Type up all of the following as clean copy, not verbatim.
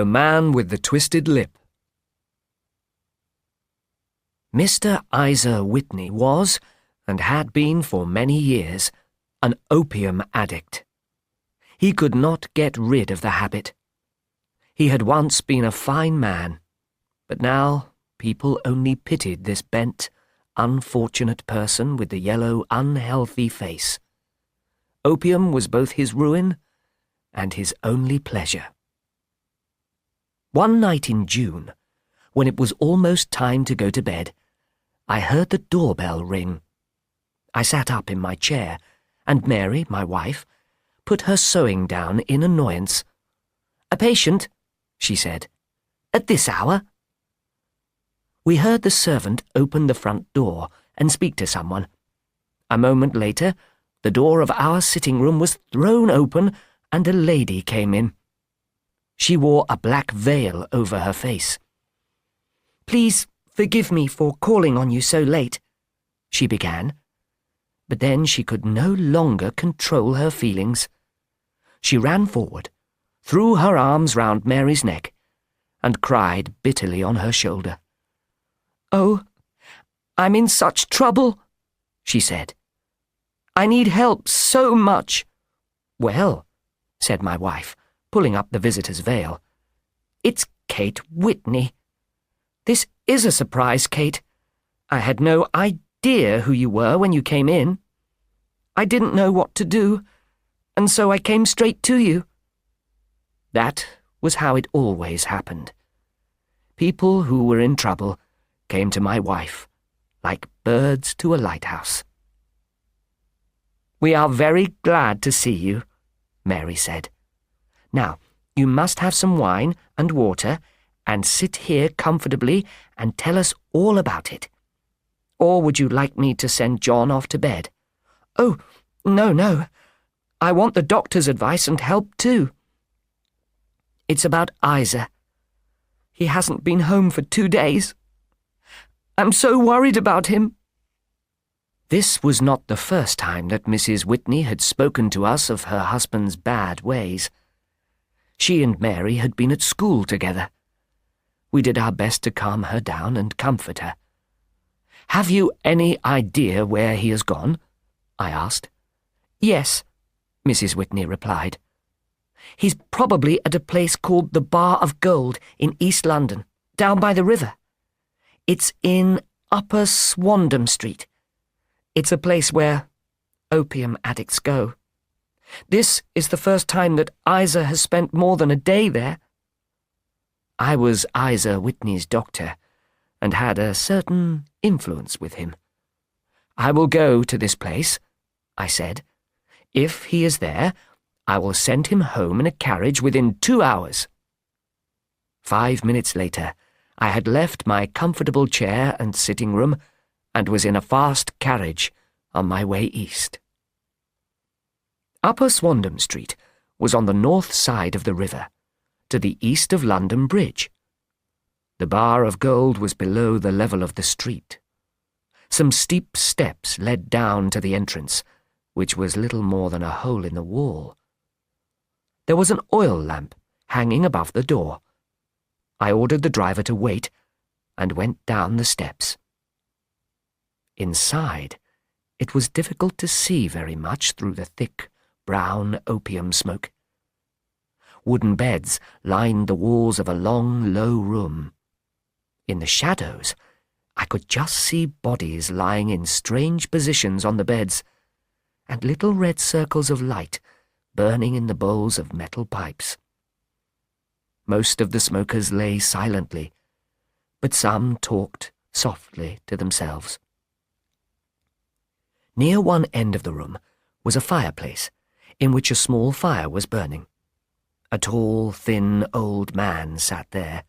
The Man with the Twisted Lip. Mr. Isa Whitney was, and had been for many years, an opium addict. He could not get rid of the habit. He had once been a fine man, but now people only pitied this bent, unfortunate person with the yellow, unhealthy face. Opium was both his ruin and his only pleasure. One night in June, when it was almost time to go to bed, I heard the doorbell ring. I sat up in my chair, and Mary, my wife, put her sewing down in annoyance. "A patient," she said. "At this hour?" We heard the servant open the front door and speak to someone. A moment later, the door of our sitting room was thrown open and a lady came in. She wore a black veil over her face. "Please forgive me for calling on you so late," she began. But then she could no longer control her feelings. She ran forward, threw her arms round Mary's neck, and cried bitterly on her shoulder. "Oh, I'm in such trouble," she said. "I need help so much." "Well," said my wife, pulling up the visitor's veil, "it's Kate Whitney. This is a surprise, Kate. I had no idea who you were when you came in. I didn't know what to do, and so I came straight to you." That was how it always happened. People who were in trouble came to my wife, like birds to a lighthouse. "We are very glad to see you," Mary said. "Now, you must have some wine and water, and sit here comfortably and tell us all about it. Or would you like me to send John off to bed?" "Oh, no. I want the doctor's advice and help too." "It's about Isa. He hasn't been home for 2 days. I'm so worried about him." This was not the first time that Mrs. Whitney had spoken to us of her husband's bad ways. She and Mary had been at school together. We did our best to calm her down and comfort her. "Have you any idea where he has gone?" I asked. "Yes," Mrs. Whitney replied. "He's probably at a place called the Bar of Gold in East London, down by the river. It's in Upper Swandam Street. It's a place where opium addicts go. This is the first time that Isa has spent more than a day there." I was Isa Whitney's doctor, and had a certain influence with him. "I will go to this place," I said. "If he is there, I will send him home in a carriage within 2 hours." 5 minutes later, I had left my comfortable chair and sitting room, and was in a fast carriage on my way east. Upper Swandam Street was on the north side of the river, to the east of London Bridge. The Bar of Gold was below the level of the street. Some steep steps led down to the entrance, which was little more than a hole in the wall. There was an oil lamp hanging above the door. I ordered the driver to wait, and went down the steps. Inside, it was difficult to see very much through the thick, brown opium smoke. Wooden beds lined the walls of a long, low room. In the shadows, I could just see bodies lying in strange positions on the beds, and little red circles of light burning in the bowls of metal pipes. Most of the smokers lay silently, but some talked softly to themselves. Near one end of the room was a fireplace, in which a small fire was burning. A tall, thin old man sat there,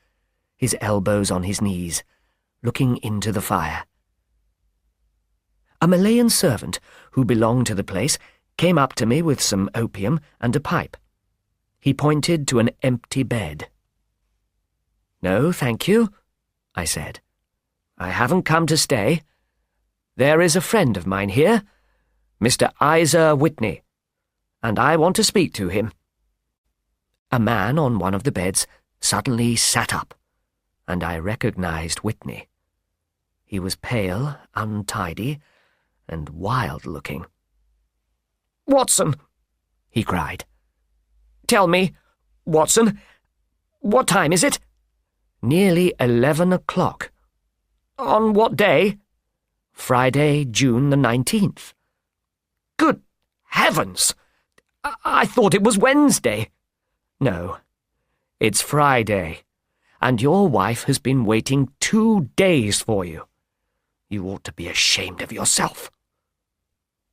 his elbows on his knees, looking into the fire. A Malayan servant who belonged to the place came up to me with some opium and a pipe. He pointed to an empty bed. "No, thank you," I said. "I haven't come to stay. There is a friend of mine here, Mr. Isa Whitney, and I want to speak to him." A man on one of the beds suddenly sat up, and I recognized Whitney. He was pale, untidy, and wild-looking. "Watson!" he cried. "Tell me, Watson, what time is it?" "Nearly 11 o'clock. "On what day?" "Friday, June the 19th. "Good heavens! I thought it was Wednesday." "No, it's Friday, and your wife has been waiting 2 days for you. You ought to be ashamed of yourself."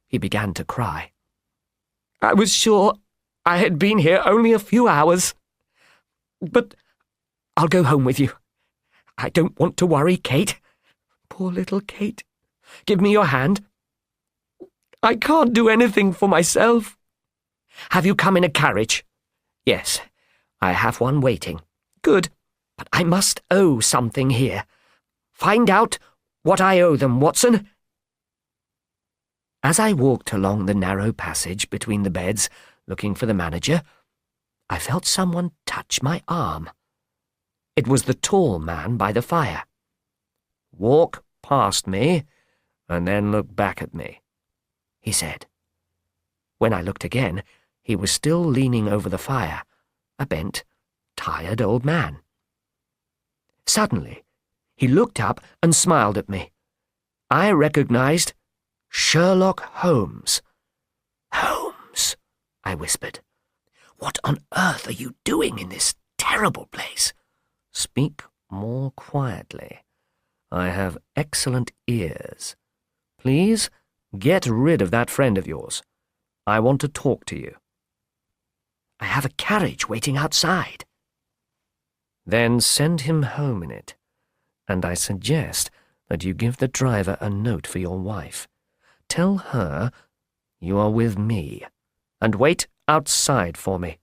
He began to cry. "I was sure I had been here only a few hours. But I'll go home with you. I don't want to worry Kate. Poor little Kate. Give me your hand. I can't do anything for myself." "Have you come in a carriage?" "Yes, I have one waiting." "Good, but I must owe something here. Find out what I owe them, Watson." As I walked along the narrow passage between the beds, looking for the manager, I felt someone touch my arm. It was the tall man by the fire. "Walk past me, and then look back at me," he said. When I looked again, he was still leaning over the fire, a bent, tired old man. Suddenly, he looked up and smiled at me. I recognized Sherlock Holmes. "Holmes," I whispered. "What on earth are you doing in this terrible place?" "Speak more quietly. I have excellent ears. Please get rid of that friend of yours. I want to talk to you." "I have a carriage waiting outside." "Then send him home in it, and I suggest that you give the driver a note for your wife. Tell her you are with me, and wait outside for me.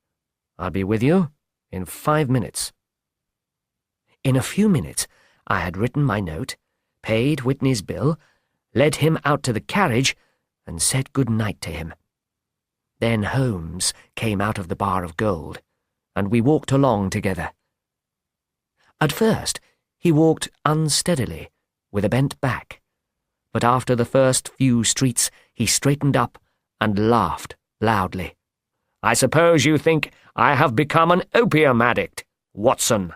I'll be with you in 5 minutes." In a few minutes, I had written my note, paid Whitney's bill, led him out to the carriage, and said good night to him. Then Holmes came out of the bar of gold, and we walked along together. At first, he walked unsteadily, with a bent back, but after the first few streets he straightened up and laughed loudly. "I suppose you think I have become an opium addict, Watson,"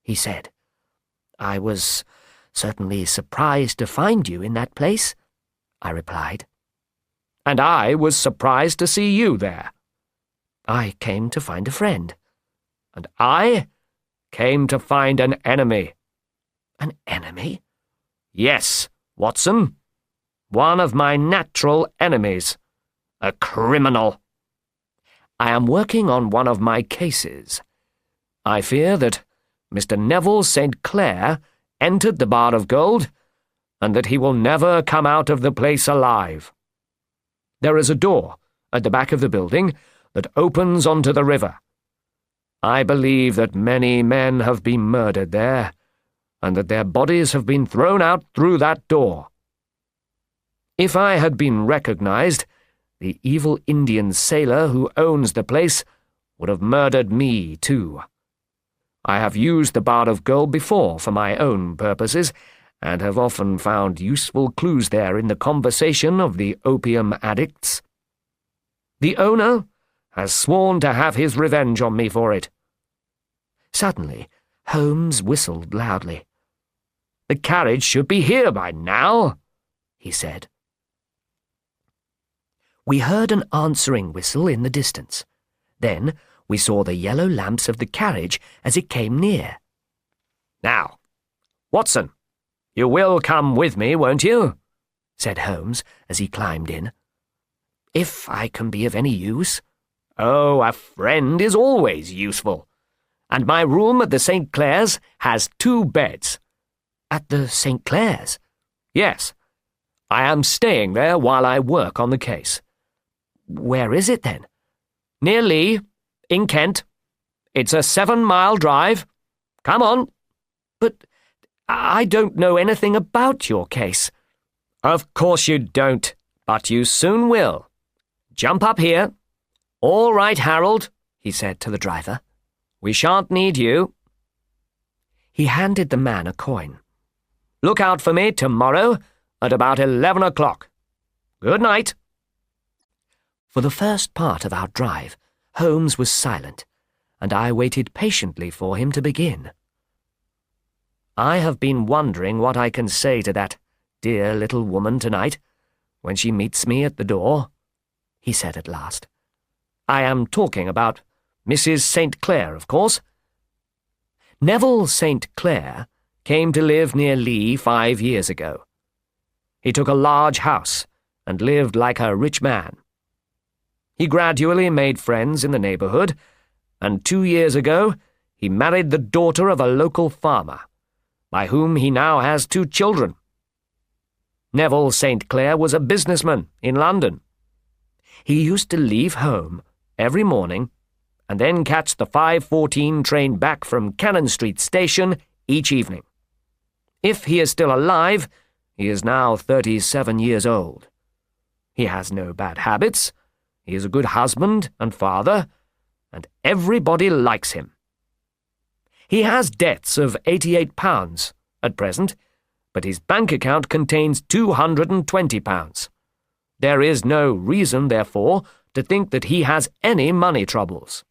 he said. "I was certainly surprised to find you in that place," I replied. "And I was surprised to see you there." "I came to find a friend." "And I came to find an enemy." "An enemy?" "Yes, Watson. One of my natural enemies. A criminal. I am working on one of my cases. I fear that Mr. Neville St. Clair entered the Bar of Gold, and that he will never come out of the place alive. There is a door at the back of the building that opens onto the river. I believe that many men have been murdered there, and that their bodies have been thrown out through that door. If I had been recognized, the evil Indian sailor who owns the place would have murdered me too. I have used the Bar of Gold before for my own purposes, and have often found useful clues there in the conversation of the opium addicts. The owner has sworn to have his revenge on me for it." Suddenly, Holmes whistled loudly. "The carriage should be here by now," he said. We heard an answering whistle in the distance. Then we saw the yellow lamps of the carriage as it came near. "Now, Watson, you will come with me, won't you?" said Holmes as he climbed in. "If I can be of any use." "Oh, a friend is always useful. And my room at the St. Clair's has 2 beds. "At the St. Clair's?" "Yes. I am staying there while I work on the case." "Where is it, then?" "Near Lee, in Kent. It's a 7-mile drive. Come on." "But I don't know anything about your case." "Of course you don't, but you soon will. Jump up here." "All right, Harold," he said to the driver. "We shan't need you. He handed the man a coin. "Look out for me tomorrow at about 11 o'clock. Good night." For the first part of our drive, Holmes was silent, and I waited patiently for him to begin. "I have been wondering what I can say to that dear little woman tonight, when she meets me at the door," he said at last. "I am talking about Mrs. St. Clair, of course." Neville St. Clair came to live near Lee 5 years ago. He took a large house and lived like a rich man. He gradually made friends in the neighborhood, and 2 years ago he married the daughter of a local farmer, by whom he now has 2 children. Neville St. Clair was a businessman in London. He used to leave home every morning and then catch the 5:14 train back from Cannon Street Station each evening. If he is still alive, he is now 37 years old. He has no bad habits, he is a good husband and father, and everybody likes him. He has debts of £88 at present, but his bank account contains £220. There is no reason, therefore, to think that he has any money troubles.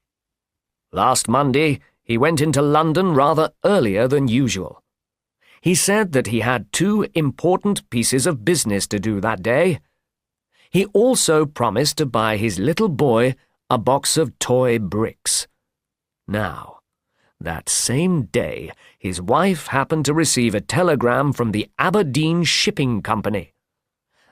Last Monday, he went into London rather earlier than usual. He said that he had 2 important pieces of business to do that day. He also promised to buy his little boy a box of toy bricks. Now, that same day, his wife happened to receive a telegram from the Aberdeen Shipping Company.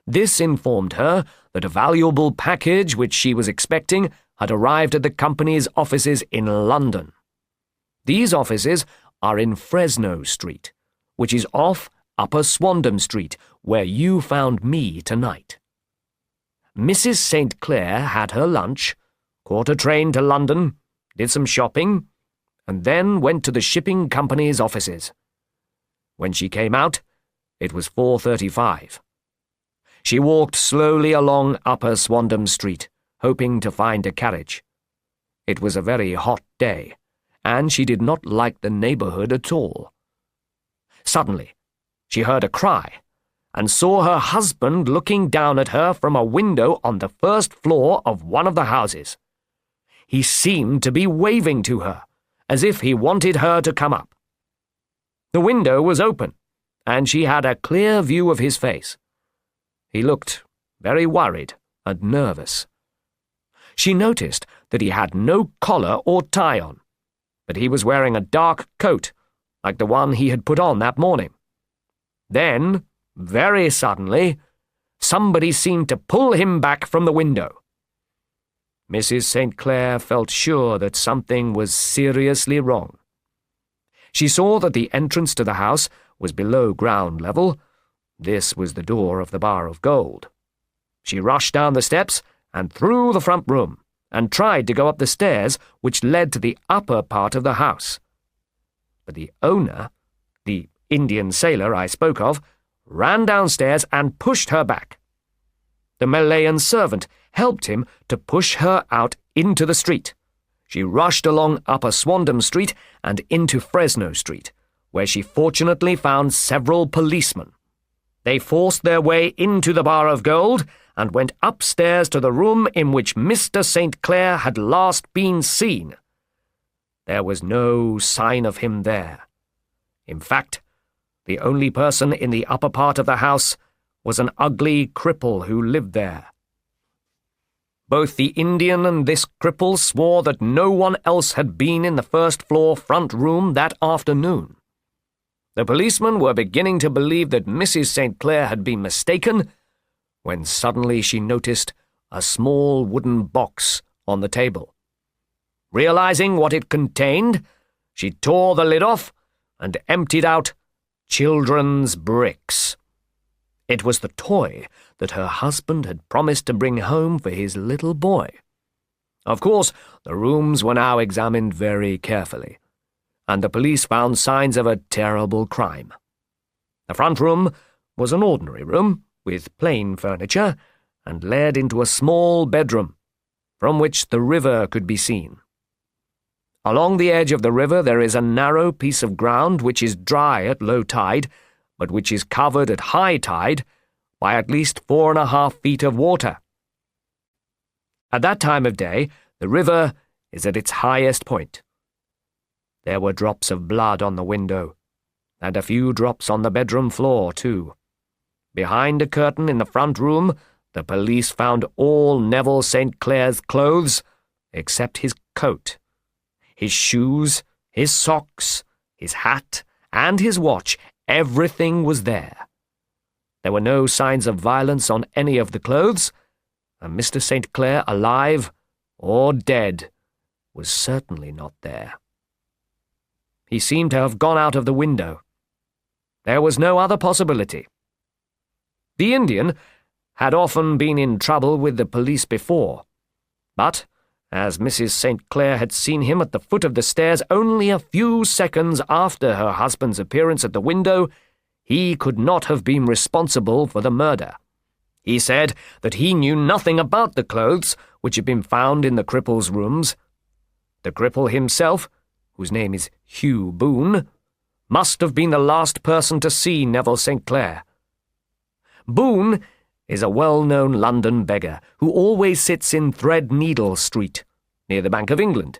This informed her that a valuable package which she was expecting had arrived at the company's offices in London. These offices are in Fresno Street, which is off Upper Swandam Street, where you found me tonight. Mrs. St. Clair had her lunch, caught a train to London, did some shopping, and then went to the shipping company's offices. When she came out, it was 4:35. She walked slowly along Upper Swandam Street, hoping to find a carriage. It was a very hot day, and she did not like the neighborhood at all. Suddenly, she heard a cry, and saw her husband looking down at her from a window on the first floor of one of the houses. He seemed to be waving to her, as if he wanted her to come up. The window was open, and she had a clear view of his face. He looked very worried and nervous. She noticed that he had no collar or tie on, but he was wearing a dark coat, like the one he had put on that morning. Then, very suddenly, somebody seemed to pull him back from the window. Mrs. St. Clair felt sure that something was seriously wrong. She saw that the entrance to the house was below ground level. This was the door of the Bar of Gold. She rushed down the steps and through the front room, and tried to go up the stairs which led to the upper part of the house. But the owner, the Indian sailor I spoke of, ran downstairs and pushed her back. The Malayan servant helped him to push her out into the street. She rushed along Upper Swandam Street and into Fresno Street, where she fortunately found several policemen. They forced their way into the Bar of Gold and went upstairs to the room in which Mr. St. Clair had last been seen. There was no sign of him there. In fact, the only person in the upper part of the house was an ugly cripple who lived there. Both the Indian and this cripple swore that no one else had been in the first-floor front room that afternoon. The policemen were beginning to believe that Mrs. St. Clair had been mistaken, when suddenly she noticed a small wooden box on the table. Realizing what it contained, she tore the lid off and emptied out children's bricks. It was the toy that her husband had promised to bring home for his little boy. Of course, the rooms were now examined very carefully, and the police found signs of a terrible crime. The front room was an ordinary room, with plain furniture, and led into a small bedroom, from which the river could be seen. Along the edge of the river there is a narrow piece of ground which is dry at low tide, but which is covered at high tide by at least 4.5 feet of water. At that time of day, the river is at its highest point. There were drops of blood on the window, and a few drops on the bedroom floor, too. Behind a curtain in the front room, the police found all Neville St. Clair's clothes, except his coat. His shoes, his socks, his hat, and his watch, everything was there. There were no signs of violence on any of the clothes, and Mr. St. Clair, alive or dead, was certainly not there. He seemed to have gone out of the window. There was no other possibility. The Indian had often been in trouble with the police before, but as Mrs. St. Clair had seen him at the foot of the stairs only a few seconds after her husband's appearance at the window, he could not have been responsible for the murder. He said that he knew nothing about the clothes which had been found in the cripple's rooms. The cripple himself, whose name is Hugh Boone, must have been the last person to see Neville St. Clair. Boone is a well-known London beggar who always sits in Threadneedle Street, near the Bank of England.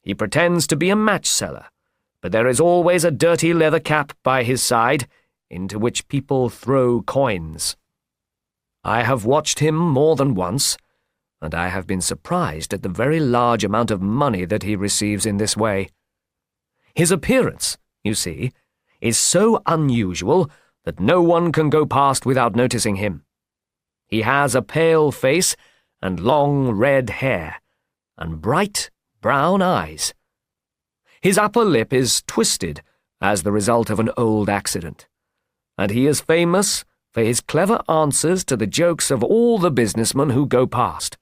He pretends to be a match-seller, but there is always a dirty leather cap by his side, into which people throw coins. I have watched him more than once, and I have been surprised at the very large amount of money that he receives in this way. His appearance, you see, is so unusual that no one can go past without noticing him. He has a pale face and long red hair, and bright brown eyes. His upper lip is twisted as the result of an old accident, and he is famous for his clever answers to the jokes of all the businessmen who go past.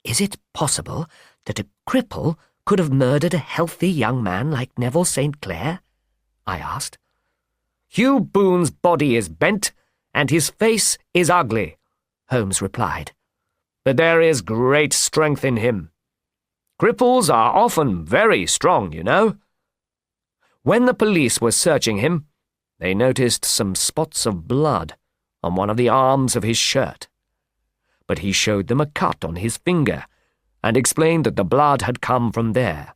Is it possible that a cripple could have murdered a healthy young man like Neville St. Clair? I asked. Hugh Boone's body is bent, and his face is ugly, Holmes replied. But there is great strength in him. Cripples are often very strong, you know. When the police were searching him, they noticed some spots of blood on one of the arms of his shirt. But he showed them a cut on his finger and explained that the blood had come from there.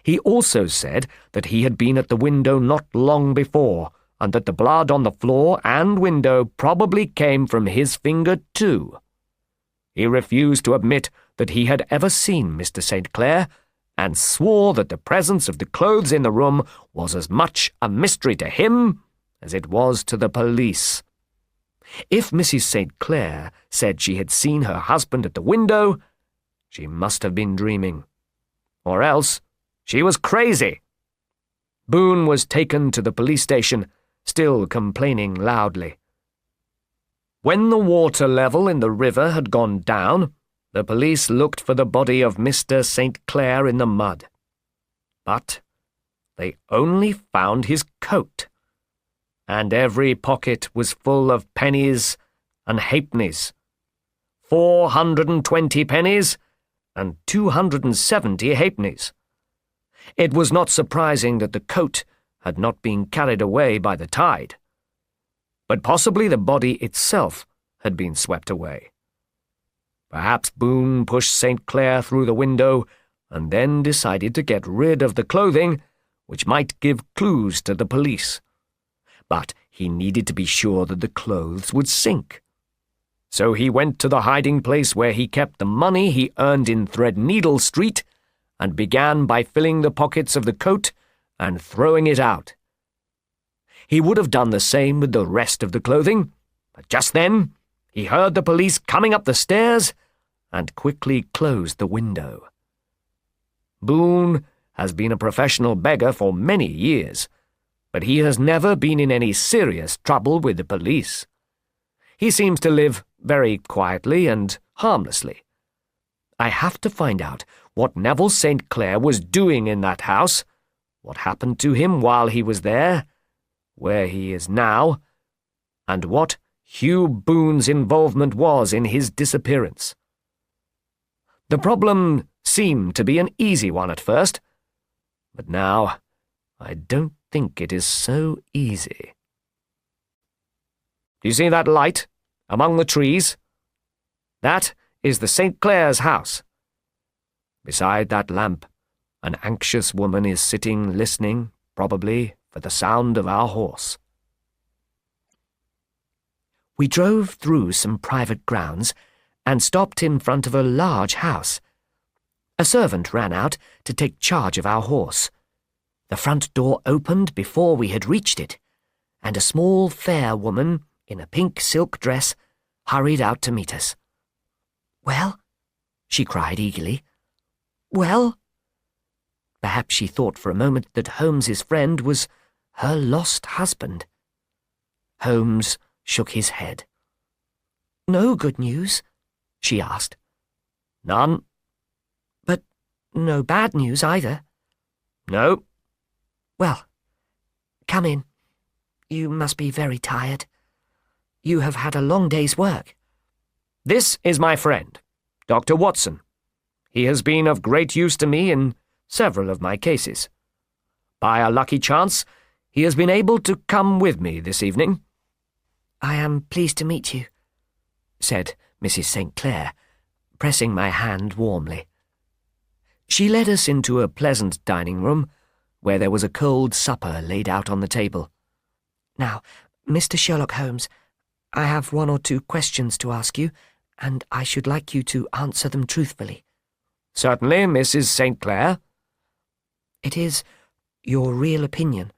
He also said that he had been at the window not long before, and that the blood on the floor and window probably came from his finger too. He refused to admit that he had ever seen Mr. St. Clair, and swore that the presence of the clothes in the room was as much a mystery to him as it was to the police. If Mrs. St. Clair said she had seen her husband at the window, she must have been dreaming. Or else she was crazy. Boone was taken to the police station, still complaining loudly. When the water level in the river had gone down, the police looked for the body of Mr. St. Clair in the mud. But they only found his coat, and every pocket was full of pennies and halfpennies. 420 pennies and 270 halfpennies. It was not surprising that the coat had not been carried away by the tide, but possibly the body itself had been swept away. Perhaps Boone pushed St. Clair through the window and then decided to get rid of the clothing, which might give clues to the police. But he needed to be sure that the clothes would sink. So he went to the hiding place where he kept the money he earned in Threadneedle Street and began by filling the pockets of the coat and throwing it out. He would have done the same with the rest of the clothing, but just then he heard the police coming up the stairs and quickly closed the window. Boone has been a professional beggar for many years, but he has never been in any serious trouble with the police. He seems to live very quietly and harmlessly. I have to find out what Neville St. Clair was doing in that house, what happened to him while he was there, where he is now, and what Hugh Boone's involvement was in his disappearance. The problem seemed to be an easy one at first, but now I don't think it is so easy. Do you see that light among the trees? That is the St. Clair's house. Beside that lamp, an anxious woman is sitting listening, probably, for the sound of our horse. We drove through some private grounds and stopped in front of a large house. A servant ran out to take charge of our horse. The front door opened before we had reached it, and a small, fair woman in a pink silk dress hurried out to meet us. "Well?" she cried eagerly. "Well?" Perhaps she thought for a moment that Holmes's friend was her lost husband. Holmes shook his head. "No good news?" she asked. "None." "But no bad news either?" "No." "Well, come in. You must be very tired. You have had a long day's work." "This is my friend, Dr. Watson. He has been of great use to me in several of my cases. By a lucky chance, he has been able to come with me this evening." "I am pleased to meet you," said Mrs. St. Clair, pressing my hand warmly. She led us into a pleasant dining room, where there was a cold supper laid out on the table. "Now, Mr. Sherlock Holmes, I have 1 or 2 questions to ask you, and I should like you to answer them truthfully." "Certainly, Mrs. St. Clair." "It is your real opinion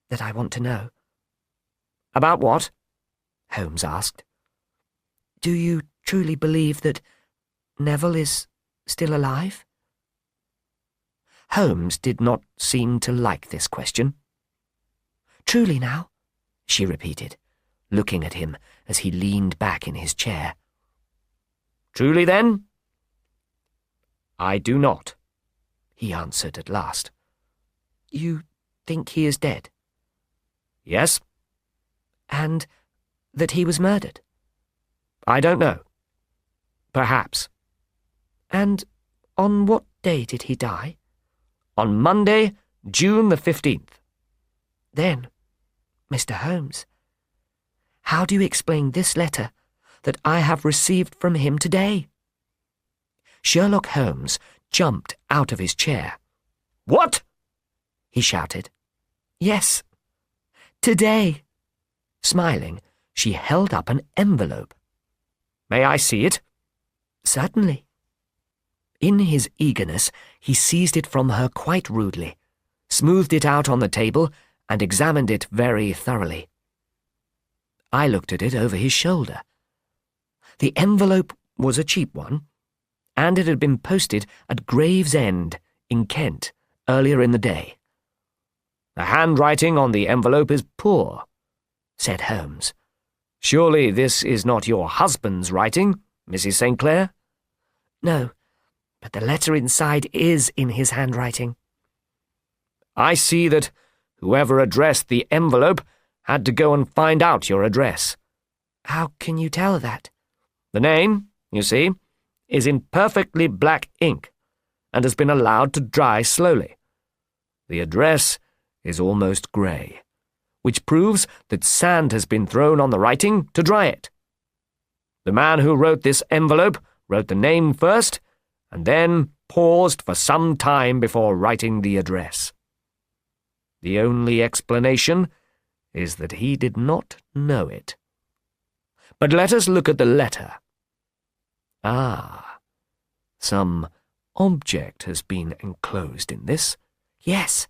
that I want to know." "About what?" Holmes asked. "Do you truly believe that Neville is still alive?" Holmes did not seem to like this question. "Truly now?" she repeated, looking at him as he leaned back in his chair. "Truly, then?" "I do not," he answered at last. "You think he is dead?" "Yes." "And that he was murdered?" "I don't know. Perhaps." "And on what day did he die?" "On Monday, June the 15th. "Then, Mr. Holmes, how do you explain this letter that I have received from him today?" Sherlock Holmes jumped out of his chair. "What?" he shouted. "Yes, today." Smiling, she held up an envelope. "May I see it?" "Certainly." In his eagerness, he seized it from her quite rudely, smoothed it out on the table, and examined it very thoroughly. I looked at it over his shoulder. The envelope was a cheap one, and it had been posted at Gravesend in Kent earlier in the day. "The handwriting on the envelope is poor," said Holmes. "Surely this is not your husband's writing, Mrs. St. Clair?" "No, but the letter inside is in his handwriting." "I see that whoever addressed the envelope had to go and find out your address." "How can you tell that?" "The name, you see, is in perfectly black ink, and has been allowed to dry slowly. The address is almost grey, which proves that sand has been thrown on the writing to dry it. The man who wrote this envelope wrote the name first, and then paused for some time before writing the address. The only explanation is that he did not know it. But let us look at the letter. Ah, some object has been enclosed in this." "Yes,"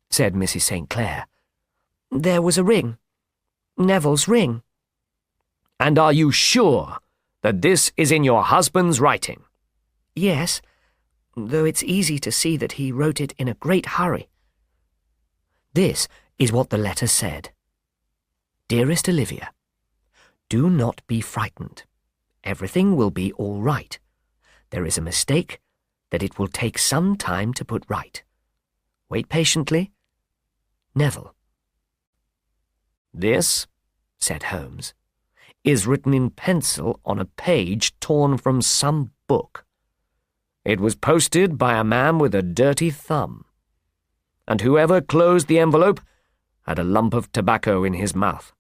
said Mrs. St. Clair. "There was a ring. Neville's ring." "And are you sure that this is in your husband's writing?" "Yes, though it's easy to see that he wrote it in a great hurry." This is what the letter said. "Dearest Olivia, do not be frightened. Everything will be all right. There is a mistake that it will take some time to put right. Wait patiently. Neville." "This," said Holmes, "is written in pencil on a page torn from some book. It was posted by a man with a dirty thumb, and whoever closed the envelope had a lump of tobacco in his mouth.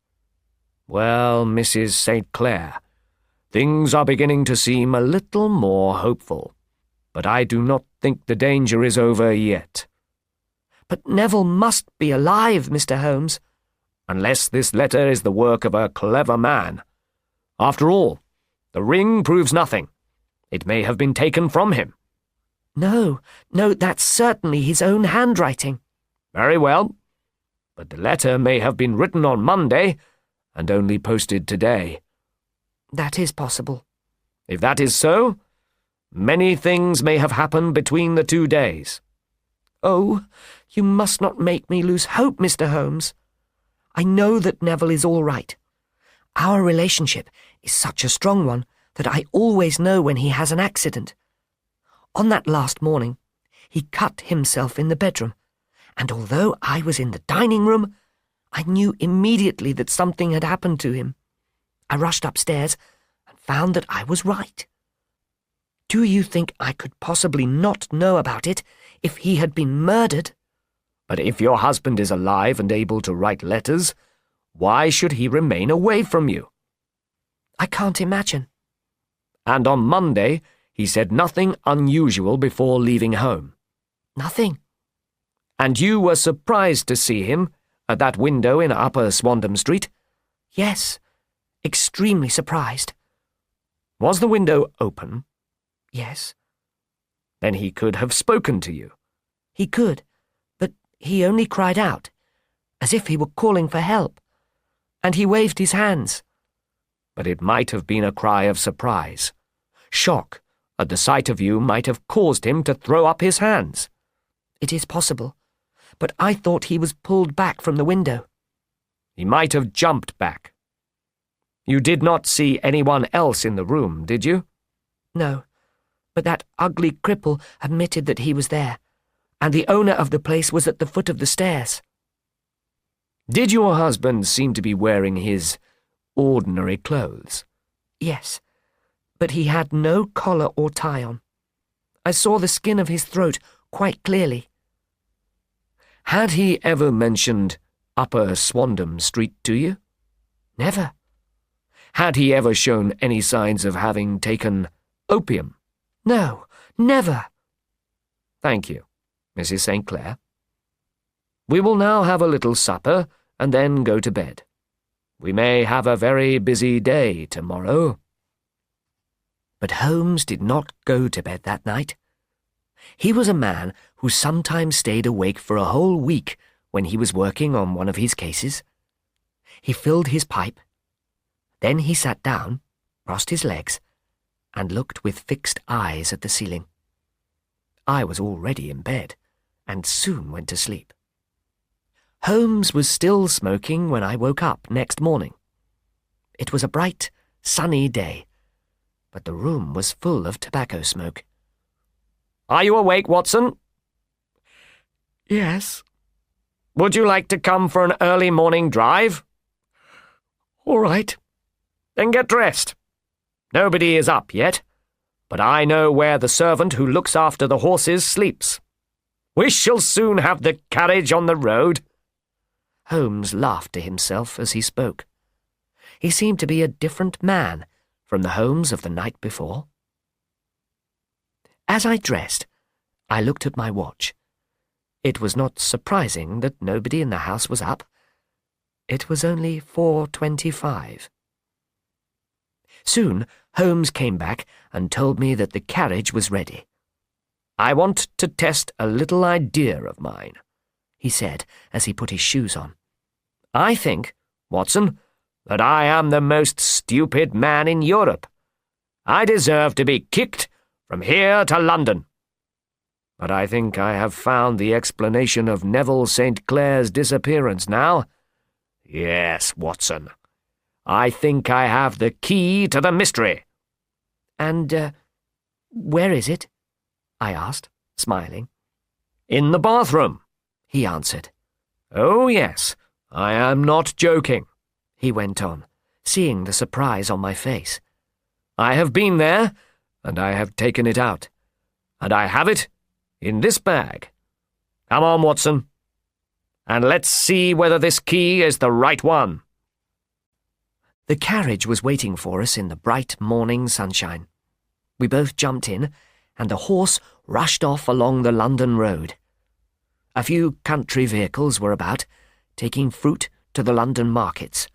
Well, Mrs. St. Clair, things are beginning to seem a little more hopeful, but I do not think the danger is over yet. But Neville must be alive, Mr. Holmes. Unless this letter is the work of a clever man. After all, the ring proves nothing. It may have been taken from him. No, that's certainly his own handwriting. Very well, but the letter may have been written on Monday and only posted today. That is possible. If that is so, many things may have happened between the 2 days. Oh, you must not make me lose hope, Mr. Holmes. I know that Neville is all right. Our relationship is such a strong one that I always know when he has an accident. On that last morning, he cut himself in the bedroom, and although I was in the dining room, I knew immediately that something had happened to him. I rushed upstairs and found that I was right. Do you think I could possibly not know about it if he had been murdered? But if your husband is alive and able to write letters, why should he remain away from you? I can't imagine. And on Monday, he said nothing unusual before leaving home. Nothing. And you were surprised to see him at that window in Upper Swandam Street? Yes, extremely surprised. Was the window open? Yes. Then he could have spoken to you. He could, but he only cried out, as if he were calling for help, and he waved his hands. But it might have been a cry of surprise. Shock at the sight of you might have caused him to throw up his hands. It is possible, but I thought he was pulled back from the window. He might have jumped back. You did not see anyone else in the room, did you? No, but that ugly cripple admitted that he was there, and the owner of the place was at the foot of the stairs. Did your husband seem to be wearing his ordinary clothes? Yes, but he had no collar or tie on. I saw the skin of his throat quite clearly. Had he ever mentioned Upper Swandam Street to you? Never. Had he ever shown any signs of having taken opium? No, never. Thank you, Mrs. St. Clair. We will now have a little supper and then go to bed. We may have a very busy day tomorrow. But Holmes did not go to bed that night. He was a man who sometimes stayed awake for a whole week when he was working on one of his cases. He filled his pipe. Then he sat down, crossed his legs, and looked with fixed eyes at the ceiling. I was already in bed, and soon went to sleep. Holmes was still smoking when I woke up next morning. It was a bright, sunny day, but the room was full of tobacco smoke. Are you awake, Watson? Yes. Would you like to come for an early morning drive? All right. Then get dressed. Nobody is up yet, but I know where the servant who looks after the horses sleeps. We shall soon have the carriage on the road. Holmes laughed to himself as he spoke. He seemed to be a different man from the Holmes of the night before. As I dressed, I looked at my watch. It was not surprising that nobody in the house was up. It was only 4:25. Soon Holmes came back and told me that the carriage was ready. I want to test a little idea of mine, he said as he put his shoes on. I think, Watson, that I am the most stupid man in Europe. I deserve to be kicked from here to London. But I think I have found the explanation of Neville St. Clair's disappearance now. Yes, Watson, I think I have the key to the mystery. And, where is it? I asked, smiling. In the bathroom, he answered. Oh, yes, I am not joking, he went on, seeing the surprise on my face. I have been there, and I have taken it out. and I have it in this bag. Come on, Watson, and let's see whether this key is the right one." The carriage was waiting for us in the bright morning sunshine. We both jumped in, and the horse rushed off along the London road. A few country vehicles were about, taking fruit to the London markets,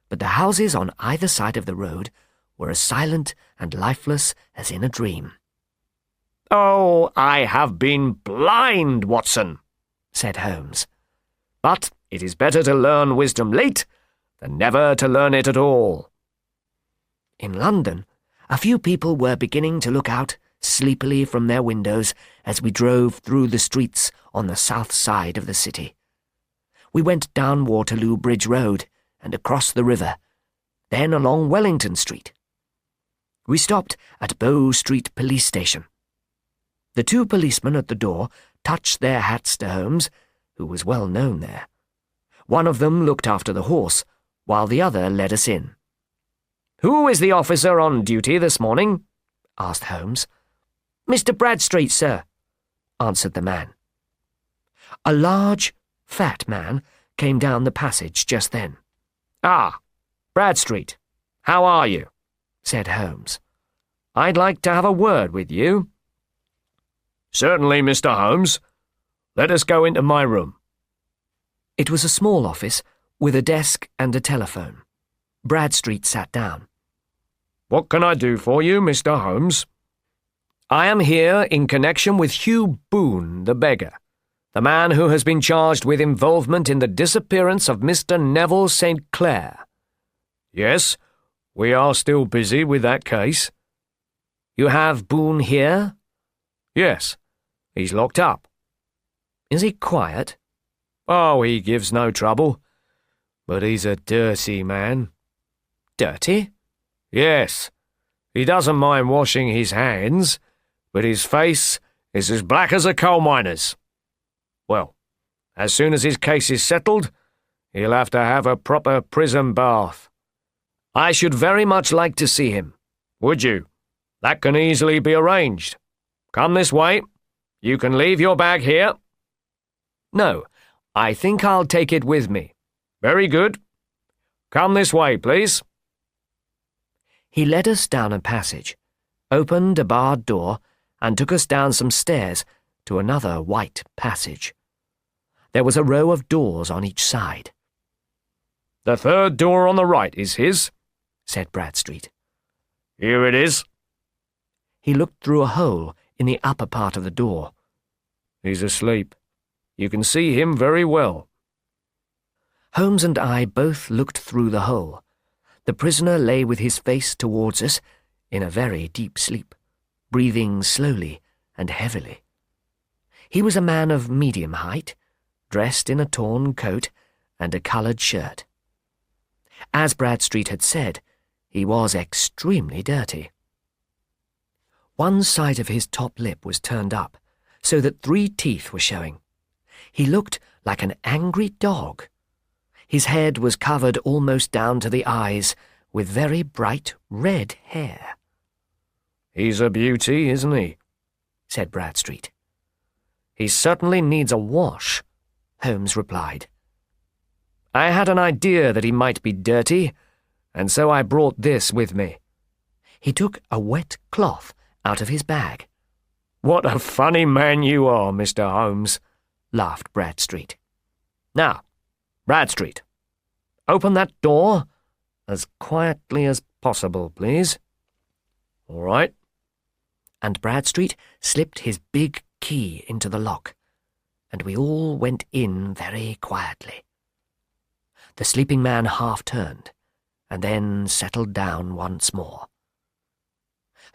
but the houses on either side of the road were as silent and lifeless as in a dream. "Oh, I have been blind, Watson," said Holmes. "But it is better to learn wisdom late than never to learn it at all." In London, a few people were beginning to look out sleepily from their windows as we drove through the streets on the south side of the city. We went down Waterloo Bridge Road and across the river, then along Wellington Street. We stopped at Bow Street Police Station. The two policemen at the door touched their hats to Holmes, who was well known there. One of them looked after the horse, while the other led us in. "Who is the officer on duty this morning?" asked Holmes. "Mr. Bradstreet, sir," answered the man. A large, fat man came down the passage just then. "Ah, Bradstreet, how are you?" said Holmes. "I'd like to have a word with you." "Certainly, Mr. Holmes. Let us go into my room." It was a small office with a desk and a telephone. Bradstreet sat down. "What can I do for you, Mr. Holmes?" "I am here in connection with Hugh Boone, the beggar, the man who has been charged with involvement in the disappearance of Mr. Neville St. Clair." "Yes, we are still busy with that case." "You have Boone here?" "Yes, he's locked up." "Is he quiet?" "Oh, he gives no trouble. But he's a dirty man." "Dirty?" "Yes. He doesn't mind washing his hands, but his face is as black as a coal miner's. Well, as soon as his case is settled, he'll have to have a proper prison bath." "I should very much like to see him." "Would you? That can easily be arranged. Come this way. You can leave your bag here." "No, I think I'll take it with me." "Very good. Come this way, please." He led us down a passage, opened a barred door, and took us down some stairs to another white passage. There was a row of doors on each side. "The third door on the right is his," said Bradstreet. "Here it is." He looked through a hole in the upper part of the door. "He's asleep. You can see him very well." Holmes and I both looked through the hole. The prisoner lay with his face towards us, in a very deep sleep, breathing slowly and heavily. He was a man of medium height, dressed in a torn coat and a coloured shirt. As Bradstreet had said, he was extremely dirty. One side of his top lip was turned up, so that 3 teeth were showing. He looked like an angry dog. His head was covered almost down to the eyes with very bright red hair. "He's a beauty, isn't he?" said Bradstreet. "He certainly needs a wash," Holmes replied. "I had an idea that he might be dirty, and so I brought this with me." He took a wet cloth out of his bag. "What a funny man you are, Mr. Holmes," laughed Bradstreet. "Now, Bradstreet, open that door as quietly as possible, please." "All right." And Bradstreet slipped his big key into the lock, and we all went in very quietly. The sleeping man half turned, and then settled down once more.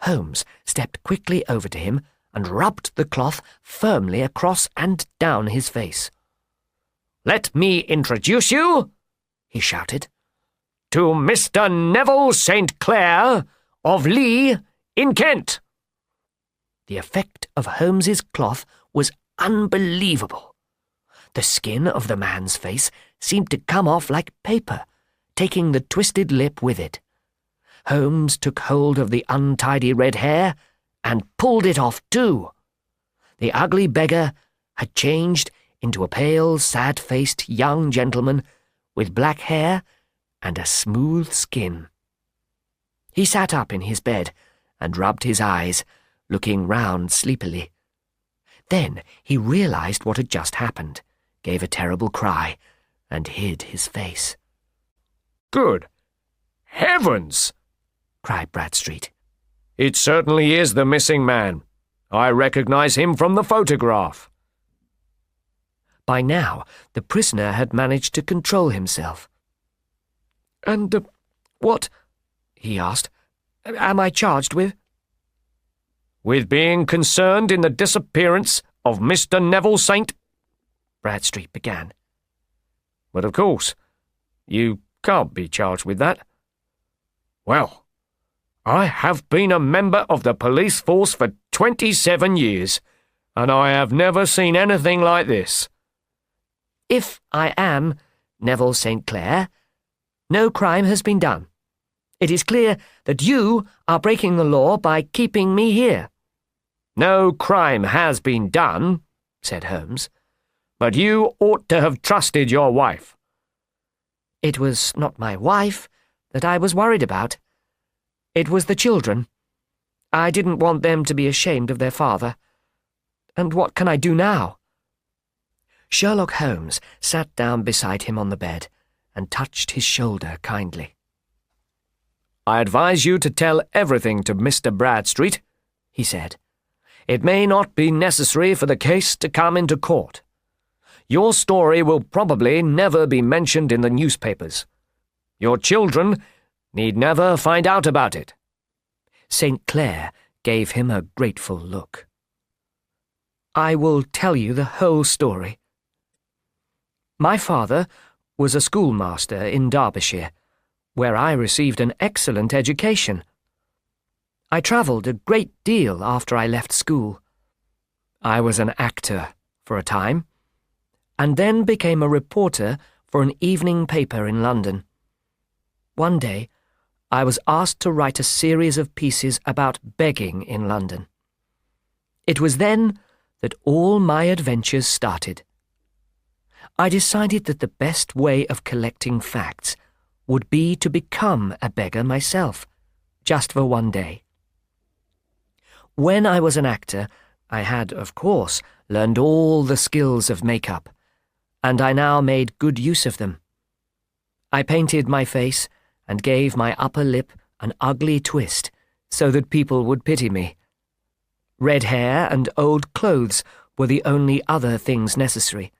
Holmes stepped quickly over to him and rubbed the cloth firmly across and down his face. "Let me introduce you," he shouted, "to Mr. Neville St. Clair of Lee in Kent." The effect of Holmes's cloth was unbelievable. The skin of the man's face seemed to come off like paper, taking the twisted lip with it. Holmes took hold of the untidy red hair and pulled it off too. The ugly beggar had changed into a pale, sad-faced young gentleman with black hair and a smooth skin. He sat up in his bed and rubbed his eyes, looking round sleepily. Then he realized what had just happened, gave a terrible cry, and hid his face. "Good heavens!" cried Bradstreet. "It certainly is the missing man. I recognize him from the photograph." By now, the prisoner had managed to control himself. "And what," he asked, "am I charged with?" "With being concerned in the disappearance of Mr. Neville Saint," Bradstreet began. "But of course, you can't be charged with that." "Well, I have been a member of the police force for 27 years, and I have never seen anything like this." "If I am Neville St. Clair, no crime has been done. It is clear that you are breaking the law by keeping me here." "No crime has been done," said Holmes, "but you ought to have trusted your wife." "It was not my wife that I was worried about. It was the children. I didn't want them to be ashamed of their father. And what can I do now?" Sherlock Holmes sat down beside him on the bed and touched his shoulder kindly. "I advise you to tell everything to Mr. Bradstreet," he said. "It may not be necessary for the case to come into court. Your story will probably never be mentioned in the newspapers. Your children need never find out about it." St. Clair gave him a grateful look. "I will tell you the whole story. My father was a schoolmaster in Derbyshire, where I received an excellent education. I travelled a great deal after I left school. I was an actor for a time, and then became a reporter for an evening paper in London. One day, I was asked to write a series of pieces about begging in London. It was then that all my adventures started. I decided that the best way of collecting facts would be to become a beggar myself, just for one day. When I was an actor, I had, of course, learned all the skills of makeup, and I now made good use of them. I painted my face and gave my upper lip an ugly twist so that people would pity me. Red hair and old clothes were the only other things necessary.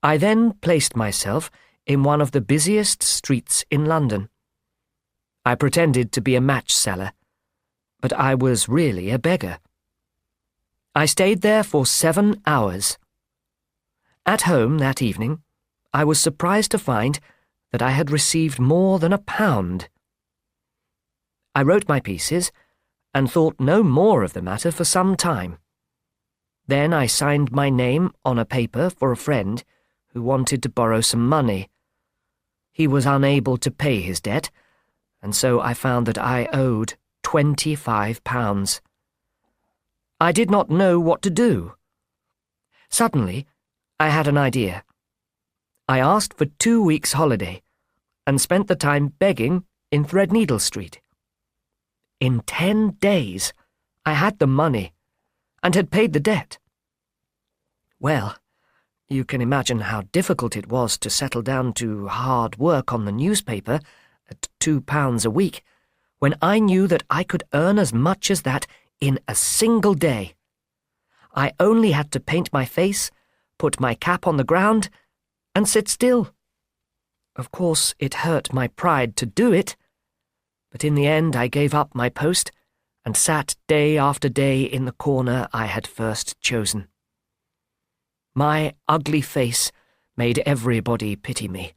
I then placed myself in one of the busiest streets in London. I pretended to be a match seller, but I was really a beggar. I stayed there for 7 hours. At home that evening, I was surprised to find that I had received more than £1. I wrote my pieces and thought no more of the matter for some time. Then I signed my name on a paper for a friend who wanted to borrow some money. He was unable to pay his debt, and so I found that I owed £25. I did not know what to do. Suddenly, I had an idea. I asked for 2 weeks' holiday and spent the time begging in Threadneedle Street. In 10 days, I had the money and had paid the debt. Well, you can imagine how difficult it was to settle down to hard work on the newspaper at £2 a week, when I knew that I could earn as much as that in a single day. I only had to paint my face, put my cap on the ground, and sit still. Of course, it hurt my pride to do it, but in the end I gave up my post and sat day after day in the corner I had first chosen. My ugly face made everybody pity me,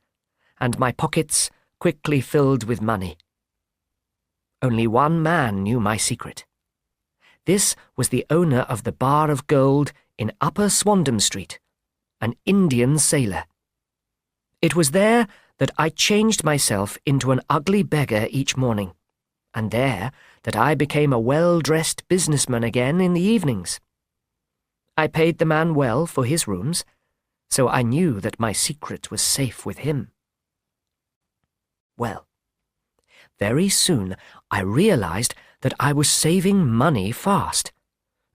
and my pockets quickly filled with money. Only one man knew my secret. This was the owner of the Bar of Gold in Upper Swandam Street, an Indian sailor. It was there that I changed myself into an ugly beggar each morning, and there that I became a well-dressed businessman again in the evenings. I paid the man well for his rooms, so I knew that my secret was safe with him. Well, very soon I realized that I was saving money fast.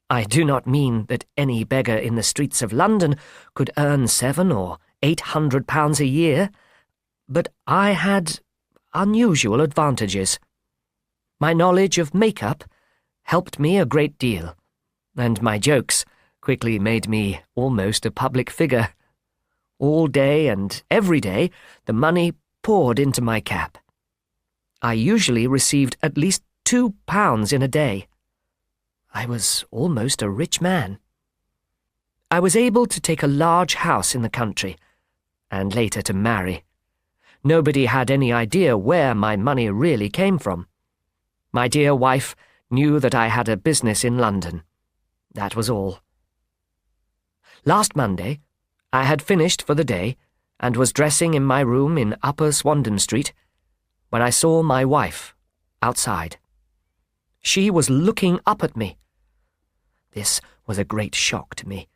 I do not mean that any beggar in the streets of London could earn £700 or £800 a year, but I had unusual advantages. My knowledge of make-up helped me a great deal, and my jokes quickly made me almost a public figure. All day and every day the money poured into my cap. I usually received at least £2 in a day. I was almost a rich man. I was able to take a large house in the country, and later to marry. Nobody had any idea where my money really came from. My dear wife knew that I had a business in London. That was all. Last Monday, I had finished for the day and was dressing in my room in Upper Swandon Street when I saw my wife outside. She was looking up at me. This was a great shock to me,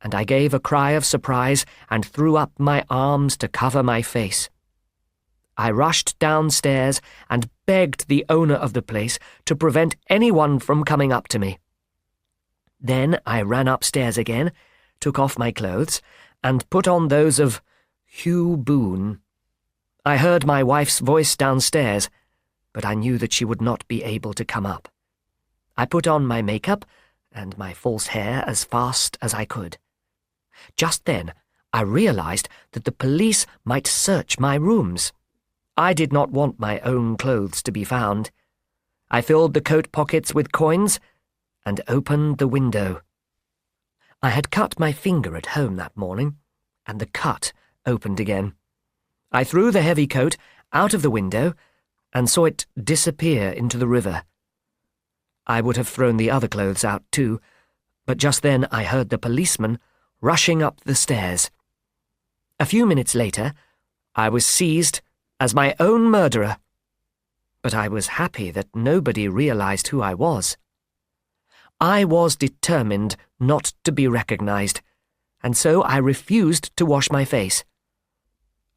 and I gave a cry of surprise and threw up my arms to cover my face. I rushed downstairs and begged the owner of the place to prevent anyone from coming up to me. Then I ran upstairs again, took off my clothes, and put on those of Hugh Boone. I heard my wife's voice downstairs, but I knew that she would not be able to come up. I put on my makeup and my false hair as fast as I could. Just then, I realized that the police might search my rooms. I did not want my own clothes to be found. I filled the coat pockets with coins and opened the window. I had cut my finger at home that morning, and the cut opened again. I threw the heavy coat out of the window and saw it disappear into the river. I would have thrown the other clothes out too, but just then I heard the policeman rushing up the stairs. A few minutes later, I was seized as my own murderer, but I was happy that nobody realized who I was. I was determined not to be recognized, and so I refused to wash my face.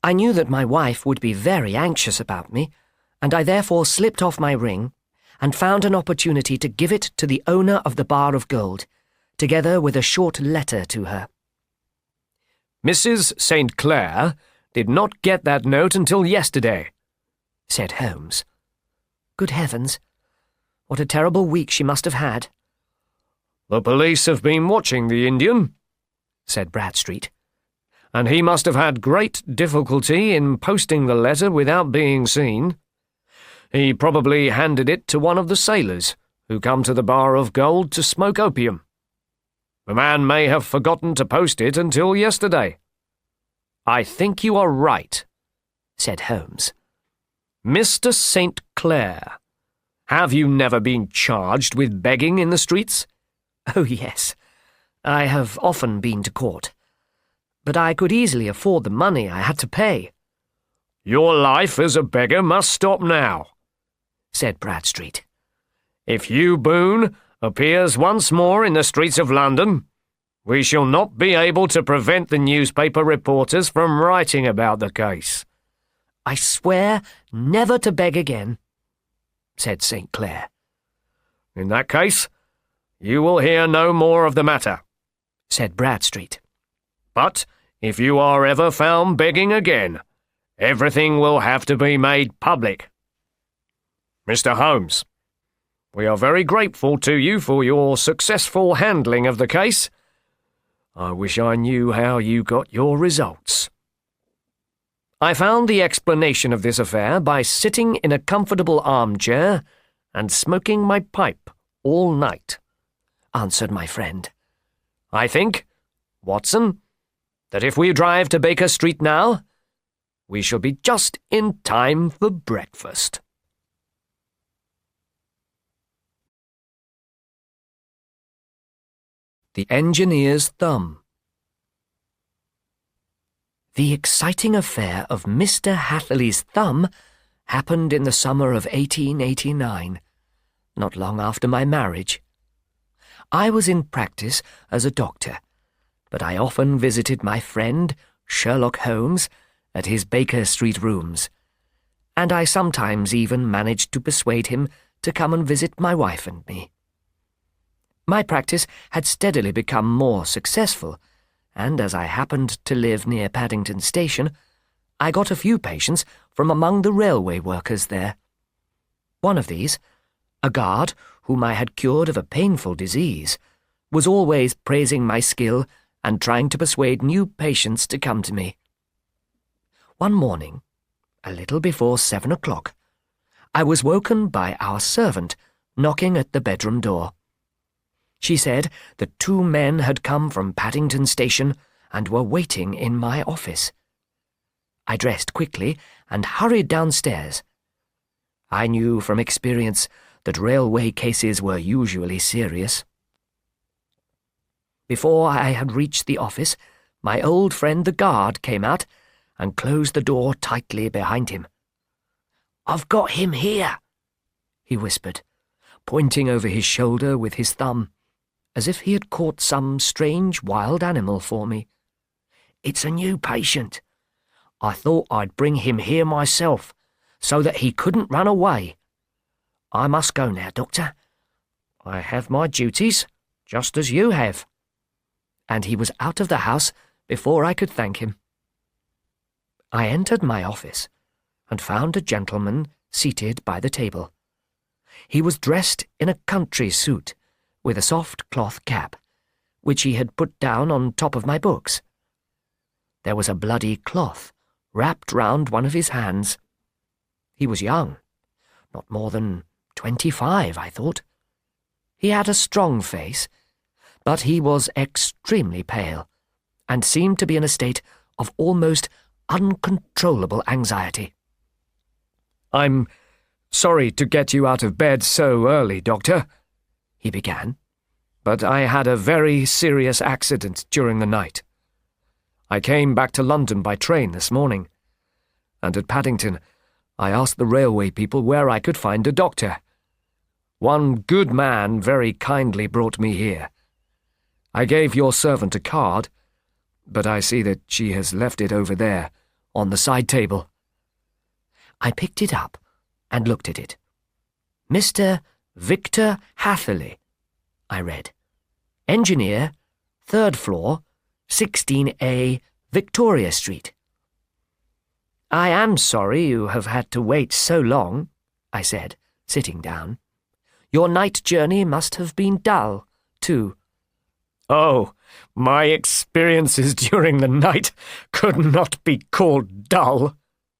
I knew that my wife would be very anxious about me, and I therefore slipped off my ring and found an opportunity to give it to the owner of the bar of gold, together with a short letter to her. Mrs. St. Clair did not get that note until yesterday, said Holmes. Good heavens, what a terrible week she must have had. The police have been watching the Indian, said Bradstreet, and he must have had great difficulty in posting the letter without being seen. He probably handed it to one of the sailors who come to the Bar of Gold to smoke opium. The man may have forgotten to post it until yesterday. I think you are right, said Holmes. Mr. St. Clair, have you never been charged with begging in the streets? Oh, yes. I have often been to court. But I could easily afford the money I had to pay. Your life as a beggar must stop now, said Bradstreet. If Hugh Boone appears once more in the streets of London, we shall not be able to prevent the newspaper reporters from writing about the case. I swear never to beg again, said St. Clair. In that case, you will hear no more of the matter, said Bradstreet. But if you are ever found begging again, everything will have to be made public. Mr. Holmes, we are very grateful to you for your successful handling of the case. I wish I knew how you got your results. I found the explanation of this affair by sitting in a comfortable armchair and smoking my pipe all night, answered my friend. I think, Watson, that if we drive to Baker Street now, we shall be just in time for breakfast. The Engineer's Thumb. The exciting affair of Mr. Hatherley's thumb happened in the summer of 1889, not long after my marriage. I was in practice as a doctor, but I often visited my friend, Sherlock Holmes, at his Baker Street rooms, and I sometimes even managed to persuade him to come and visit my wife and me. My practice had steadily become more successful, and as I happened to live near Paddington Station, I got a few patients from among the railway workers there. One of these, a guard whom I had cured of a painful disease, was always praising my skill and trying to persuade new patients to come to me. One morning, a little before 7 o'clock, I was woken by our servant knocking at the bedroom door. She said that 2 men had come from Paddington Station and were waiting in my office. I dressed quickly and hurried downstairs. I knew from experience that railway cases were usually serious. Before I had reached the office, my old friend the guard came out and closed the door tightly behind him. "I've got him here," he whispered, pointing over his shoulder with his thumb, as if he had caught some strange wild animal for me. "It's a new patient. I thought I'd bring him here myself, so that he couldn't run away. I must go now, Doctor. I have my duties, just as you have." And he was out of the house before I could thank him. I entered my office and found a gentleman seated by the table. He was dressed in a country suit with a soft cloth cap, which he had put down on top of my books. There was a bloody cloth wrapped round one of his hands. He was young, not more than 25, I thought. He had a strong face, but he was extremely pale, and seemed to be in a state of almost uncontrollable anxiety. "I'm sorry to get you out of bed so early, Doctor," he began, "but I had a very serious accident during the night. I came back to London by train this morning, and at Paddington I asked the railway people where I could find a doctor. One good man very kindly brought me here. I gave your servant a card, but I see that she has left it over there, on the side table." I picked it up and looked at it. "Mr. Victor Hatherley," I read. "Engineer, 3rd floor, 16A, Victoria Street." "I am sorry you have had to wait so long," I said, sitting down. "Your night journey must have been dull, too." "Oh, my experiences during the night could not be called dull,"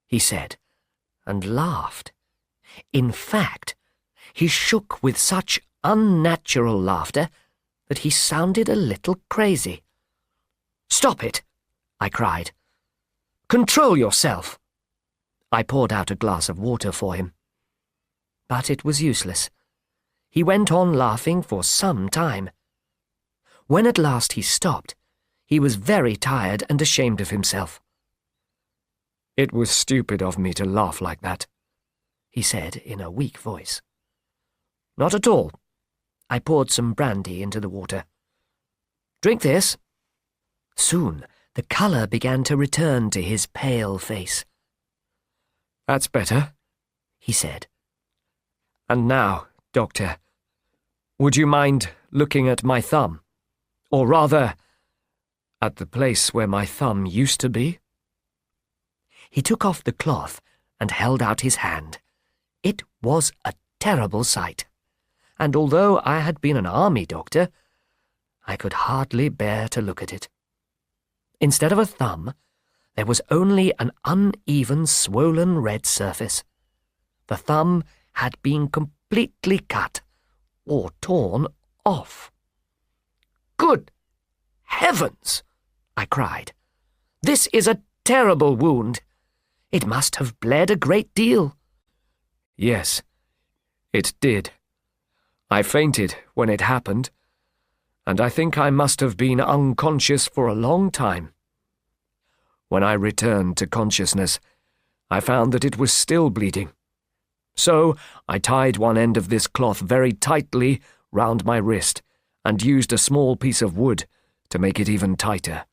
he said, and laughed. In fact, he shook with such unnatural laughter that he sounded a little crazy. "Stop it!" I cried. "Control yourself!" I poured out a glass of water for him. But it was useless. He went on laughing for some time. When at last he stopped, he was very tired and ashamed of himself. "It was stupid of me to laugh like that," he said in a weak voice. "Not at all." I poured some brandy into the water. "Drink this." Soon the colour began to return to his pale face. "That's better," he said. "And now, Doctor, would you mind looking at my thumb? Or rather, at the place where my thumb used to be?" He took off the cloth and held out his hand. It was a terrible sight, and although I had been an army doctor, I could hardly bear to look at it. Instead of a thumb, there was only an uneven, swollen red surface. The thumb had been completely cut, or torn off. "Good heavens!" I cried. "This is a terrible wound. It must have bled a great deal." "Yes, it did. I fainted when it happened, and I think I must have been unconscious for a long time. When I returned to consciousness, I found that it was still bleeding. So I tied one end of this cloth very tightly round my wrist and used a small piece of wood to make it even tighter.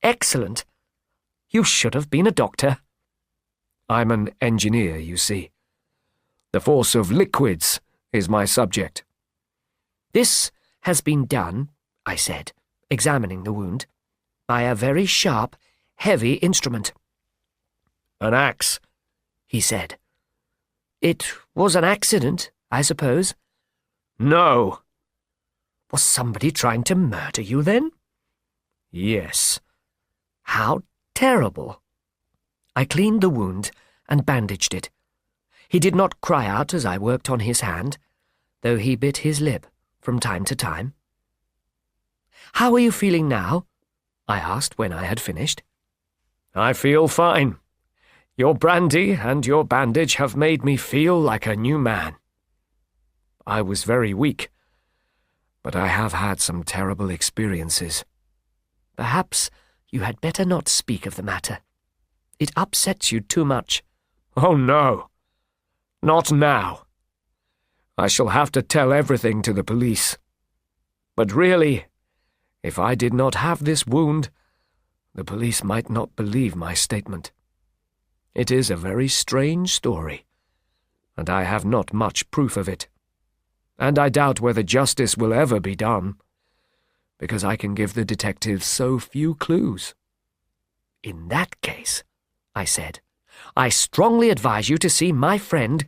Excellent. You should have been a doctor. I'm an engineer, you see. The force of liquids is my subject. This has been done, I said, examining the wound, by a very sharp, heavy instrument. An axe, he said. It was an accident, I suppose? No. Was somebody trying to murder you then? Yes. How terrible. I cleaned the wound and bandaged it. He did not cry out as I worked on his hand, though he bit his lip from time to time. How are you feeling now? I asked when I had finished. I feel fine. Your brandy and your bandage have made me feel like a new man. I was very weak, but I have had some terrible experiences. Perhaps you had better not speak of the matter. It upsets you too much. Oh, no. Not now. I shall have to tell everything to the police. But really, if I did not have this wound, the police might not believe my statement. It is a very strange story, and I have not much proof of it. And I doubt whether justice will ever be done, because I can give the detectives so few clues. In that case, I said, I strongly advise you to see my friend,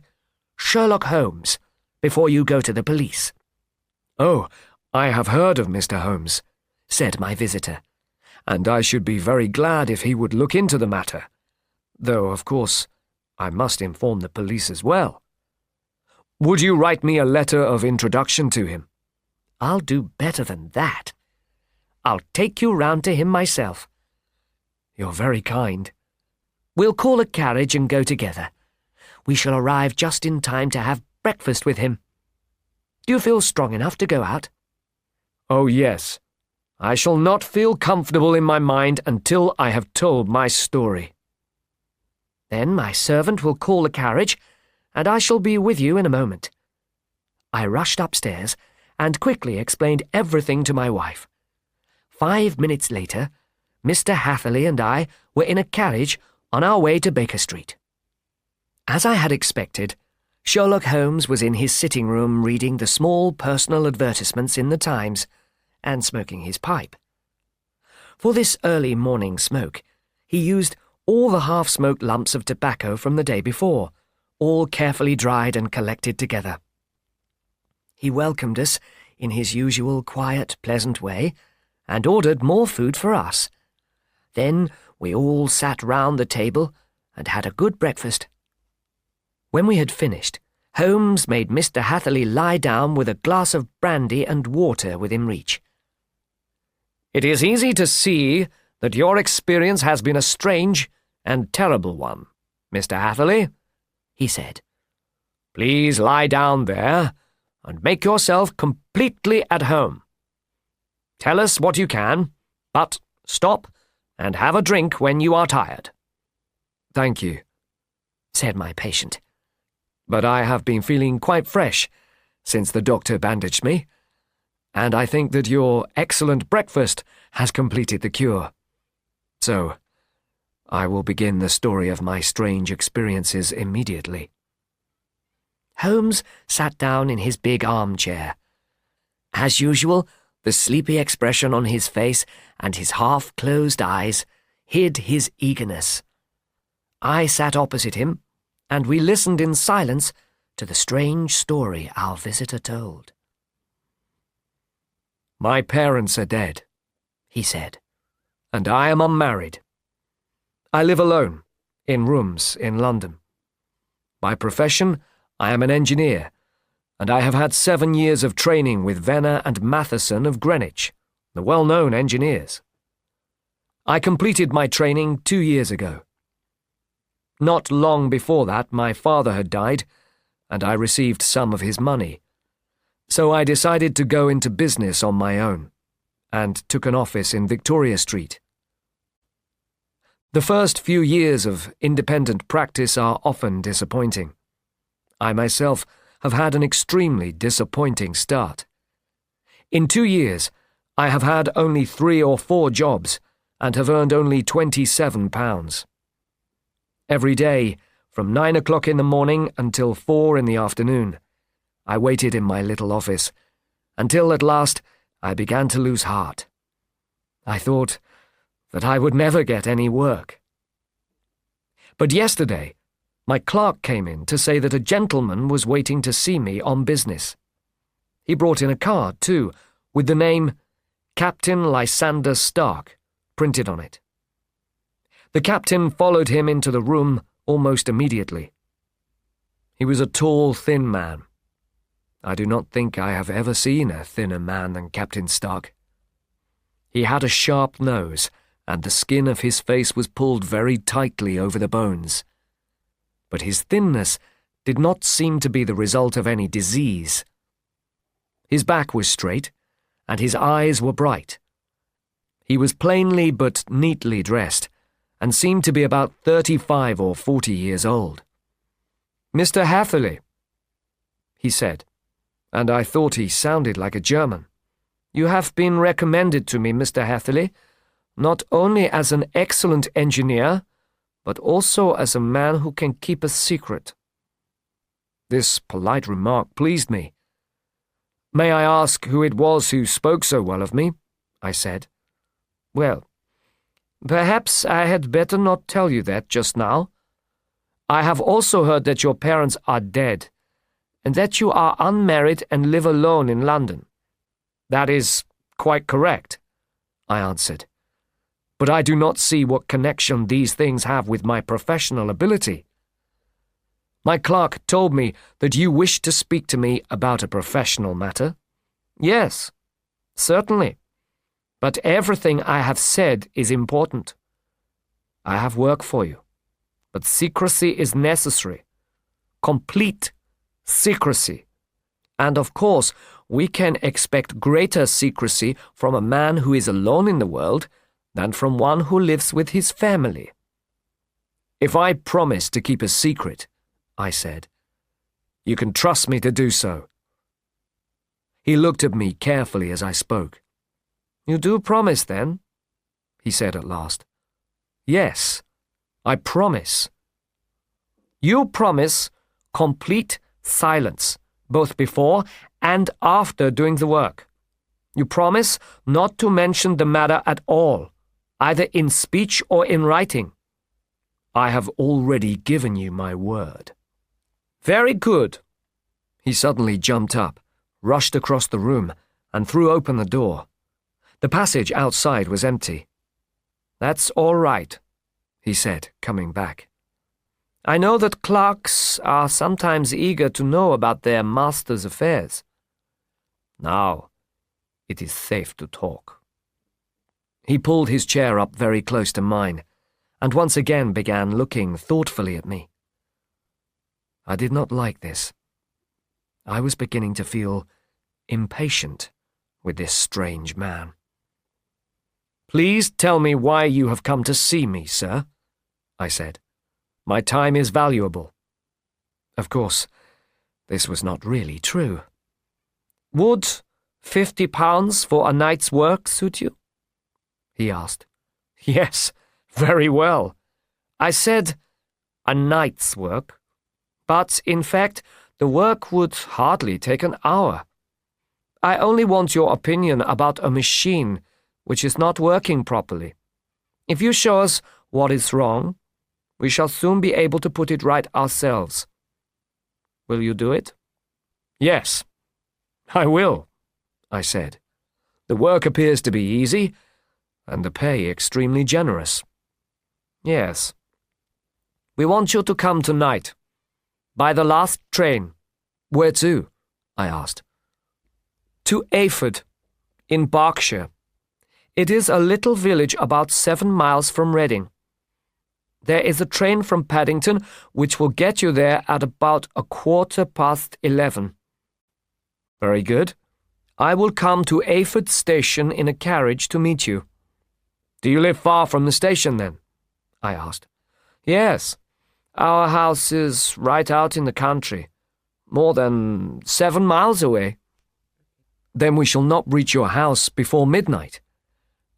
Sherlock Holmes, before you go to the police. Oh, I have heard of Mr. Holmes, said my visitor, and I should be very glad if he would look into the matter, though, of course, I must inform the police as well. Would you write me a letter of introduction to him? I'll do better than that. I'll take you round to him myself. You're very kind. We'll call a carriage and go together. We shall arrive just in time to have breakfast with him. Do you feel strong enough to go out? Oh, yes. I shall not feel comfortable in my mind until I have told my story. Then my servant will call the carriage, and I shall be with you in a moment. I rushed upstairs and quickly explained everything to my wife. 5 minutes later, Mr. Hatherley and I were in a carriage on our way to Baker Street. As I had expected, Sherlock Holmes was in his sitting room reading the small personal advertisements in the Times and smoking his pipe. For this early morning smoke, he used all the half-smoked lumps of tobacco from the day before, all carefully dried and collected together. He welcomed us in his usual quiet, pleasant way, and ordered more food for us. Then we all sat round the table and had a good breakfast. When we had finished, Holmes made Mr. Hatherley lie down with a glass of brandy and water within reach. It is easy to see that your experience has been a strange and terrible one, Mr. Hatherley, he said. Please lie down there and make yourself completely at home. Tell us what you can, but stop and have a drink when you are tired. Thank you, said my patient. But I have been feeling quite fresh since the doctor bandaged me, and I think that your excellent breakfast has completed the cure. So, I will begin the story of my strange experiences immediately. Holmes sat down in his big armchair. As usual, the sleepy expression on his face and his half-closed eyes hid his eagerness. I sat opposite him, and we listened in silence to the strange story our visitor told. My parents are dead, he said, and I am unmarried. I live alone, in rooms in London. By profession, I am an engineer, and I have had 7 years of training with Venner and Matheson of Greenwich, the well-known engineers. I completed my training 2 years ago. Not long before that, my father had died, and I received some of his money. So I decided to go into business on my own, and took an office in Victoria Street. The first few years of independent practice are often disappointing. I myself have had an extremely disappointing start. In 2 years, I have had only 3 or 4 jobs and have earned only £27. Every day, from 9 o'clock in the morning until 4 in the afternoon, I waited in my little office, until at last I began to lose heart. I thought that I would never get any work. But yesterday, my clerk came in to say that a gentleman was waiting to see me on business. He brought in a card, too, with the name Captain Lysander Stark printed on it. The captain followed him into the room almost immediately. He was a tall, thin man. I do not think I have ever seen a thinner man than Captain Stark. He had a sharp nose, and the skin of his face was pulled very tightly over the bones. But his thinness did not seem to be the result of any disease. His back was straight, and his eyes were bright. He was plainly but neatly dressed, and seemed to be about 35 or 40 years old. "Mr. Hatherley," he said, and I thought he sounded like a German. "You have been recommended to me, Mr. Hatherley, not only as an excellent engineer, but also as a man who can keep a secret." This polite remark pleased me. "May I ask who it was who spoke so well of me?" I said. "Well, perhaps I had better not tell you that just now. I have also heard that your parents are dead, and that you are unmarried and live alone in London." "That is quite correct," I answered. "But I do not see what connection these things have with my professional ability." "My clerk told me that you wished to speak to me about a professional matter." "Yes, certainly. But everything I have said is important. I have work for you, but secrecy is necessary. Complete secrecy. And of course, we can expect greater secrecy from a man who is alone in the world than from one who lives with his family." "If I promise to keep a secret," I said, "you can trust me to do so." He looked at me carefully as I spoke. "You do promise, then?" he said at last. "Yes, I promise." "You promise complete silence, both before and after doing the work. You promise not to mention the matter at all, either in speech or in writing." "I have already given you my word." "Very good." He suddenly jumped up, rushed across the room, and threw open the door. The passage outside was empty. "That's all right," he said, coming back. "I know that clerks are sometimes eager to know about their master's affairs. Now, it is safe to talk." He pulled his chair up very close to mine, and once again began looking thoughtfully at me. I did not like this. I was beginning to feel impatient with this strange man. "Please tell me why you have come to see me, sir," I said. "My time is valuable." Of course, this was not really true. "Would £50 for a night's work suit you?" he asked. "Yes, very well." I said a night's work, but in fact the work would hardly take an hour. I only want your opinion about a machine which is not working properly. If you show us what is wrong, we shall soon be able to put it right ourselves. Will you do it?" "Yes, I will," I said. "The work appears to be easy, and the pay extremely generous." "Yes. We want you to come tonight, by the last train." "Where to?" I asked. "To Ayford, in Berkshire. It is a little village about 7 miles from Reading. There is a train from Paddington which will get you there at about 11:15. "Very good. I will come to Ayford Station in a carriage to meet you." "Do you live far from the station, then?" I asked. "Yes. Our house is right out in the country, more than 7 miles away." Then we shall not reach your house before midnight.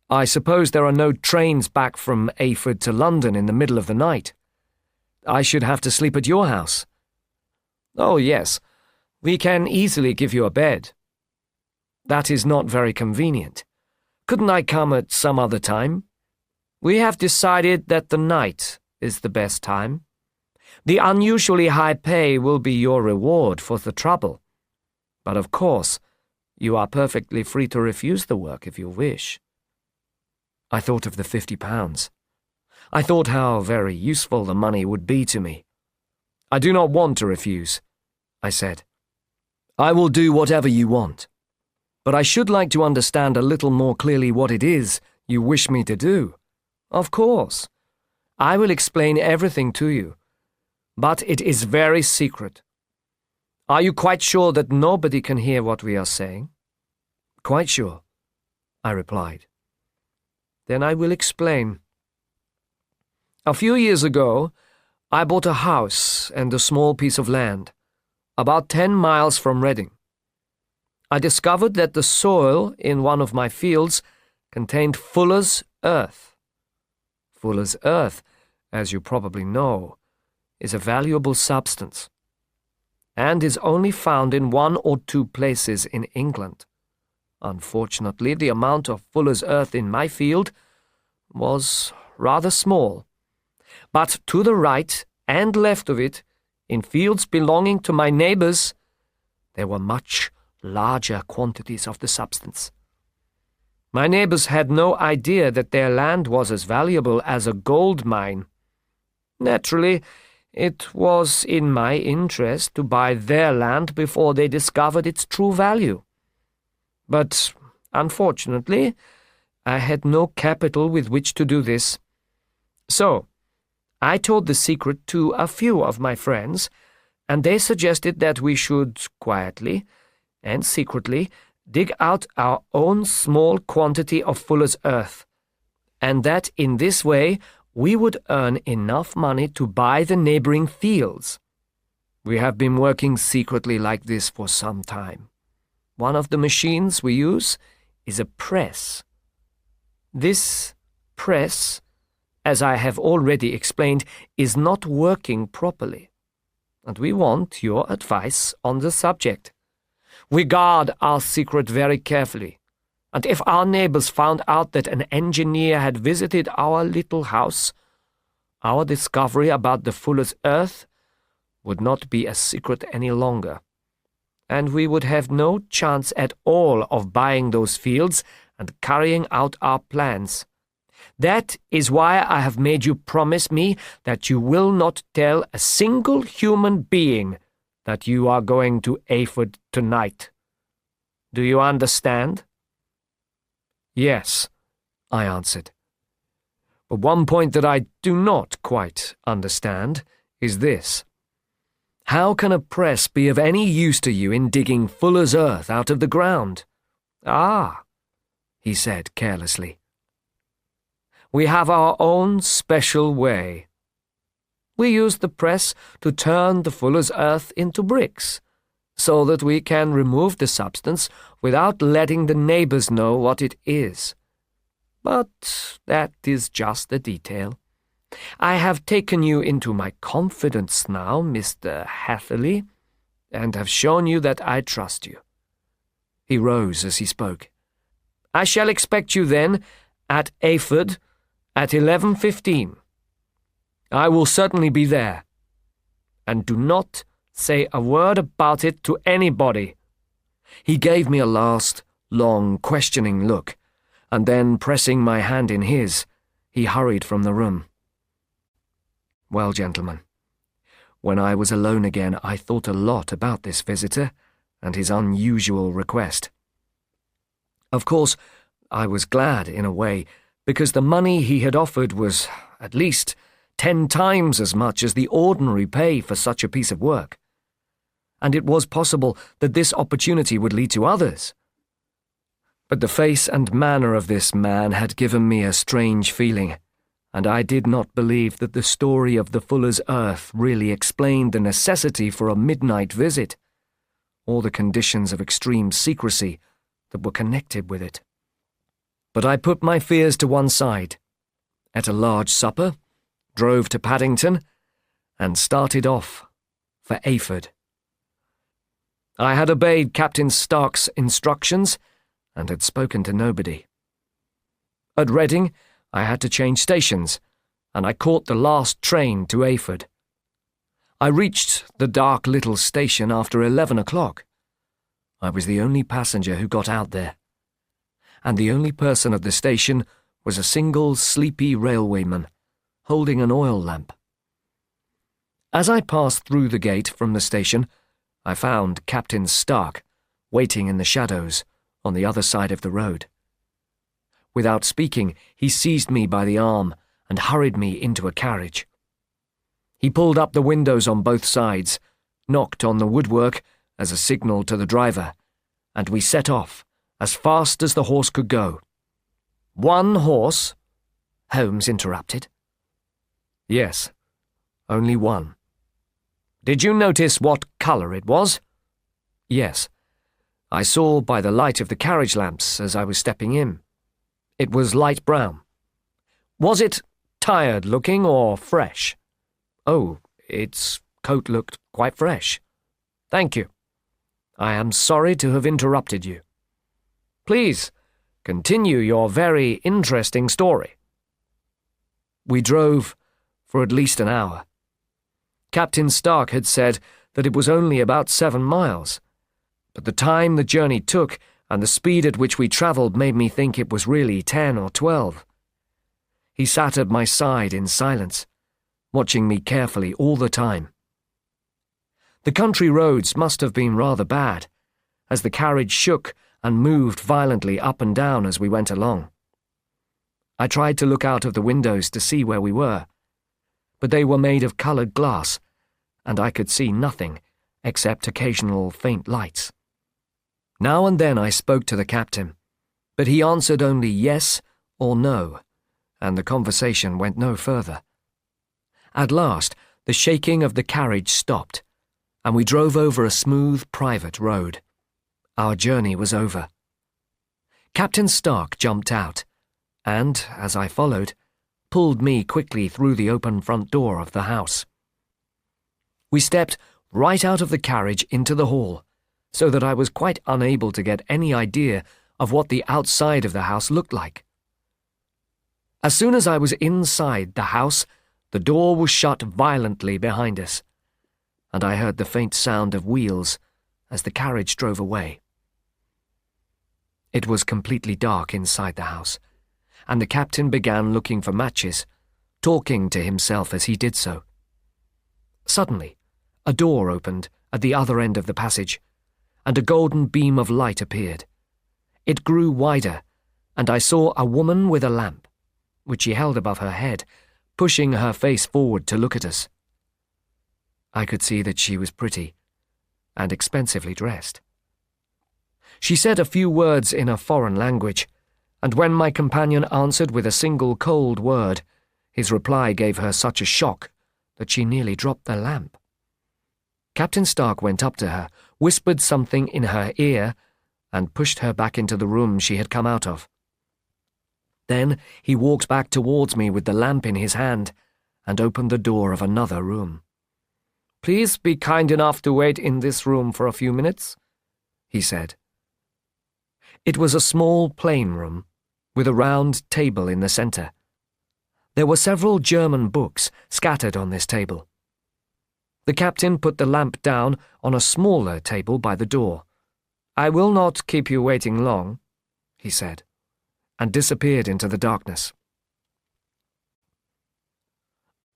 I suppose there are no trains back from Ayford to London in the middle of the night. I should have to sleep at your house. Oh, yes, we can easily give you a bed. That is not very convenient. Couldn't I come at some other time? We have decided that the night is the best time. The unusually high pay will be your reward for the trouble. But of course, you are perfectly free to refuse the work if you wish. I thought of the £50. I thought how very useful the money would be to me. I do not want to refuse, I said. I will do whatever you want. But I should like to understand a little more clearly what it is you wish me to do. Of course. I will explain everything to you. But it is very secret. Are you quite sure that nobody can hear what we are saying? Quite sure, I replied. Then I will explain. A few years ago, I bought a house and a small piece of land, about 10 miles from Reading. I discovered that the soil in one of my fields contained fuller's earth. Fuller's earth, as you probably know, is a valuable substance, and is only found in 1 or 2 places in England. Unfortunately, the amount of fuller's earth in my field was rather small, but to the right and left of it, in fields belonging to my neighbours, there were much larger quantities of the substance. My neighbours had no idea that their land was as valuable as a gold mine. Naturally, it was in my interest to buy their land before they discovered its true value. But, unfortunately, I had no capital with which to do this. So, I told the secret to a few of my friends, and they suggested that we should quietly and secretly dig out our own small quantity of fuller's earth, and that in this way we would earn enough money to buy the neighboring fields. We have been working secretly like this for some time. One of the machines we use is a press. This press, as I have already explained, is not working properly, and we want your advice on the subject. We guard our secret very carefully, and if our neighbors found out that an engineer had visited our little house, our discovery about the fuller's earth would not be a secret any longer, and we would have no chance at all of buying those fields and carrying out our plans. That is why I have made you promise me that you will not tell a single human being that you are going to Ayford tonight. Do you understand? Yes, I answered. But one point that I do not quite understand is this. How can a press be of any use to you in digging fuller's earth out of the ground? Ah, he said carelessly. We have our own special way. We use the press to turn the fuller's earth into bricks, so that we can remove the substance without letting the neighbors know what it is. But that is just a detail. I have taken you into my confidence now, Mr. Hatherley, and have shown you that I trust you. He rose as he spoke. I shall expect you then at Ayford at 11:15. I will certainly be there. And do not say a word about it to anybody. He gave me a last, long, questioning look, and then, pressing my hand in his, he hurried from the room. Well, gentlemen, when I was alone again, I thought a lot about this visitor and his unusual request. Of course, I was glad, in a way, because the money he had offered was, at least, 10 times as much as the ordinary pay for such a piece of work. And it was possible that this opportunity would lead to others. But the face and manner of this man had given me a strange feeling, and I did not believe that the story of the fuller's earth really explained the necessity for a midnight visit, or the conditions of extreme secrecy that were connected with it. But I put my fears to one side, ate a large supper, drove to Paddington, and started off for Ayford. I had obeyed Captain Stark's instructions and had spoken to nobody. At Reading, I had to change stations, and I caught the last train to Ayford. I reached the dark little station after 11 o'clock. I was the only passenger who got out there, and the only person at the station was a single sleepy railwayman, holding an oil lamp. As I passed through the gate from the station, I found Captain Stark waiting in the shadows on the other side of the road. Without speaking, he seized me by the arm and hurried me into a carriage. He pulled up the windows on both sides, knocked on the woodwork as a signal to the driver, and we set off as fast as the horse could go. "One horse?" Holmes interrupted. "Yes, only one." "Did you notice what colour it was?" "Yes. I saw by the light of the carriage lamps as I was stepping in. It was light brown." "Was it tired-looking or fresh?" "Oh, its coat looked quite fresh." "Thank you. I am sorry to have interrupted you." "Please, continue your very interesting story." We drove for at least an hour. Captain Stark had said that it was only about 7 miles, but the time the journey took and the speed at which we travelled made me think it was really 10 or 12. He sat at my side in silence, watching me carefully all the time. The country roads must have been rather bad, as the carriage shook and moved violently up and down as we went along. I tried to look out of the windows to see where we were, but they were made of coloured glass, and I could see nothing except occasional faint lights. Now and then I spoke to the captain, but he answered only yes or no, and the conversation went no further. At last, the shaking of the carriage stopped, and we drove over a smooth private road. Our journey was over. Captain Stark jumped out, and, as I followed, pulled me quickly through the open front door of the house. We stepped right out of the carriage into the hall, so that I was quite unable to get any idea of what the outside of the house looked like. As soon as I was inside the house, the door was shut violently behind us, and I heard the faint sound of wheels as the carriage drove away. It was completely dark inside the house, and the captain began looking for matches, talking to himself as he did so. Suddenly, a door opened at the other end of the passage, and a golden beam of light appeared. It grew wider, and I saw a woman with a lamp, which she held above her head, pushing her face forward to look at us. I could see that she was pretty and expensively dressed. She said a few words in a foreign language, and when my companion answered with a single cold word, his reply gave her such a shock that she nearly dropped the lamp. Captain Stark went up to her, whispered something in her ear, and pushed her back into the room she had come out of. Then he walked back towards me with the lamp in his hand and opened the door of another room. "Please be kind enough to wait in this room for a few minutes," he said. It was a small plain room, with a round table in the centre. There were several German books scattered on this table. The captain put the lamp down on a smaller table by the door. "I will not keep you waiting long," he said, and disappeared into the darkness.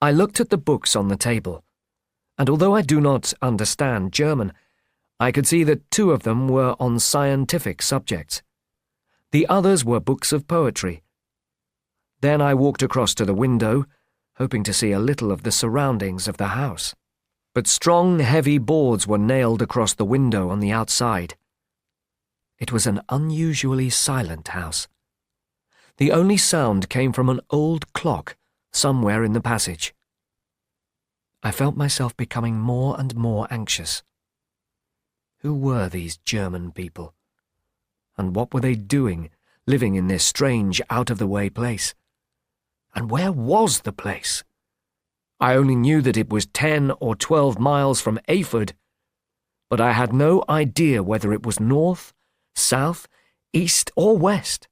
I looked at the books on the table, and although I do not understand German, I could see that 2 of them were on scientific subjects. The others were books of poetry. Then I walked across to the window, hoping to see a little of the surroundings of the house. But strong, heavy boards were nailed across the window on the outside. It was an unusually silent house. The only sound came from an old clock somewhere in the passage. I felt myself becoming more and more anxious. Who were these German people? And what were they doing, living in this strange, out-of-the-way place? And where was the place? I only knew that it was 10 or 12 miles from Ayford, but I had no idea whether it was north, south, east, or west.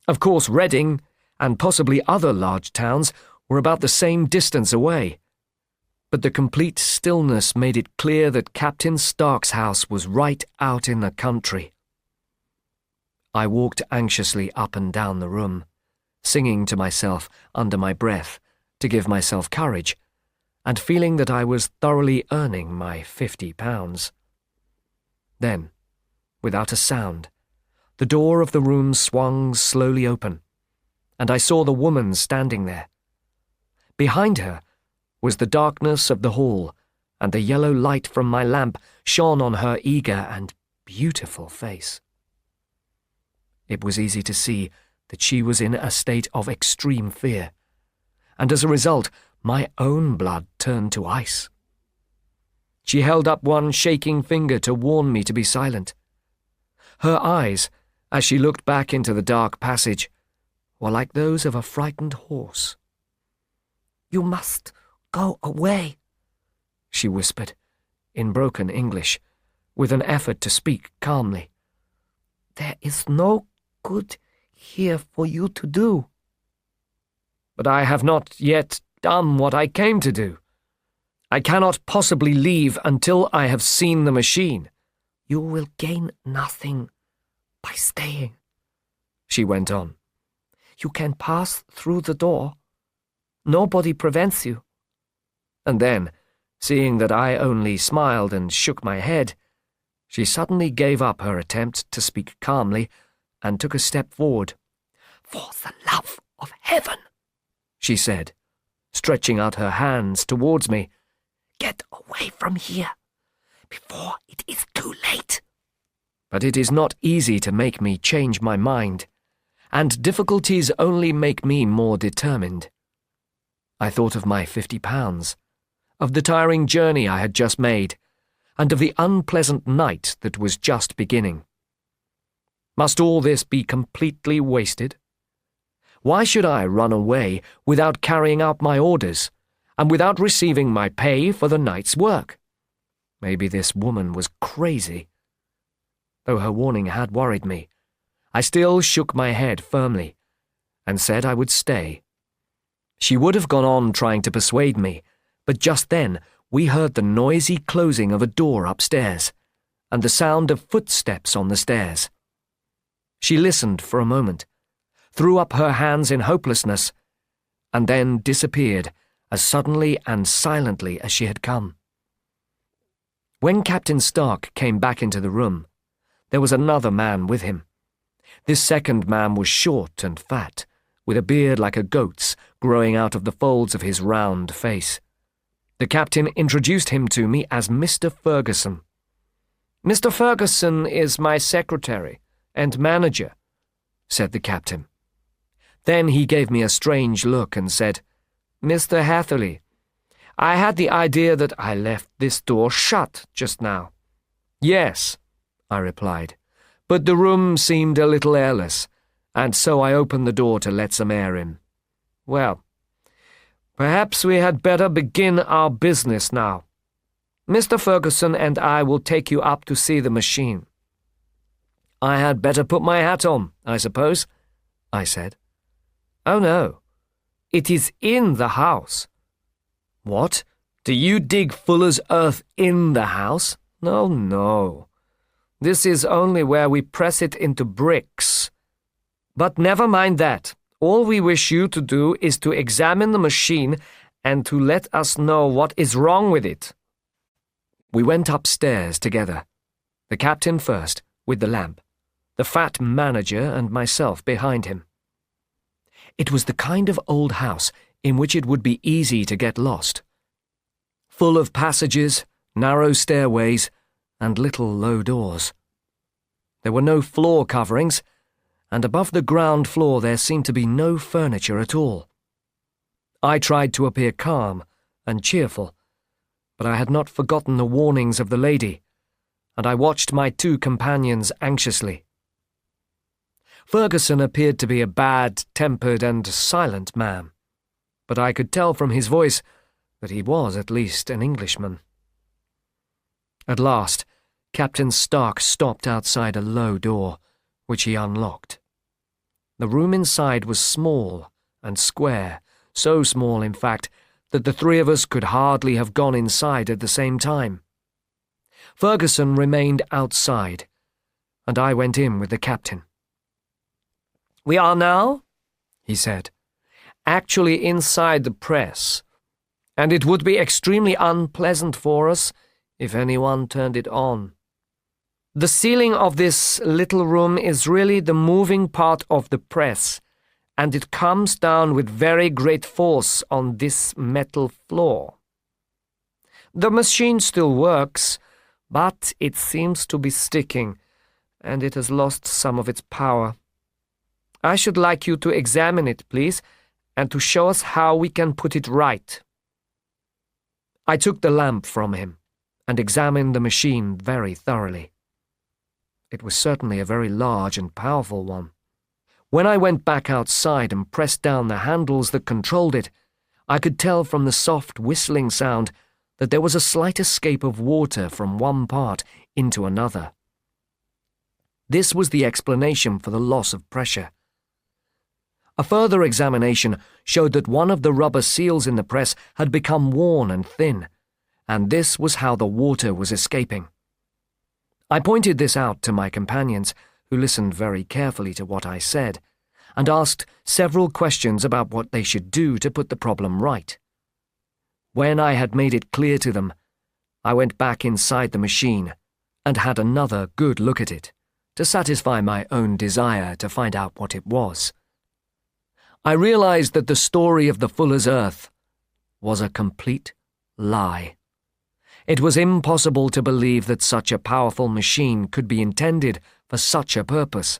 Of course, Reading, and possibly other large towns, were about the same distance away, but the complete stillness made it clear that Captain Stark's house was right out in the country. I walked anxiously up and down the room, singing to myself under my breath to give myself courage, and feeling that I was thoroughly earning my £50. Then, without a sound, the door of the room swung slowly open, and I saw the woman standing there. Behind her was the darkness of the hall, and the yellow light from my lamp shone on her eager and beautiful face. It was easy to see that she was in a state of extreme fear, and as a result, my own blood turned to ice. She held up one shaking finger to warn me to be silent. Her eyes, as she looked back into the dark passage, were like those of a frightened horse. "You must go away," she whispered, in broken English, with an effort to speak calmly. "There is no good here for you to do." "But I have not yet done what I came to do. I cannot possibly leave until I have seen the machine." "You will gain nothing by staying," she went on. "You can pass through the door. Nobody prevents you." And then, seeing that I only smiled and shook my head, she suddenly gave up her attempt to speak calmly and took a step forward. "For the love of heaven," she said, stretching out her hands towards me, "get away from here before it is too late." But it is not easy to make me change my mind, and difficulties only make me more determined. I thought of my £50, of the tiring journey I had just made, and of the unpleasant night that was just beginning. Must all this be completely wasted? Why should I run away without carrying out my orders, and without receiving my pay for the night's work? Maybe this woman was crazy. Though her warning had worried me, I still shook my head firmly, and said I would stay. She would have gone on trying to persuade me, but just then we heard the noisy closing of a door upstairs, and the sound of footsteps on the stairs. She listened for a moment, threw up her hands in hopelessness, and then disappeared as suddenly and silently as she had come. When Captain Stark came back into the room, there was another man with him. This second man was short and fat, with a beard like a goat's growing out of the folds of his round face. The captain introduced him to me as Mr. Ferguson. "Mr. Ferguson is my secretary and manager," said the captain. Then he gave me a strange look and said, "Mr. Hatherley, I had the idea that I left this door shut just now." "Yes," I replied, "but the room seemed a little airless, and so I opened the door to let some air in. Well, perhaps we had better begin our business now. Mr. Ferguson and I will take you up to see the machine." "I had better put my hat on, I suppose," I said. "Oh, no. It is in the house." "What? Do you dig fuller's earth in the house?" "No, no. This is only where we press it into bricks. But never mind that. All we wish you to do is to examine the machine and to let us know what is wrong with it." We went upstairs together, the captain first, with the lamp, the fat manager and myself behind him. It was the kind of old house in which it would be easy to get lost, full of passages, narrow stairways, and little low doors. There were no floor coverings, and above the ground floor there seemed to be no furniture at all. I tried to appear calm and cheerful, but I had not forgotten the warnings of the lady, and I watched my two companions anxiously. Ferguson appeared to be a bad-tempered and silent man, but I could tell from his voice that he was at least an Englishman. At last, Captain Stark stopped outside a low door, which he unlocked. The room inside was small and square, so small, in fact, that the three of us could hardly have gone inside at the same time. Ferguson remained outside, and I went in with the captain. "We are now," he said, "actually inside the press, and it would be extremely unpleasant for us if anyone turned it on. The ceiling of this little room is really the moving part of the press, and it comes down with very great force on this metal floor. The machine still works, but it seems to be sticking, and it has lost some of its power. I should like you to examine it, please, and to show us how we can put it right." I took the lamp from him and examined the machine very thoroughly. It was certainly a very large and powerful one. When I went back outside and pressed down the handles that controlled it, I could tell from the soft whistling sound that there was a slight escape of water from one part into another. This was the explanation for the loss of pressure. A further examination showed that one of the rubber seals in the press had become worn and thin, and this was how the water was escaping. I pointed this out to my companions, who listened very carefully to what I said, and asked several questions about what they should do to put the problem right. When I had made it clear to them, I went back inside the machine and had another good look at it, to satisfy my own desire to find out what it was. I realized that the story of the Fuller's Earth was a complete lie. It was impossible to believe that such a powerful machine could be intended for such a purpose.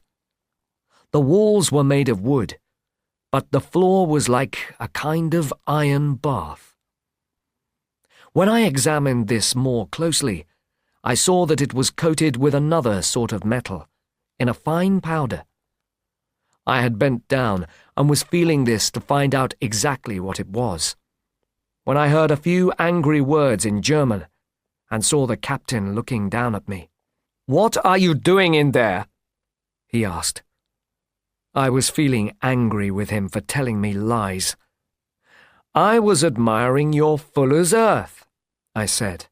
The walls were made of wood, but the floor was like a kind of iron bath. When I examined this more closely, I saw that it was coated with another sort of metal, in a fine powder. I had bent down and was feeling this to find out exactly what it was, when I heard a few angry words in German and saw the captain looking down at me. "What are you doing in there?" he asked. I was feeling angry with him for telling me lies. "I was admiring your Fuller's Earth," I said.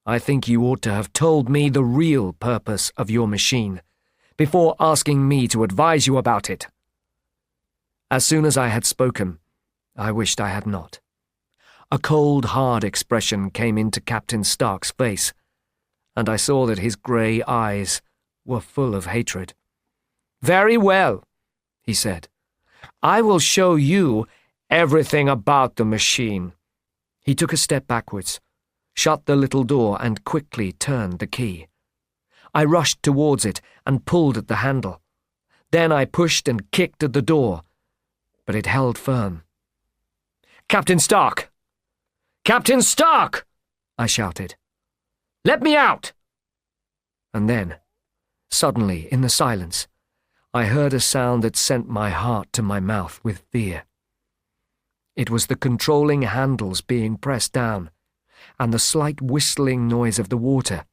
"I think you ought to have told me the real purpose of your machine before asking me to advise you about it." As soon as I had spoken, I wished I had not. A cold, hard expression came into Captain Stark's face, and I saw that his grey eyes were full of hatred. "Very well," he said. "I will show you everything about the machine." He took a step backwards, shut the little door, and quickly turned the key. I rushed towards it and pulled at the handle. Then I pushed and kicked at the door, but it held firm. "Captain Stark! Captain Stark!" I shouted. "Let me out!" And then, suddenly, in the silence, I heard a sound that sent my heart to my mouth with fear. It was the controlling handles being pressed down, and the slight whistling noise of the water.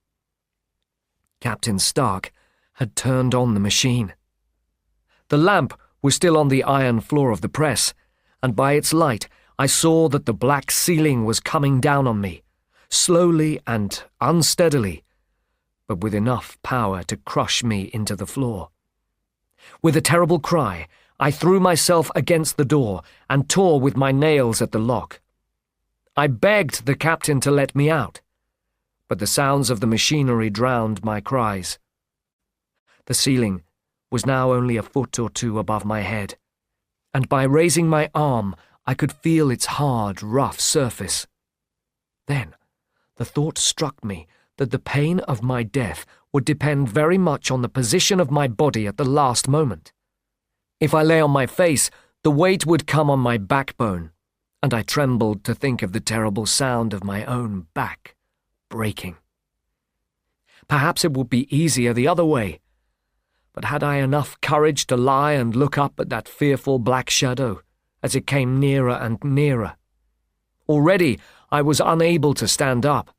Captain Stark had turned on the machine. The lamp was still on the iron floor of the press, and by its light I saw that the black ceiling was coming down on me, slowly and unsteadily, but with enough power to crush me into the floor. With a terrible cry, I threw myself against the door and tore with my nails at the lock. I begged the captain to let me out, but the sounds of the machinery drowned my cries. The ceiling was now only a foot or two above my head, and by raising my arm I could feel its hard, rough surface. Then the thought struck me that the pain of my death would depend very much on the position of my body at the last moment. If I lay on my face, the weight would come on my backbone, and I trembled to think of the terrible sound of my own back breaking. Perhaps it would be easier the other way. But had I enough courage to lie and look up at that fearful black shadow as it came nearer and nearer? Already I was unable to stand up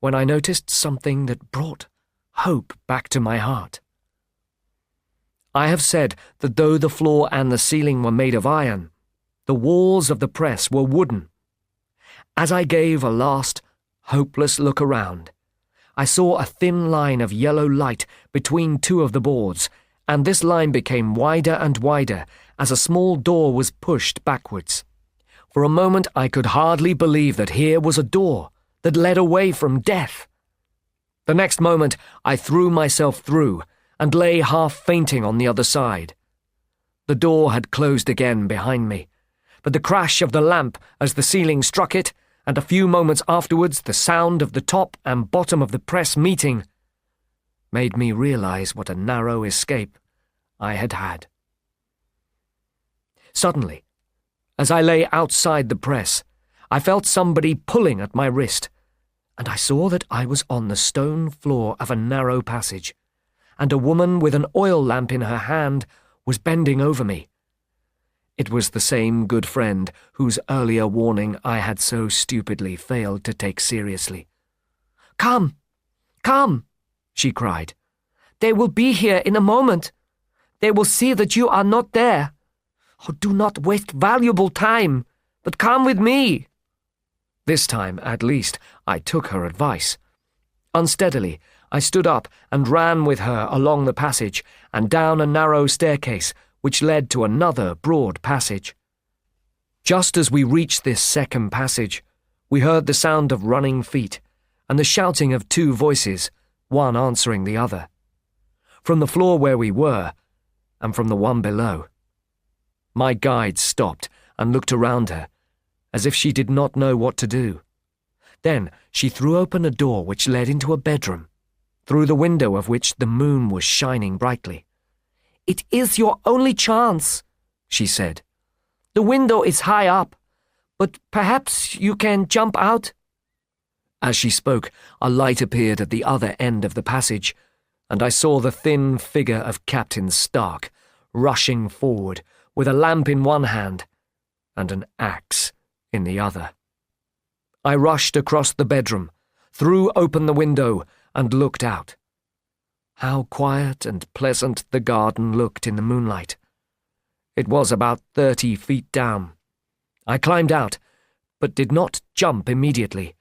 when I noticed something that brought hope back to my heart. I have said that though the floor and the ceiling were made of iron, the walls of the press were wooden. As I gave a last, hopeless look around, I saw a thin line of yellow light between two of the boards, and this line became wider and wider as a small door was pushed backwards. For a moment I could hardly believe that here was a door that led away from death. The next moment I threw myself through and lay half fainting on the other side. The door had closed again behind me, but the crash of the lamp as the ceiling struck it, and a few moments afterwards the sound of the top and bottom of the press meeting, made me realize what a narrow escape I had had. Suddenly, as I lay outside the press, I felt somebody pulling at my wrist, and I saw that I was on the stone floor of a narrow passage, and a woman with an oil lamp in her hand was bending over me. It was the same good friend whose earlier warning I had so stupidly failed to take seriously. "Come, come," she cried. "They will be here in a moment. They will see that you are not there. Oh, do not waste valuable time, but come with me." This time, at least, I took her advice. Unsteadily, I stood up and ran with her along the passage and down a narrow staircase which led to another broad passage. Just as we reached this second passage, we heard the sound of running feet and the shouting of two voices, one answering the other, from the floor where we were and from the one below. My guide stopped and looked around her, as if she did not know what to do. Then she threw open a door which led into a bedroom, through the window of which the moon was shining brightly. "It is your only chance," she said. "The window is high up, but perhaps you can jump out." As she spoke, a light appeared at the other end of the passage, and I saw the thin figure of Captain Stark rushing forward with a lamp in one hand and an axe in the other. I rushed across the bedroom, threw open the window, and looked out. How quiet and pleasant the garden looked in the moonlight. It was about 30 feet down. I climbed out, but did not jump immediately,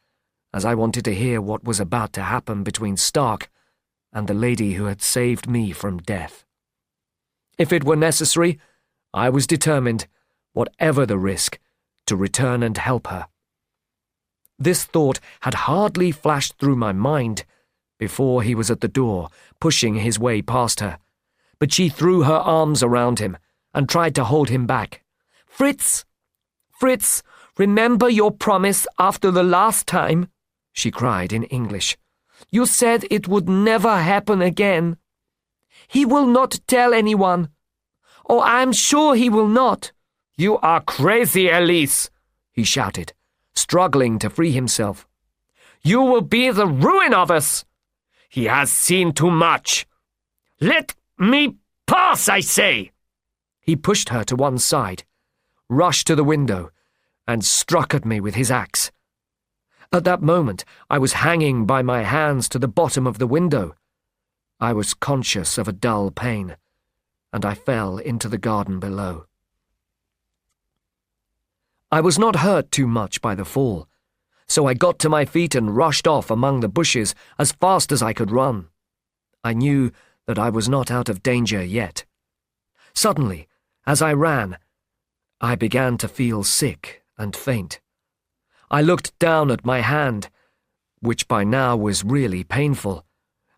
as I wanted to hear what was about to happen between Stark and the lady who had saved me from death. If it were necessary, I was determined, whatever the risk, to return and help her. This thought had hardly flashed through my mind before he was at the door, pushing his way past her, but she threw her arms around him and tried to hold him back. "Fritz! Fritz, remember your promise after the last time," she cried in English. "You said it would never happen again. He will not tell anyone. Oh, I'm sure he will not." "You are crazy, Elise," he shouted, struggling to free himself. "You will be the ruin of us. He has seen too much. Let me pass, I say." He pushed her to one side, rushed to the window, and struck at me with his axe. At that moment, I was hanging by my hands to the bottom of the window. I was conscious of a dull pain, and I fell into the garden below. I was not hurt too much by the fall, so I got to my feet and rushed off among the bushes as fast as I could run. I knew that I was not out of danger yet. Suddenly, as I ran, I began to feel sick and faint. I looked down at my hand, which by now was really painful,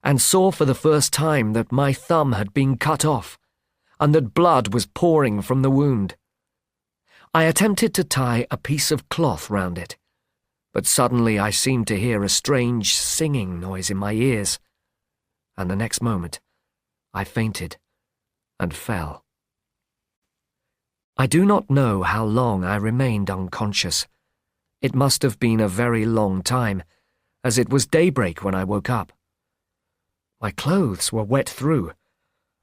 and saw for the first time that my thumb had been cut off, and that blood was pouring from the wound. I attempted to tie a piece of cloth round it, but suddenly I seemed to hear a strange singing noise in my ears, and the next moment I fainted and fell. I do not know how long I remained unconscious. It must have been a very long time, as it was daybreak when I woke up. My clothes were wet through,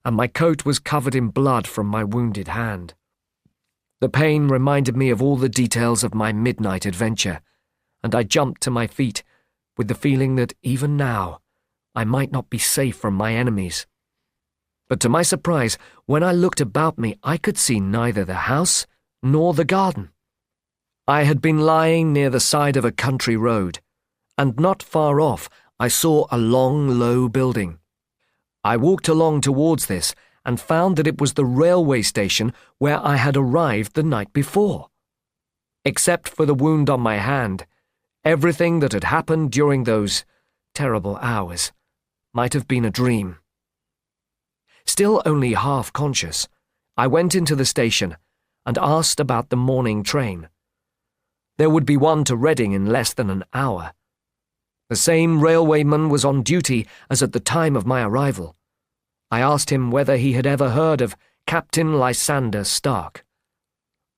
and my coat was covered in blood from my wounded hand. The pain reminded me of all the details of my midnight adventure, and I jumped to my feet with the feeling that even now I might not be safe from my enemies. But to my surprise, when I looked about me, I could see neither the house nor the garden. I had been lying near the side of a country road, and not far off I saw a long, low building. I walked along towards this and found that it was the railway station where I had arrived the night before. Except for the wound on my hand, everything that had happened during those terrible hours might have been a dream. Still only half conscious, I went into the station and asked about the morning train. There would be one to Reading in less than an hour. The same railwayman was on duty as at the time of my arrival. I asked him whether he had ever heard of Captain Lysander Stark.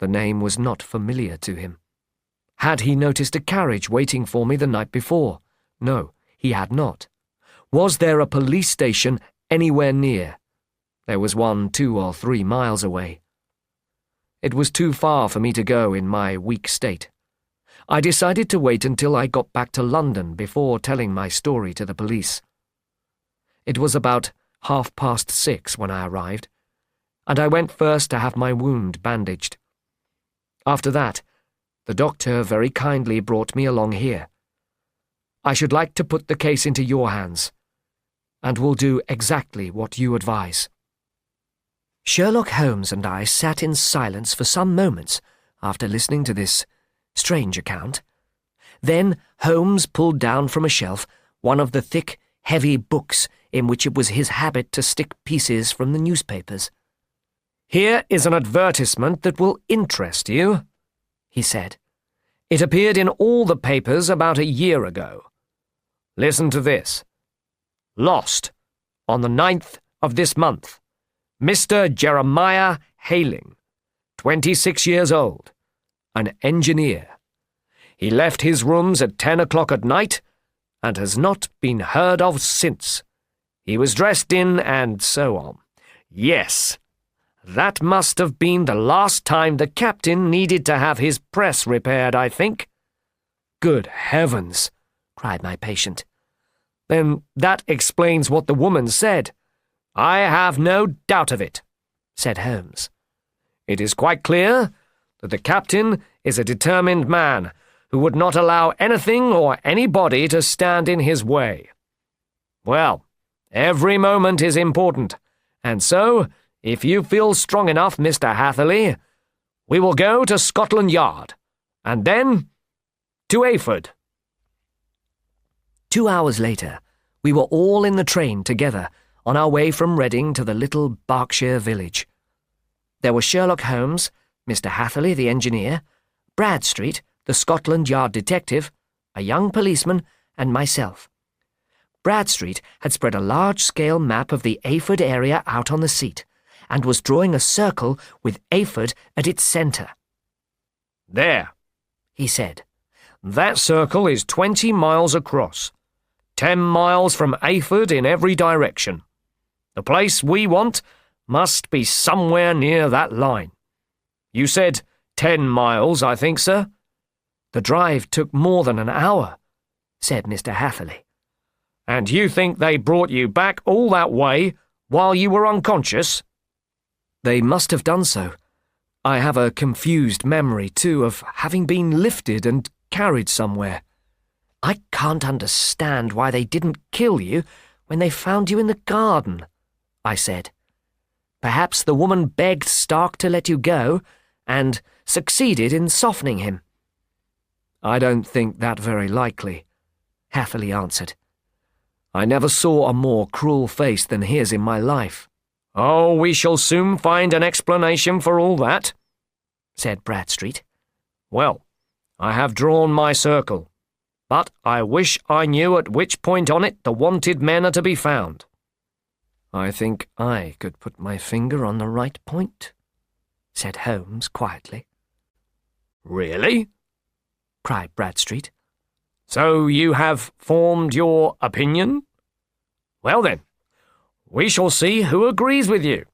The name was not familiar to him. Had he noticed a carriage waiting for me the night before? No, he had not. Was there a police station anywhere near? There was one 2 or 3 miles away. It was too far for me to go in my weak state. I decided to wait until I got back to London before telling my story to the police. It was about 6:30 when I arrived, and I went first to have my wound bandaged. After that, the doctor very kindly brought me along here. I should like to put the case into your hands, and will do exactly what you advise." Sherlock Holmes and I sat in silence for some moments after listening to this strange account. Then Holmes pulled down from a shelf one of the thick, heavy books in which it was his habit to stick pieces from the newspapers. "Here is an advertisement that will interest you," he said. "It appeared in all the papers about a year ago. Listen to this. Lost, on the 9th of this month, Mr. Jeremiah Hayling, 26 years old, an engineer. He left his rooms at 10 o'clock at night and has not been heard of since. He was dressed in and so on. Yes, that must have been the last time the captain needed to have his press repaired, I think." "Good heavens!" cried my patient. "Then that explains what the woman said." "I have no doubt of it," said Holmes. "It is quite clear that the captain is a determined man who would not allow anything or anybody to stand in his way. Well, every moment is important, and so, if you feel strong enough, Mr. Hatherley, we will go to Scotland Yard, and then to Ayford." 2 hours later, we were all in the train together, on our way from Reading to the little Berkshire village. There were Sherlock Holmes, Mr. Hatherley, the engineer, Bradstreet, the Scotland Yard detective, a young policeman, and myself. Bradstreet had spread a large-scale map of the Ayford area out on the seat, and was drawing a circle with Ayford at its centre. "There," he said. "That circle is 20 miles across, 10 miles from Ayford in every direction. The place we want must be somewhere near that line. You said 10 miles, I think, sir?" "The drive took more than an hour," said Mr. Hatherley. "And you think they brought you back all that way while you were unconscious?" "They must have done so. I have a confused memory, too, of having been lifted and carried somewhere. I can't understand why they didn't kill you when they found you in the garden," I said. "Perhaps the woman begged Stark to let you go, and succeeded in softening him." "I don't think that very likely," Hatherley answered. "I never saw a more cruel face than his in my life." "Oh, we shall soon find an explanation for all that," said Bradstreet. "Well, I have drawn my circle, but I wish I knew at which point on it the wanted men are to be found." "I think I could put my finger on the right point," said Holmes quietly. "Really?" cried Bradstreet. "So you have formed your opinion? Well then, We shall see who agrees with you.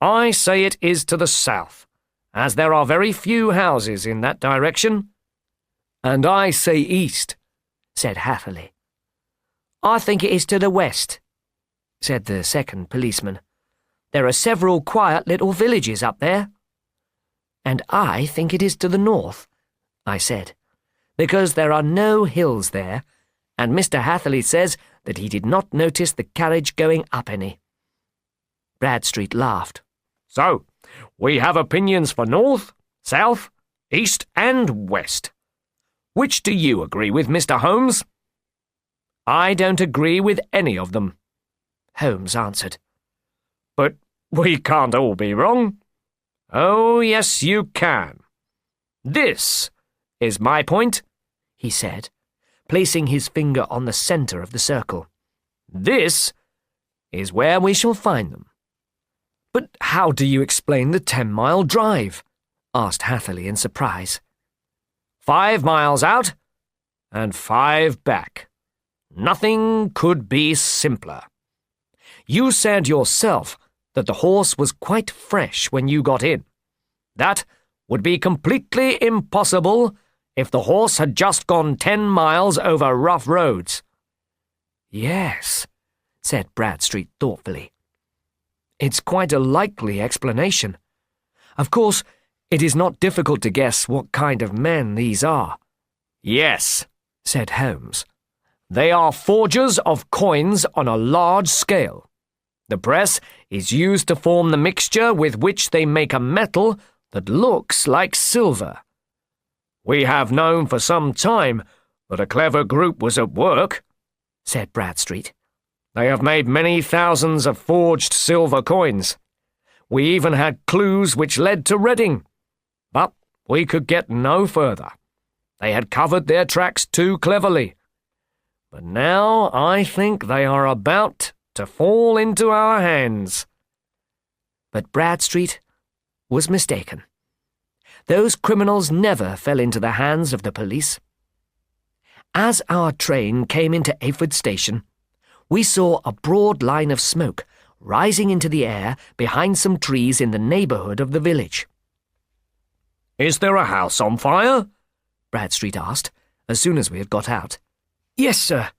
I say it is to the south, as there are very few houses in that direction. And I say east, said Hatherley. I think it is to the west, said the second policeman. There are several quiet little villages up there. And I think it is to the north, I said, because there are no hills there, and Mr. Hatherley says that he did not notice the carriage going up any. Bradstreet laughed. So, we have opinions for north, south, east, and west. Which do you agree with, Mr. Holmes? I don't agree with any of them, Holmes answered. But we can't all be wrong. Oh, yes, you can. This is my point, he said, placing his finger on the centre of the circle. This is where we shall find them. But how do you explain the 10-mile drive? Asked Hatherley in surprise. 5 miles out and 5 back. Nothing could be simpler. You said yourself that the horse was quite fresh when you got in. That would be completely impossible if the horse had just gone 10 miles over rough roads. Yes, said Bradstreet thoughtfully. It's quite a likely explanation. Of course, it is not difficult to guess what kind of men these are. Yes, said Holmes. They are forgers of coins on a large scale. The press is used to form the mixture with which they make a metal that looks like silver. We have known for some time that a clever group was at work, said Bradstreet. They have made many thousands of forged silver coins. We even had clues which led to Reading. But we could get no further. They had covered their tracks too cleverly. But now I think they are about to fall into our hands. But Bradstreet was mistaken. Those criminals never fell into the hands of the police. As our train came into Ayford Station, we saw a broad line of smoke rising into the air behind some trees in the neighbourhood of the village. "Is there a house on fire?" Bradstreet asked, as soon as we had got out. "Yes, sir,"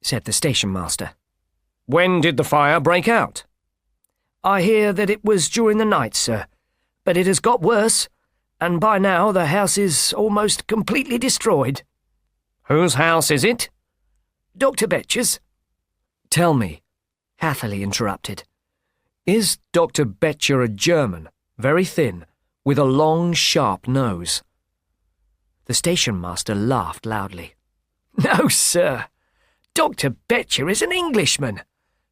said the station-master. "When did the fire break out?" "I hear that it was during the night, sir, but it has got worse, and by now the house is almost completely destroyed." "Whose house is it?" "Dr. Betcher's." "Tell me," Hatherley interrupted, "is Dr. Betcher a German, very thin, with a long, sharp nose?" The station-master laughed loudly. "No, sir. Dr. Betcher is an Englishman,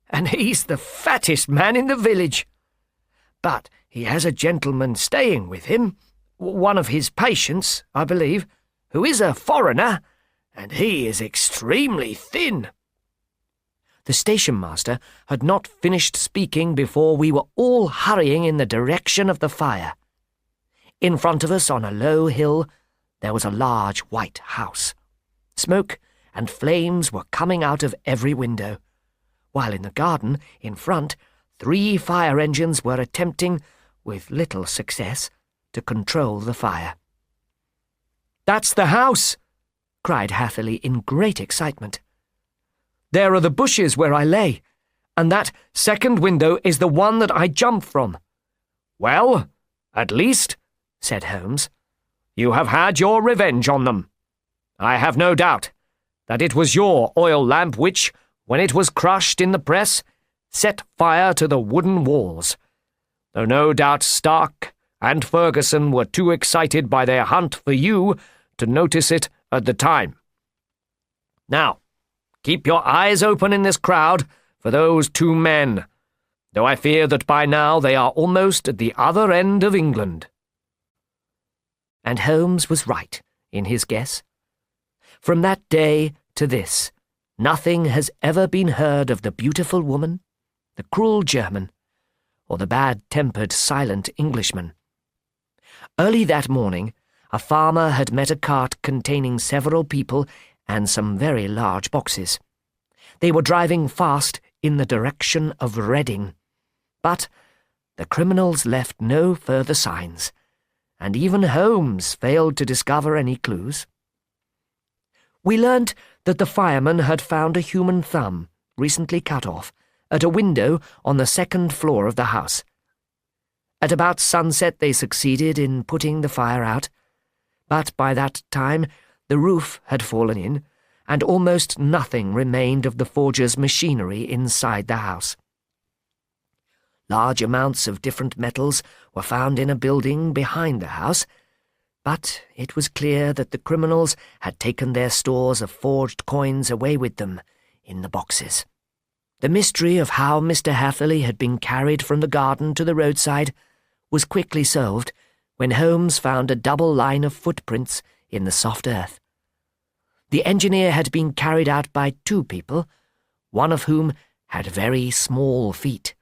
and he's the fattest man in the village. But he has a gentleman staying with him, one of his patients, I believe, who is a foreigner, and he is extremely thin." The station-master had not finished speaking before we were all hurrying in the direction of the fire. In front of us, on a low hill, there was a large white house. Smoke and flames were coming out of every window, while in the garden, in front, 3 fire engines were attempting, with little success, to control the fire. "That's the house!" cried Hatherley in great excitement. "There are the bushes where I lay, and that second window is the one that I jumped from." "Well, at least," said Holmes, "you have had your revenge on them. I have no doubt that it was your oil lamp which, when it was crushed in the press, set fire to the wooden walls, though no doubt Stark and Ferguson were too excited by their hunt for you to notice it at the time. Now, keep your eyes open in this crowd for those 2 men, though I fear that by now they are almost at the other end of England." And Holmes was right in his guess. From that day to this, nothing has ever been heard of the beautiful woman, the cruel German, or the bad-tempered, silent Englishman. Early that morning, a farmer had met a cart containing several people and some very large boxes. They were driving fast in the direction of Reading. But the criminals left no further signs, and even Holmes failed to discover any clues. We learnt that the fireman had found a human thumb, recently cut off, at a window on the second floor of the house. At about sunset they succeeded in putting the fire out, but by that time the roof had fallen in, and almost nothing remained of the forger's machinery inside the house. Large amounts of different metals were found in a building behind the house, but it was clear that the criminals had taken their stores of forged coins away with them in the boxes. The mystery of how Mr. Hatherley had been carried from the garden to the roadside was quickly solved when Holmes found a double line of footprints in the soft earth. The engineer had been carried out by two people, one of whom had very small feet,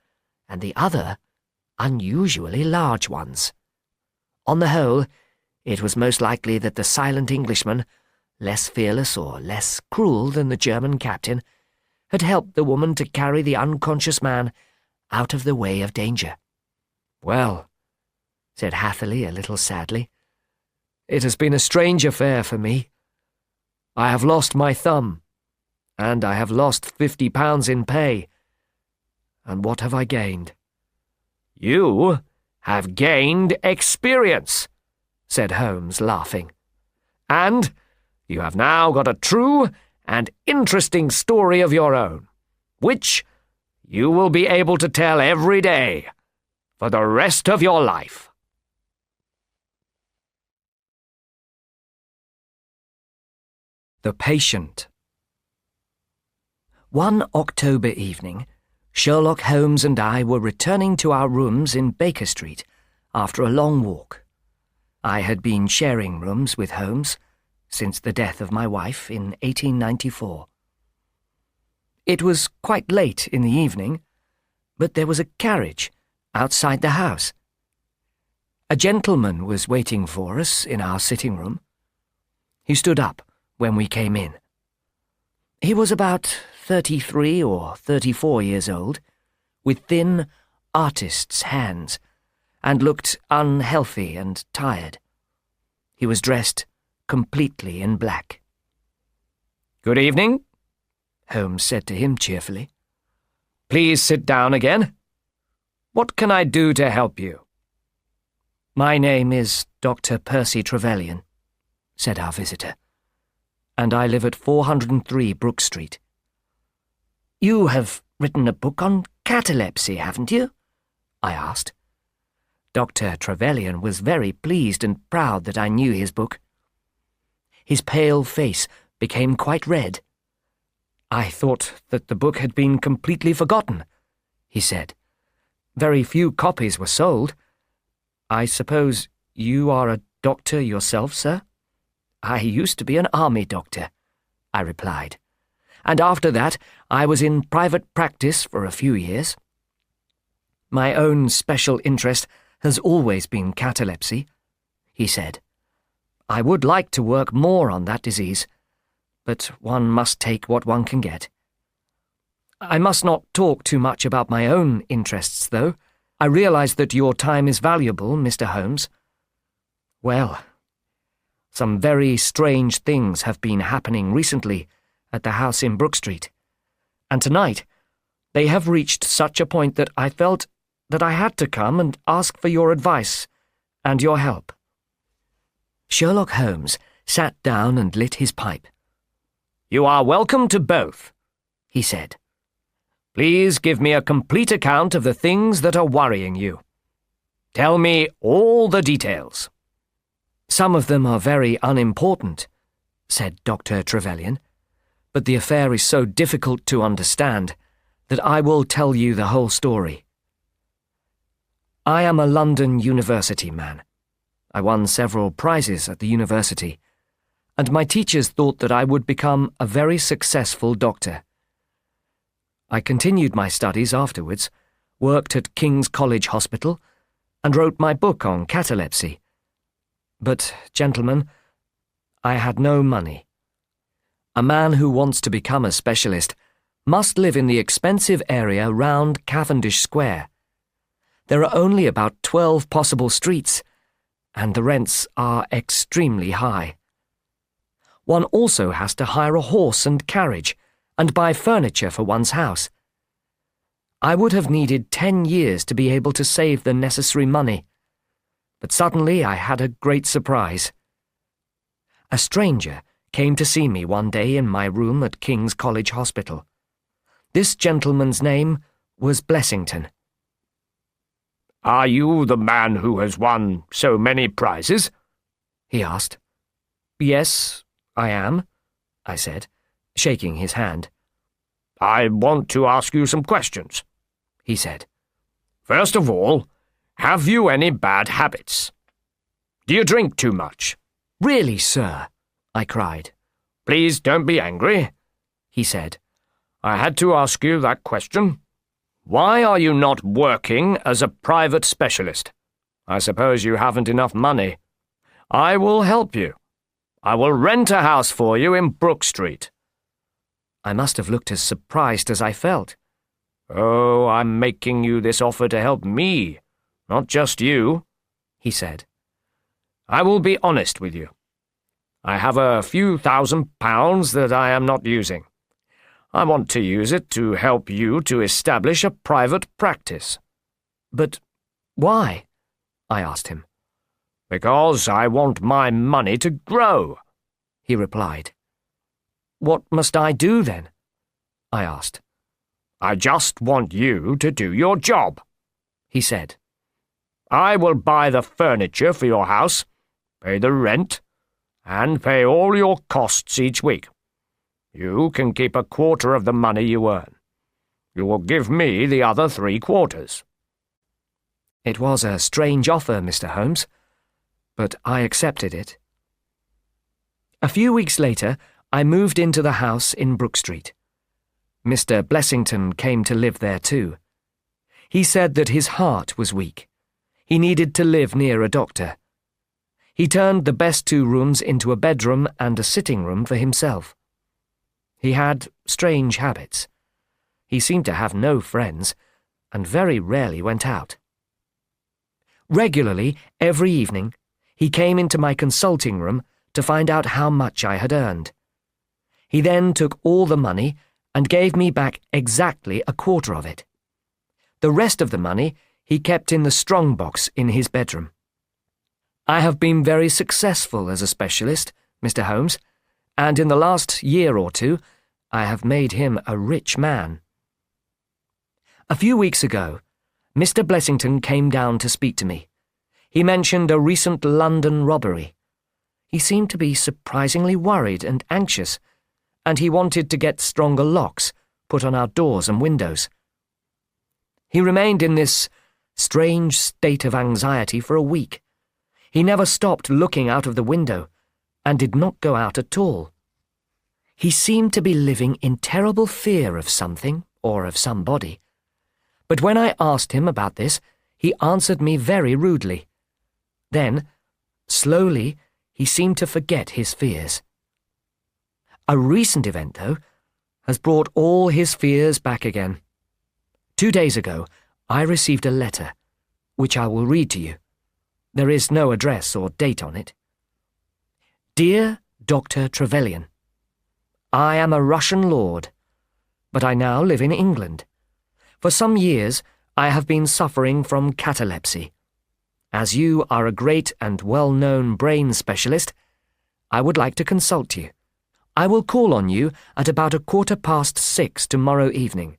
and the other unusually large ones. On the whole, it was most likely that the silent Englishman, less fearless or less cruel than the German captain, had helped the woman to carry the unconscious man out of the way of danger. "Well," said Hatherley a little sadly, "it has been a strange affair for me. I have lost my thumb, and I have lost £50 in pay. And what have I gained?" "You have gained experience," said Holmes, laughing. "And you have now got a true and interesting story of your own, which you will be able to tell every day for the rest of your life." The Patient. One October evening, Sherlock Holmes and I were returning to our rooms in Baker Street after a long walk. I had been sharing rooms with Holmes since the death of my wife in 1894. It was quite late in the evening, but there was a carriage outside the house. A gentleman was waiting for us in our sitting room. He stood up when we came in. He was about 33 or 34 years old, with thin, artist's hands, and looked unhealthy and tired. He was dressed completely in black. "Good evening," Holmes said to him cheerfully. "Please sit down again. What can I do to help you?" "My name is Dr. Percy Trevelyan," said our visitor, "and I live at 403 Brook Street." "You have written a book on catalepsy, haven't you?" I asked. Dr. Trevelyan was very pleased and proud that I knew his book. His pale face became quite red. "I thought that the book had been completely forgotten," he said. "Very few copies were sold. I suppose you are a doctor yourself, sir?" "I used to be an army doctor," I replied, "and after that I was in private practice for a few years. My own special interest has always been catalepsy," he said. "I would like to work more on that disease, but one must take what one can get. I must not talk too much about my own interests, though. I realize that your time is valuable, Mr. Holmes. Well, some very strange things have been happening recently at the house in Brook Street, and tonight they have reached such a point that I felt that I had to come and ask for your advice and your help." Sherlock Holmes sat down and lit his pipe. "You are welcome to both," he said. "Please give me a complete account of the things that are worrying you. Tell me all the details." "Some of them are very unimportant," said Dr. Trevelyan, "but the affair is so difficult to understand that I will tell you the whole story. I am a London university man. I won several prizes at the university, and my teachers thought that I would become a very successful doctor. I continued my studies afterwards, worked at King's College Hospital, and wrote my book on catalepsy. But, gentlemen, I had no money. A man who wants to become a specialist must live in the expensive area round Cavendish Square. There are only about 12 possible streets, and the rents are extremely high. One also has to hire a horse and carriage, and buy furniture for one's house. I would have needed 10 years to be able to save the necessary money, but suddenly I had a great surprise. A stranger came to see me one day in my room at King's College Hospital. This gentleman's name was Blessington. "Are you the man who has won so many prizes?" he asked. "Yes, I am," I said, shaking his hand. "I want to ask you some questions," he said. "First of all, have you any bad habits? Do you drink too much?" "Really, sir," I cried. "Please don't be angry," he said. "I had to ask you that question. Why are you not working as a private specialist? I suppose you haven't enough money. I will help you. I will rent a house for you in Brook Street." I must have looked as surprised as I felt. "Oh, I'm making you this offer to help me, not just you," he said. "I will be honest with you. I have a few £1,000 that I am not using. I want to use it to help you to establish a private practice." "But why?" I asked him. "Because I want my money to grow," he replied. "What must I do, then?" I asked. "I just want you to do your job," he said. "I will buy the furniture for your house, pay the rent, and pay all your costs each week. You can keep a quarter of the money you earn. You will give me the other 3/4. It was a strange offer, Mr. Holmes, but I accepted it. A few weeks later, I moved into the house in Brook Street. Mr. Blessington came to live there too. He said that his heart was weak. He needed to live near a doctor. He turned the best 2 rooms into a bedroom and a sitting room for himself. He had strange habits. He seemed to have no friends, and very rarely went out. Regularly, every evening, he came into my consulting room to find out how much I had earned. He then took all the money and gave me back exactly a quarter of it. The rest of the money he kept in the strong box in his bedroom. I have been very successful as a specialist, Mr. Holmes, and in the last year or 2, I have made him a rich man. A few weeks ago, Mr. Blessington came down to speak to me. He mentioned a recent London robbery. He seemed to be surprisingly worried and anxious, and he wanted to get stronger locks put on our doors and windows. He remained in this strange state of anxiety for a week. He never stopped looking out of the window, and did not go out at all. He seemed to be living in terrible fear of something or of somebody. But when I asked him about this, he answered me very rudely. Then, slowly, he seemed to forget his fears. A recent event, though, has brought all his fears back again. 2 days ago, I received a letter, which I will read to you. There is no address or date on it. Dear Dr. Trevelyan, I am a Russian lord, but I now live in England. For some years, I have been suffering from catalepsy. As you are a great and well-known brain specialist, I would like to consult you. I will call on you at about 6:15 tomorrow evening,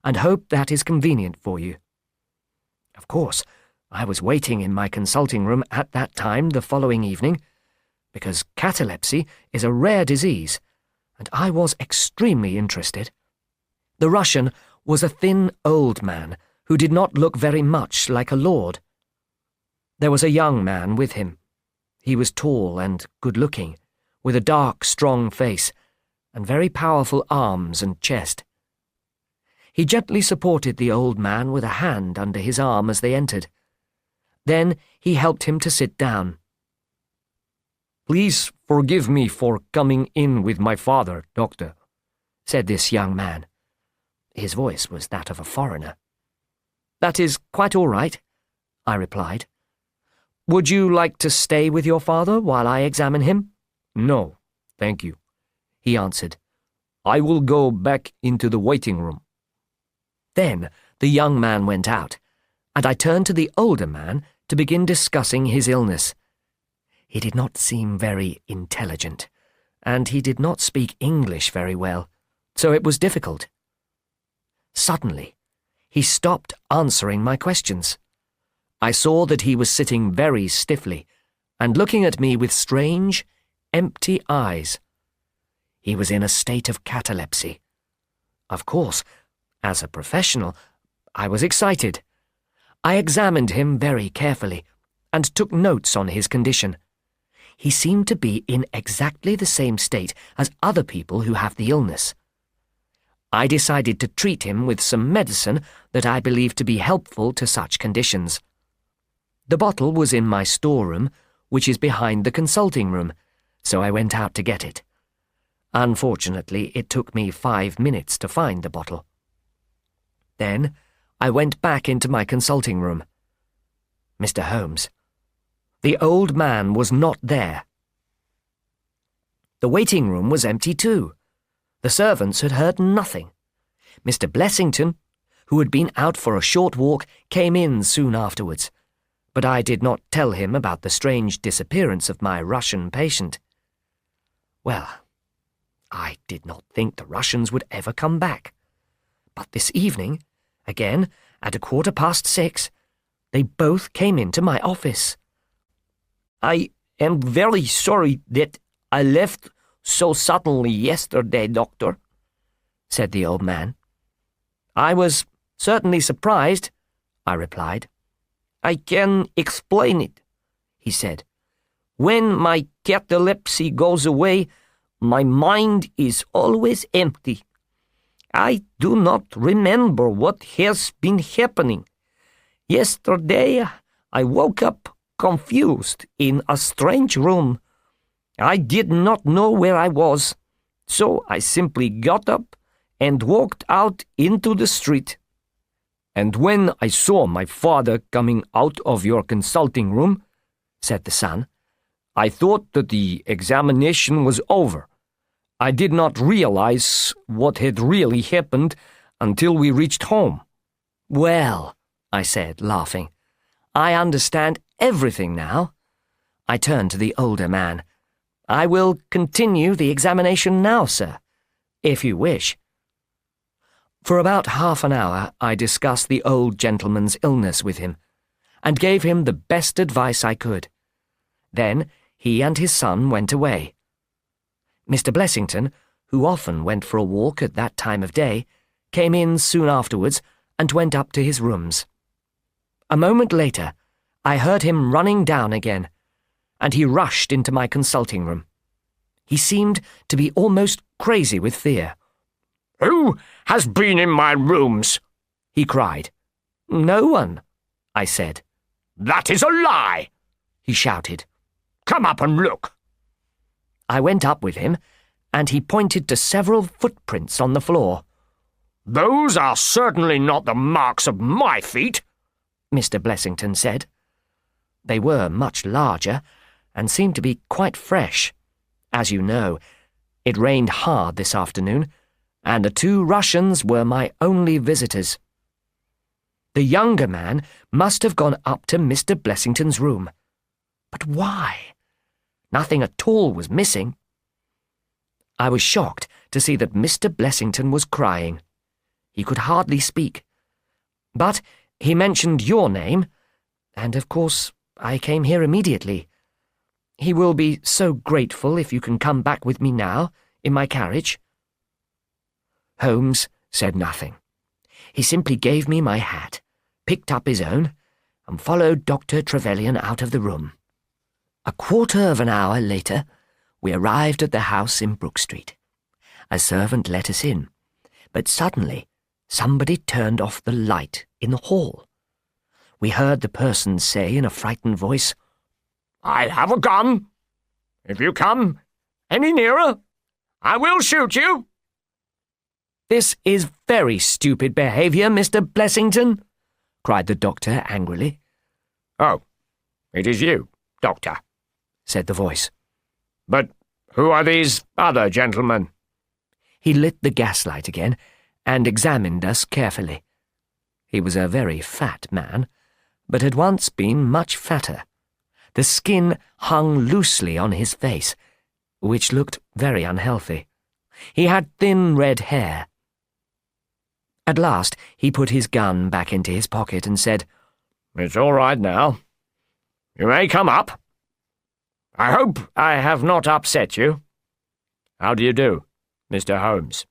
and hope that is convenient for you. Of course, I was waiting in my consulting room at that time the following evening, because catalepsy is a rare disease, and I was extremely interested. The Russian was a thin old man who did not look very much like a lord. There was a young man with him. He was tall and good-looking, with a dark, strong face, and very powerful arms and chest. He gently supported the old man with a hand under his arm as they entered. Then he helped him to sit down. "Please forgive me for coming in with my father, doctor," said this young man. His voice was that of a foreigner. "That is quite all right," I replied. "Would you like to stay with your father while I examine him?" "No, thank you," he answered. "I will go back into the waiting room." Then the young man went out, and I turned to the older man to begin discussing his illness. He did not seem very intelligent, and he did not speak English very well, so it was difficult. Suddenly, he stopped answering my questions. I saw that he was sitting very stiffly and looking at me with strange, empty eyes. He was in a state of catalepsy. Of course, as a professional, I was excited. I examined him very carefully and took notes on his condition. He seemed to be in exactly the same state as other people who have the illness. I decided to treat him with some medicine that I believed to be helpful to such conditions. The bottle was in my storeroom, which is behind the consulting room, so I went out to get it. Unfortunately, it took me 5 minutes to find the bottle. Then I went back into my consulting room. Mr. Holmes. The old man was not there. The waiting room was empty too. The servants had heard nothing. Mr. Blessington, who had been out for a short walk, came in soon afterwards, but I did not tell him about the strange disappearance of my Russian patient. Well, I did not think the Russians would ever come back. But this evening, again, at 6:15, they both came into my office. "I am very sorry that I left so suddenly yesterday, Doctor," said the old man. "I was certainly surprised," I replied. "I can explain it," he said. "When my catalepsy goes away, my mind is always empty. I do not remember what has been happening. Yesterday I woke up confused in a strange room. I did not know where I was, so I simply got up and walked out into the street. "And when I saw my father coming out of your consulting room," said the son, "I thought that the examination was over. I did not realize what had really happened until we reached home." "Well," I said, laughing, "I understand everything now." I turned to the older man. "I will continue the examination now, sir, if you wish." For about half an hour I discussed the old gentleman's illness with him, and gave him the best advice I could. Then he and his son went away. Mr. Blessington, who often went for a walk at that time of day, came in soon afterwards and went up to his rooms. A moment later, I heard him running down again, and he rushed into my consulting room. He seemed to be almost crazy with fear. "Who has been in my rooms?" he cried. "No one," I said. "That is a lie!" he shouted. "Come up and look." I went up with him, and he pointed to several footprints on the floor. "Those are certainly not the marks of my feet," Mr. Blessington said. They were much larger, and seemed to be quite fresh. As you know, it rained hard this afternoon, and the 2 Russians were my only visitors. The younger man must have gone up to Mr. Blessington's room. But why? Nothing at all was missing. I was shocked to see that Mr. Blessington was crying. He could hardly speak. But he mentioned your name, and of course I came here immediately. He will be so grateful if you can come back with me now, in my carriage." Holmes said nothing. He simply gave me my hat, picked up his own, and followed Dr. Trevelyan out of the room. A quarter of an hour later, we arrived at the house in Brook Street. A servant let us in, but suddenly somebody turned off the light in the hall. We heard the person say in a frightened voice, "I have a gun. If you come any nearer, I will shoot you." This is very stupid behaviour, Mr. Blessington, cried the doctor angrily. Oh, it is you, Doctor, said the voice. But who are these other gentlemen? He lit the gaslight again and examined us carefully. He was a very fat man, but had once been much fatter. The skin hung loosely on his face, which looked very unhealthy. He had thin red hair. At last he put his gun back into his pocket and said, It's all right now. You may come up. I hope I have not upset you. How do you do, Mr. Holmes?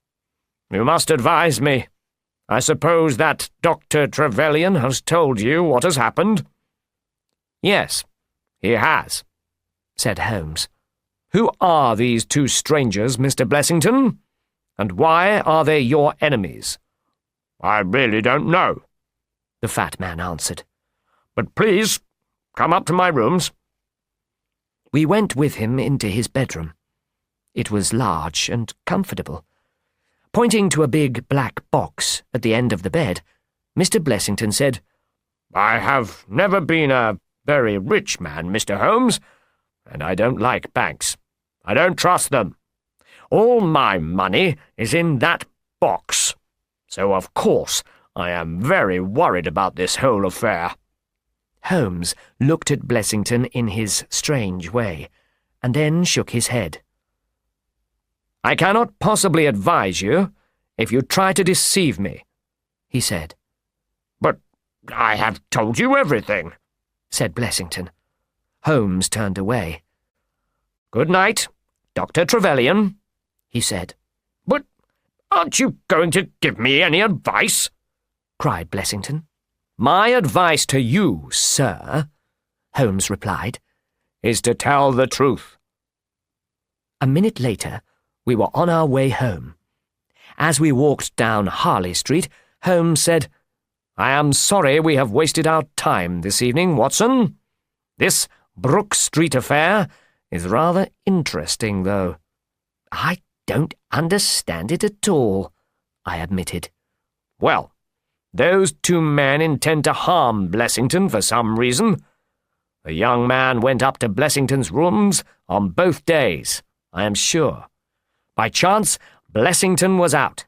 You must advise me. I suppose that Dr. Trevelyan has told you what has happened? Yes, he has, said Holmes. Who are these two strangers, Mr. Blessington? And why are they your enemies? I really don't know, the fat man answered. But please, come up to my rooms. We went with him into his bedroom. It was large and comfortable. Pointing to a big black box at the end of the bed, Mr. Blessington said, I have never been a very rich man, Mr. Holmes, and I don't like banks. I don't trust them. All my money is in that box, so of course I am very worried about this whole affair. Holmes looked at Blessington in his strange way, and then shook his head. I cannot possibly advise you if you try to deceive me, he said. But I have told you everything, said Blessington. Holmes turned away. Good night, Dr. Trevelyan, he said. But aren't you going to give me any advice? Cried Blessington. My advice to you, sir, Holmes replied, is to tell the truth. A minute later, we were on our way home. As we walked down Harley Street, Holmes said, I am sorry we have wasted our time this evening, Watson. This Brook Street affair is rather interesting, though. I don't understand it at all, I admitted. Well, those two men intend to harm Blessington for some reason. The young man went up to Blessington's rooms on both days, I am sure. By chance, Blessington was out.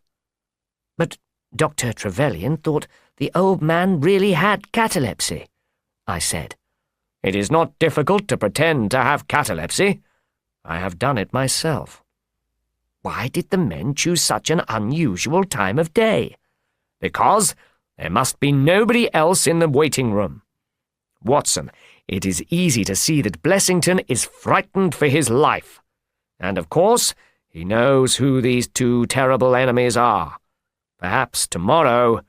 But Dr. Trevelyan thought the old man really had catalepsy, I said. It is not difficult to pretend to have catalepsy. I have done it myself. Why did the men choose such an unusual time of day? Because there must be nobody else in the waiting room. Watson, it is easy to see that Blessington is frightened for his life. And, of course, he knows who these two terrible enemies are. Perhaps tomorrow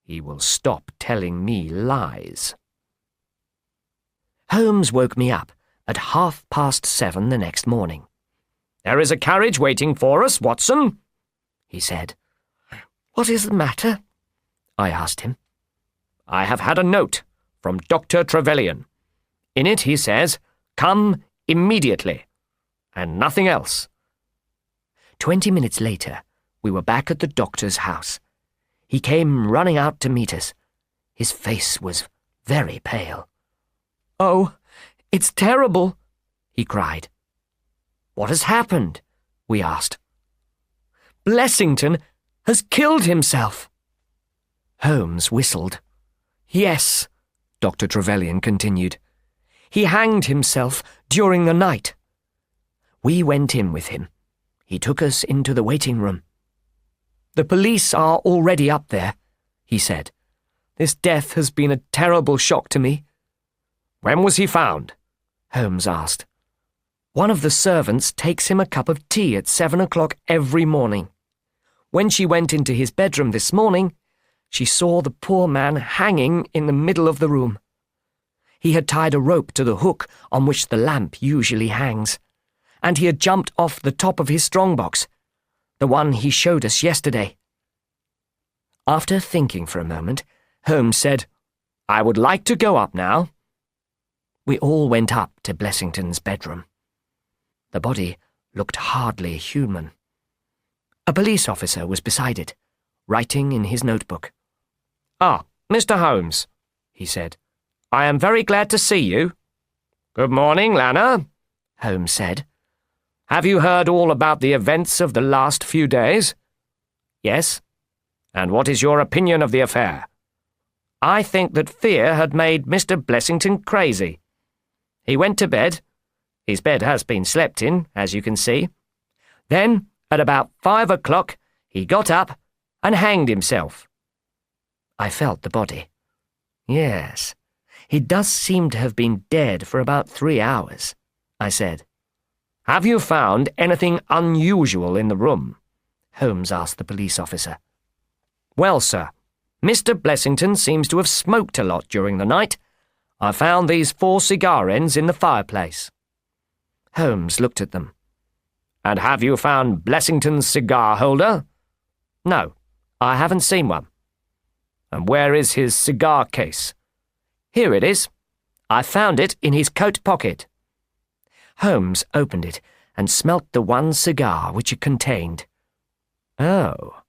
he will stop telling me lies. Holmes woke me up at 7:30 the next morning. There is a carriage waiting for us, Watson, he said. What is the matter? I asked him. I have had a note from Dr. Trevelyan. In it he says, come immediately, and nothing else. 20 minutes later, we were back at the doctor's house. He came running out to meet us. His face was very pale. Oh, it's terrible, he cried. What has happened? We asked. Blessington has killed himself. Holmes whistled. Yes, Dr. Trevelyan continued. He hanged himself during the night. We went in with him. He took us into the waiting room. The police are already up there, he said. This death has been a terrible shock to me. When was he found? Holmes asked. One of the servants takes him a cup of tea at 7 o'clock every morning. When she went into his bedroom this morning, she saw the poor man hanging in the middle of the room. He had tied a rope to the hook on which the lamp usually hangs, and he had jumped off the top of his strongbox, the one he showed us yesterday. After thinking for a moment, Holmes said, I would like to go up now. We all went up to Blessington's bedroom. The body looked hardly human. A police officer was beside it, writing in his notebook. "Ah, Mr. Holmes," he said. "I am very glad to see you." "Good morning, Lana," Holmes said. "Have you heard all about the events of the last few days?" Yes. "And what is your opinion of the affair?" I think that fear had made Mr. Blessington crazy. He went to bed. His bed has been slept in, as you can see. Then, at about 5 o'clock, he got up and hanged himself. I felt the body. Yes, he does seem to have been dead for about 3 hours, I said. "Have you found anything unusual in the room?" Holmes asked the police officer. "Well, sir, Mr. Blessington seems to have smoked a lot during the night. I found these 4 cigar ends in the fireplace." Holmes looked at them. "And have you found Blessington's cigar holder?" "No, I haven't seen one." "And where is his cigar case?" "Here it is. I found it in his coat pocket." Holmes opened it and smelt the one cigar which it contained. "Oh,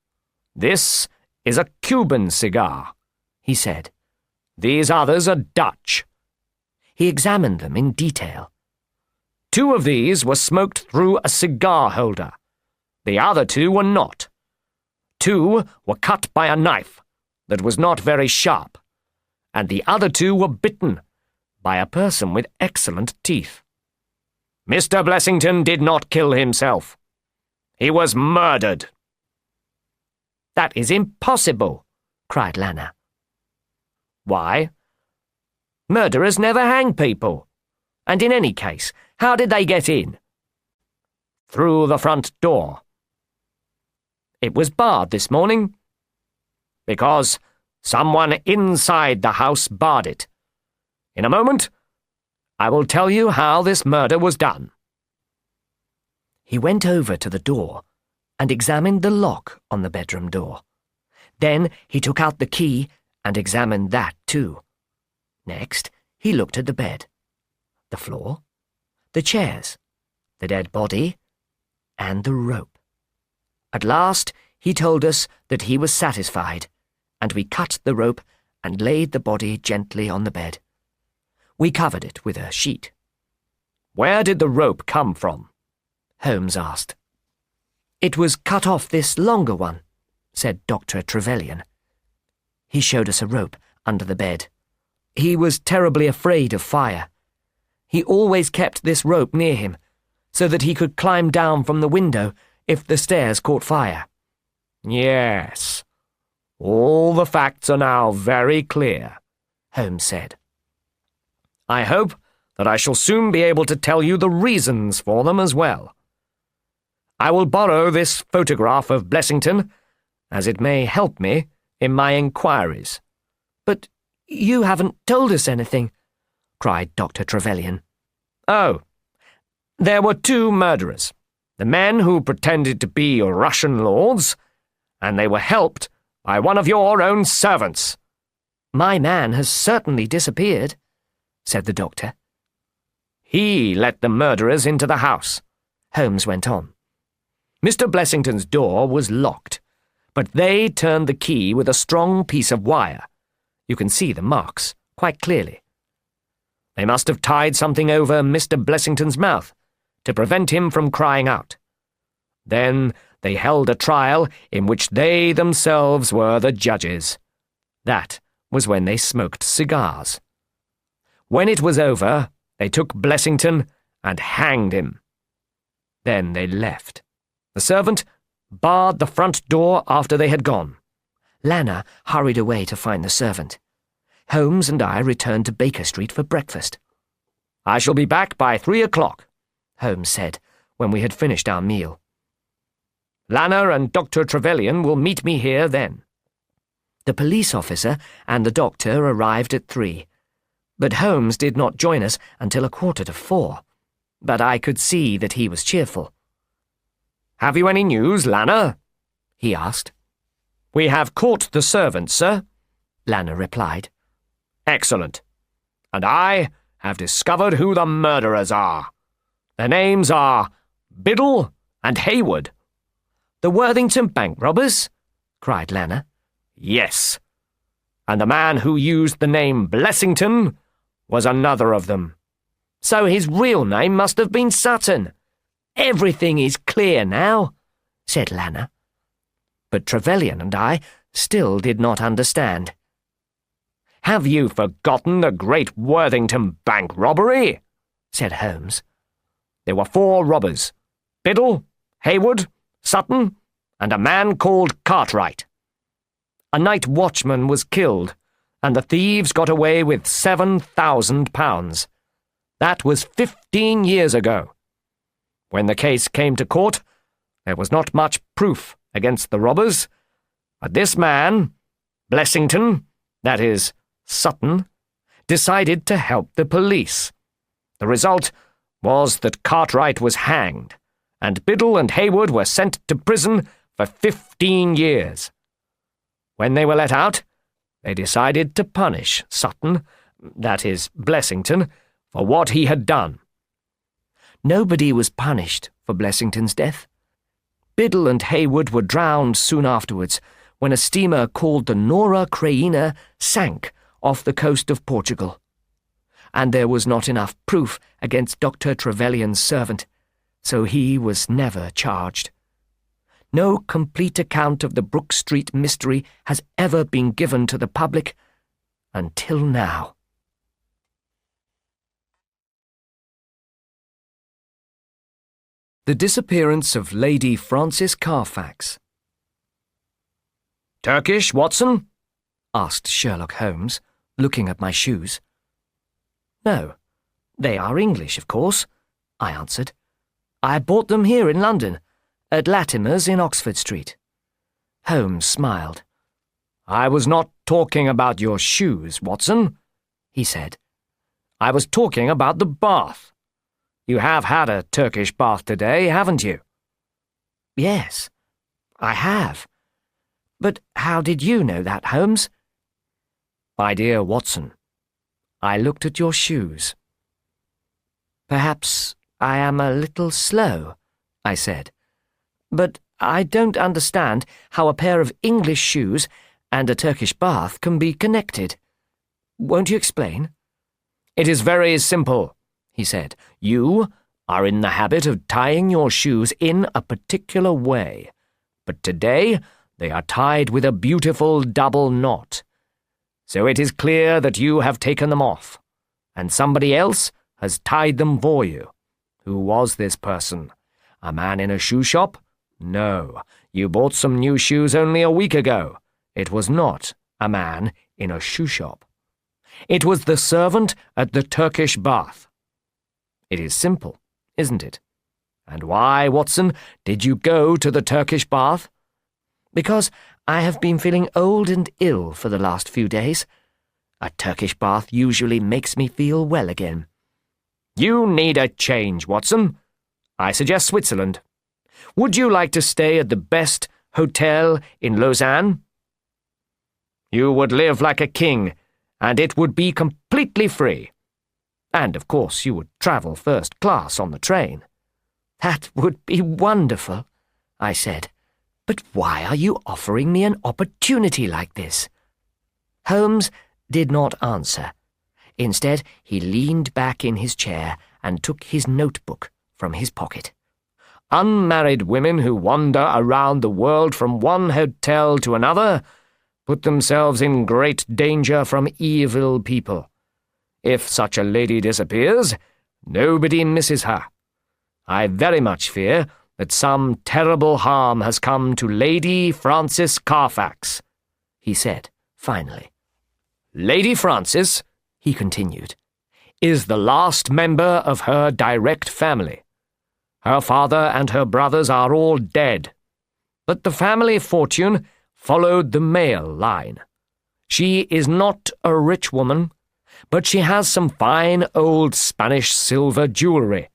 this is a Cuban cigar," he said. "These others are Dutch." He examined them in detail. 2 of these were smoked through a cigar holder. The other 2 were not. 2 were cut by a knife that was not very sharp, and the other 2 were bitten by a person with excellent teeth. Mr. Blessington did not kill himself. He was murdered." "That is impossible," cried Lana. "Why?" "Murderers never hang people. And in any case, how did they get in?" "Through the front door." "It was barred this morning." "Because someone inside the house barred it. In a moment, I will tell you how this murder was done." He went over to the door and examined the lock on the bedroom door. Then he took out the key and examined that too. Next, he looked at the bed, the floor, the chairs, the dead body, and the rope. At last, he told us that he was satisfied, and we cut the rope and laid the body gently on the bed. We covered it with a sheet. "Where did the rope come from?" Holmes asked. "It was cut off this longer one," said Dr. Trevelyan. He showed us a rope under the bed. He was terribly afraid of fire. He always kept this rope near him, so that he could climb down from the window if the stairs caught fire. "Yes, all the facts are now very clear," Holmes said. "I hope that I shall soon be able to tell you the reasons for them as well. I will borrow this photograph of Blessington, as it may help me in my inquiries." "But you haven't told us anything," cried Dr. Trevelyan. "Oh, there were 2 murderers, the men who pretended to be Russian lords, and they were helped by one of your own servants." "My man has certainly disappeared," said the doctor. "He let the murderers into the house," Holmes went on. "Mr. Blessington's door was locked, but they turned the key with a strong piece of wire. You can see the marks quite clearly. They must have tied something over Mr. Blessington's mouth to prevent him from crying out. Then they held a trial in which they themselves were the judges. That was when they smoked cigars. When it was over, they took Blessington and hanged him. Then they left. The servant barred the front door after they had gone. Lana hurried away to find the servant. Holmes and I returned to Baker Street for breakfast. "I shall be back by 3 o'clock, Holmes said, when we had finished our meal. "Lana and Dr. Trevelyan will meet me here then." The police officer and the doctor arrived at 3, but Holmes did not join us until 4:15, but I could see that he was cheerful. "Have you any news, Lana?" he asked. "We have caught the servant, sir," Lana replied. "Excellent. And I have discovered who the murderers are. Their names are Biddle and Hayward." The Worthington bank robbers? Cried Lana. Yes. And the man who used the name Blessington was another of them. So his real name must have been Sutton. Everything is clear now, said Lana. But Trevelyan and I still did not understand. Have you forgotten the great Worthington bank robbery? Said Holmes. There were 4 robbers, Biddle, Hayward, Sutton, and a man called Cartwright. A night watchman was killed, and the thieves got away with £7,000. That was 15 years ago. When the case came to court, there was not much proof against the robbers, but this man, Blessington, that is, Sutton, decided to help the police. The result was that Cartwright was hanged, and Biddle and Hayward were sent to prison for 15 years. When they were let out, they decided to punish Sutton, that is, Blessington, for what he had done. Nobody was punished for Blessington's death. Biddle and Hayward were drowned soon afterwards when a steamer called the Nora Creina sank off the coast of Portugal. And there was not enough proof against Dr. Trevelyan's servant, so he was never charged. No complete account of the Brook Street mystery has ever been given to the public until now. The Disappearance of Lady Frances Carfax. Turkish, Watson? Asked Sherlock Holmes, looking at my shoes. No, they are English, of course, I answered. I bought them here in London, at Latimer's in Oxford Street. Holmes smiled. I was not talking about your shoes, Watson, he said. I was talking about the bath. You have had a Turkish bath today, haven't you? Yes, I have. But how did you know that, Holmes? My dear Watson, I looked at your shoes. Perhaps I am a little slow, I said. But I don't understand how a pair of English shoes and a Turkish bath can be connected. Won't you explain? It is very simple, he said. You are in the habit of tying your shoes in a particular way, but today they are tied with a beautiful double knot. So it is clear that you have taken them off, and somebody else has tied them for you. Who was this person? A man in a shoe shop? No, you bought some new shoes only a week ago. It was not a man in a shoe shop. It was the servant at the Turkish bath. It is simple, isn't it? And why, Watson, did you go to the Turkish bath? Because I have been feeling old and ill for the last few days. A Turkish bath usually makes me feel well again. You need a change, Watson. I suggest Switzerland. Would you like to stay at the best hotel in Lausanne? You would live like a king, and it would be completely free. And, of course, you would travel first class on the train. That would be wonderful, I said. But why are you offering me an opportunity like this? Holmes did not answer. Instead, he leaned back in his chair and took his notebook from his pocket. Unmarried women who wander around the world from one hotel to another put themselves in great danger from evil people. If such a lady disappears, nobody misses her. I very much fear that some terrible harm has come to Lady Frances Carfax, he said, finally. Lady Frances, he continued, is the last member of her direct family. Her father and her brothers are all dead, but the family fortune followed the male line. She is not a rich woman, but she has some fine old Spanish silver jewelry,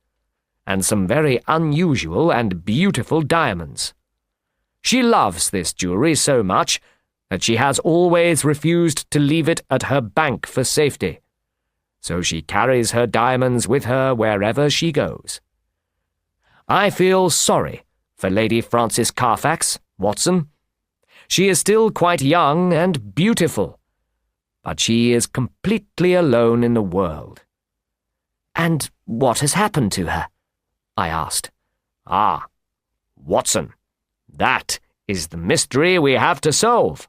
and some very unusual and beautiful diamonds. She loves this jewelry so much that she has always refused to leave it at her bank for safety, so she carries her diamonds with her wherever she goes. I feel sorry for Lady Frances Carfax, Watson. She is still quite young and beautiful, but she is completely alone in the world." "And what has happened to her?" I asked. "Ah, Watson, that is the mystery we have to solve.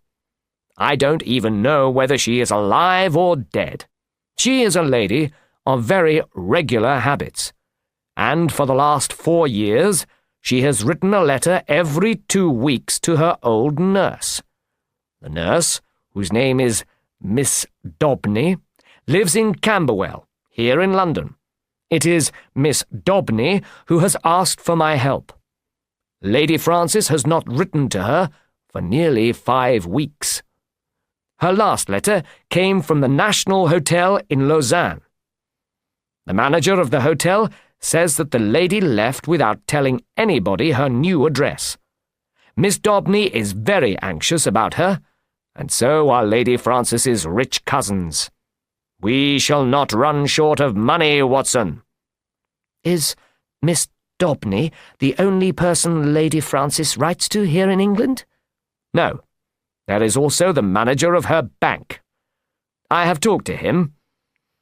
I don't even know whether she is alive or dead. She is a lady of very regular habits, and for the last 4 years she has written a letter every 2 weeks to her old nurse. The nurse, whose name is Miss Daubeny, lives in Camberwell, here in London. It is Miss Daubeny who has asked for my help. Lady Frances has not written to her for nearly 5 weeks. Her last letter came from the National Hotel in Lausanne. The manager of the hotel says that the lady left without telling anybody her new address. Miss Daubeny is very anxious about her, and so are Lady Frances's rich cousins. We shall not run short of money, Watson." "Is Miss Daubeny the only person Lady Frances writes to here in England?" "No. There is also the manager of her bank. I have talked to him.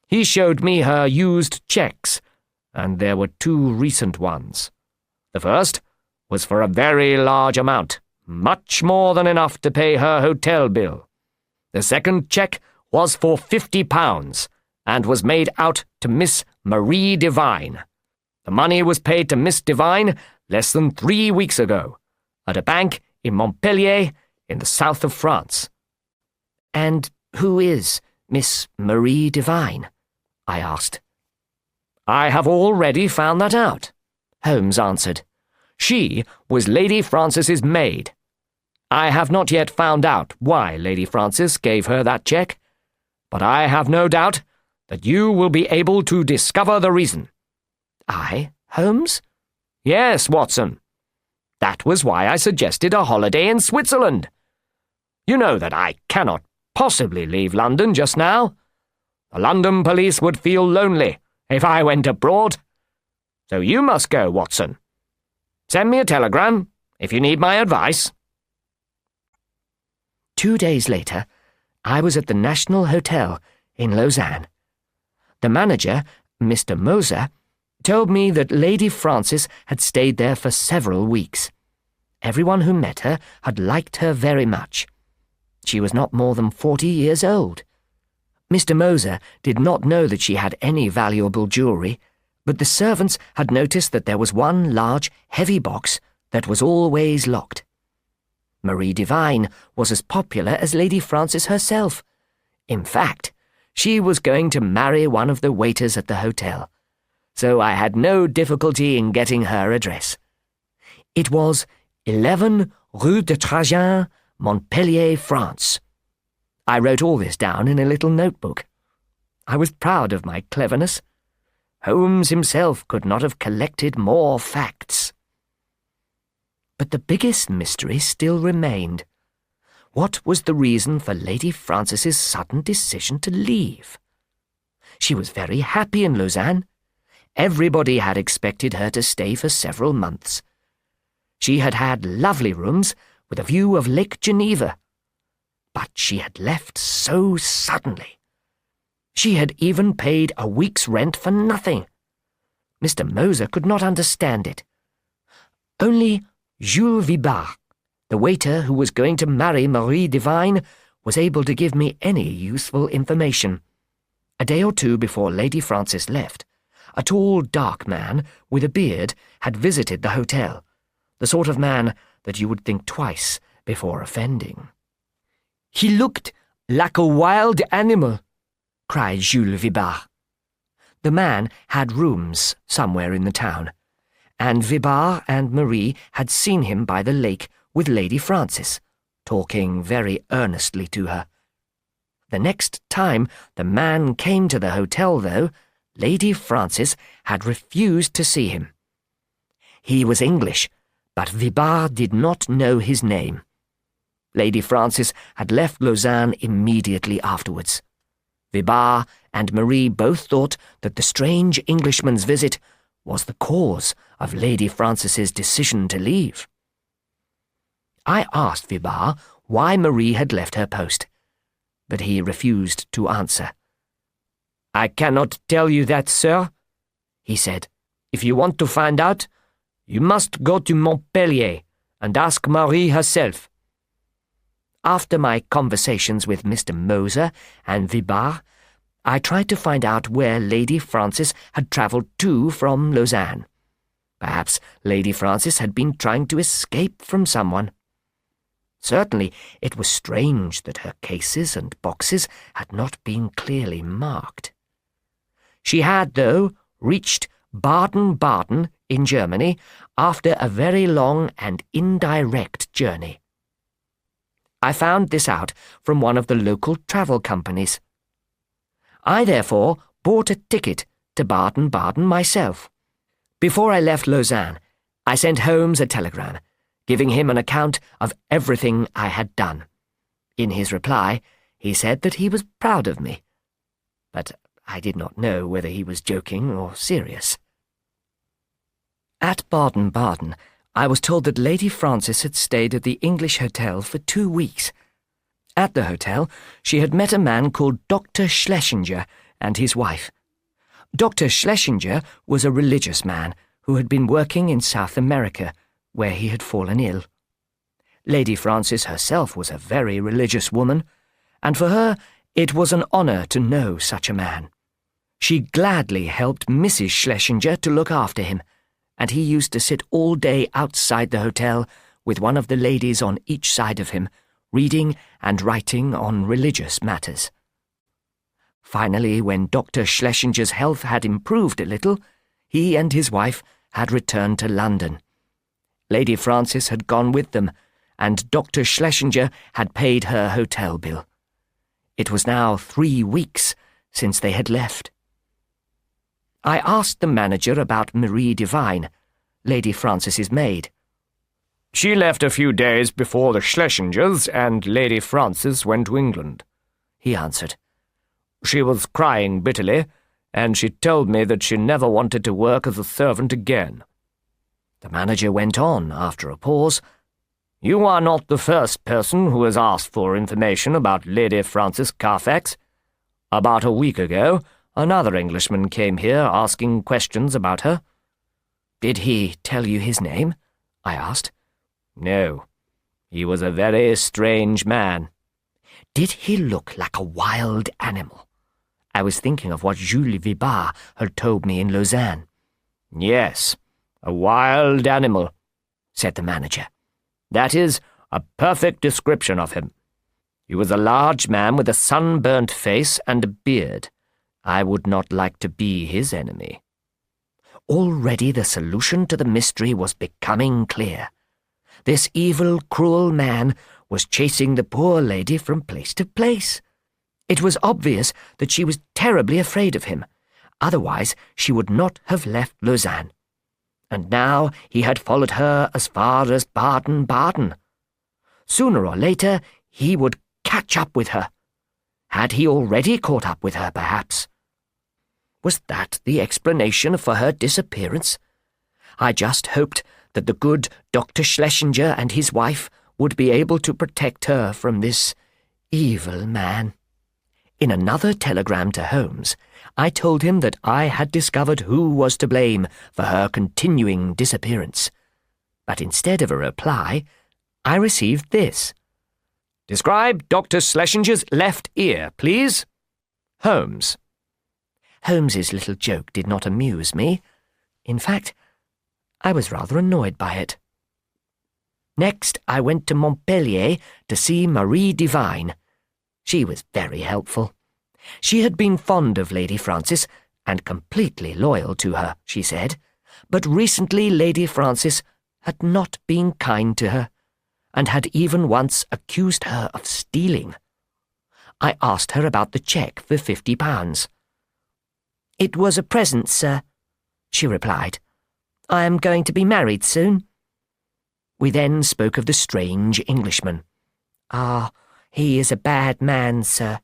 He showed me her used cheques, and there were 2 recent ones. The first was for a very large amount, much more than enough to pay her hotel bill. The second cheque was for £50, and was made out to Miss Marie Devine. The money was paid to Miss Devine less than 3 weeks ago, at a bank in Montpellier, in the south of France." "And who is Miss Marie Devine?" I asked. "I have already found that out," Holmes answered. "She was Lady Frances's maid. I have not yet found out why Lady Frances gave her that cheque, but I have no doubt that you will be able to discover the reason." "I, Holmes?" "Yes, Watson. That was why I suggested a holiday in Switzerland. You know that I cannot possibly leave London just now. The London police would feel lonely if I went abroad. So you must go, Watson. Send me a telegram if you need my advice." 2 days later, I was at the National Hotel in Lausanne. The manager, Mr. Moser, told me that Lady Frances had stayed there for several weeks. Everyone who met her had liked her very much. She was not more than 40 years old. Mr. Moser did not know that she had any valuable jewellery, but the servants had noticed that there was one large, heavy box that was always locked. Marie Devine was as popular as Lady Frances herself. In fact, she was going to marry one of the waiters at the hotel, so I had no difficulty in getting her address. It was 11 Rue de Trajan, Montpellier, France. I wrote all this down in a little notebook. I was proud of my cleverness. Holmes himself could not have collected more facts. But the biggest mystery still remained. What was the reason for Lady Frances's sudden decision to leave? She was very happy in Lausanne. Everybody had expected her to stay for several months. She had had lovely rooms with a view of Lake Geneva. But she had left so suddenly. She had even paid a week's rent for nothing. Mr. Moser could not understand it. Only Jules Vibart, the waiter who was going to marry Marie Devine, was able to give me any useful information. A day or 2 before Lady Frances left, a tall, dark man with a beard had visited the hotel, the sort of man that you would think twice before offending. "He looked like a wild animal," cried Jules Vibart. The man had rooms somewhere in the town, and Vibart and Marie had seen him by the lake with Lady Frances, talking very earnestly to her. The next time the man came to the hotel, though, Lady Frances had refused to see him. He was English, but Vibart did not know his name. Lady Frances had left Lausanne immediately afterwards. Vibart and Marie both thought that the strange Englishman's visit was the cause of Lady Frances's decision to leave. I asked Vibar why Marie had left her post, but he refused to answer. "I cannot tell you that, sir," he said. "If you want to find out, you must go to Montpellier and ask Marie herself." After my conversations with Mr. Moser and Vibar, I tried to find out where Lady Frances had travelled to from Lausanne. Perhaps Lady Frances had been trying to escape from someone. Certainly, it was strange that her cases and boxes had not been clearly marked. She had, though, reached Baden-Baden in Germany after a very long and indirect journey. I found this out from one of the local travel companies. I therefore bought a ticket to Baden-Baden myself. Before I left Lausanne, I sent Holmes a telegram, giving him an account of everything I had done. In his reply, he said that he was proud of me, but I did not know whether he was joking or serious. At Baden-Baden, I was told that Lady Frances had stayed at the English hotel for 2 weeks. At the hotel, she had met a man called Dr. Schlesinger and his wife. Dr. Schlesinger was a religious man who had been working in South America, where he had fallen ill. Lady Frances herself was a very religious woman, and for her it was an honour to know such a man. She gladly helped Mrs. Schlesinger to look after him, and he used to sit all day outside the hotel with one of the ladies on each side of him, reading and writing on religious matters. Finally, when Dr. Schlesinger's health had improved a little, he and his wife had returned to London. Lady Frances had gone with them, and Dr. Schlesinger had paid her hotel bill. It was now 3 weeks since they had left. I asked the manager about Marie Devine, Lady Frances's maid. "She left a few days before the Schlesingers and Lady Frances went to England," he answered. "She was crying bitterly, and she told me that she never wanted to work as a servant again." The manager went on after a pause. "You are not the first person who has asked for information about Lady Frances Carfax. About a week ago, another Englishman came here asking questions about her." "Did he tell you his name?" I asked. "No. He was a very strange man." "Did he look like a wild animal?" I was thinking of what Jules Vibar had told me in Lausanne. "Yes, a wild animal," said the manager. "That is a perfect description of him. He was a large man with a sunburnt face and a beard. I would not like to be his enemy." Already the solution to the mystery was becoming clear. This evil, cruel man was chasing the poor lady from place to place. It was obvious that she was terribly afraid of him. Otherwise, she would not have left Lausanne. And now he had followed her as far as Baden-Baden. Sooner or later, he would catch up with her. Had he already caught up with her, perhaps? Was that the explanation for her disappearance? I just hoped that the good Dr. Schlesinger and his wife would be able to protect her from this evil man. In another telegram to Holmes, I told him that I had discovered who was to blame for her continuing disappearance. But instead of a reply, I received this. "Describe Dr. Schlesinger's left ear, please. Holmes." Holmes's little joke did not amuse me. In fact, I was rather annoyed by it. Next, I went to Montpellier to see Marie Devine. She was very helpful. She had been fond of Lady Frances and completely loyal to her, she said, but recently Lady Frances had not been kind to her, and had even once accused her of stealing. I asked her about the cheque for £50. "It was a present, sir," she replied. "I am going to be married soon." We then spoke of the strange Englishman. "Ah, he is a bad man, sir,"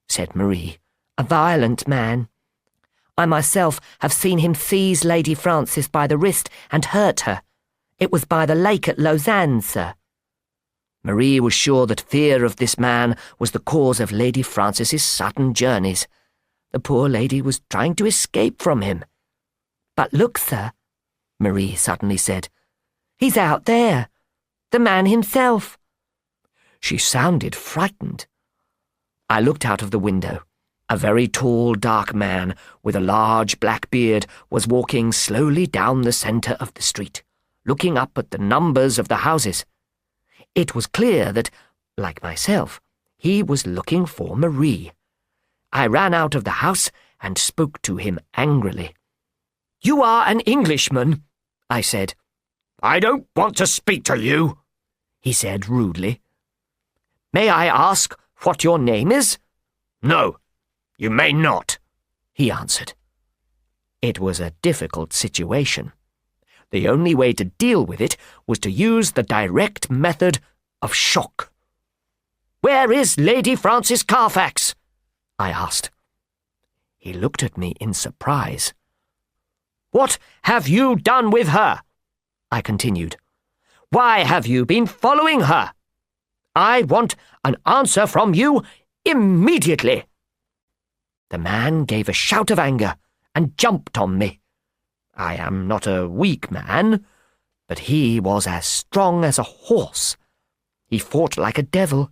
said Marie. "A violent man. I myself have seen him seize Lady Frances by the wrist and hurt her. It was by the lake at Lausanne, sir. Marie was sure that fear of this man was the cause of Lady Frances's sudden journeys. The poor lady was trying to escape from him. "But look, sir," Marie suddenly said. "He's out there. The man himself." She sounded frightened. I looked out of the window. A very tall, dark man with a large black beard was walking slowly down the centre of the street, looking up at the numbers of the houses. It was clear that, like myself, he was looking for Marie. I ran out of the house and spoke to him angrily. "You are an Englishman," I said. "I don't want to speak to you," he said rudely. "May I ask what your name is?" "No, you may not," he answered. It was a difficult situation. The only way to deal with it was to use the direct method of shock. "Where is Lady Frances Carfax?" I asked. He looked at me in surprise. "What have you done with her?" I continued. "Why have you been following her? I want an answer from you immediately." The man gave a shout of anger and jumped on me. I am not a weak man, but he was as strong as a horse. He fought like a devil,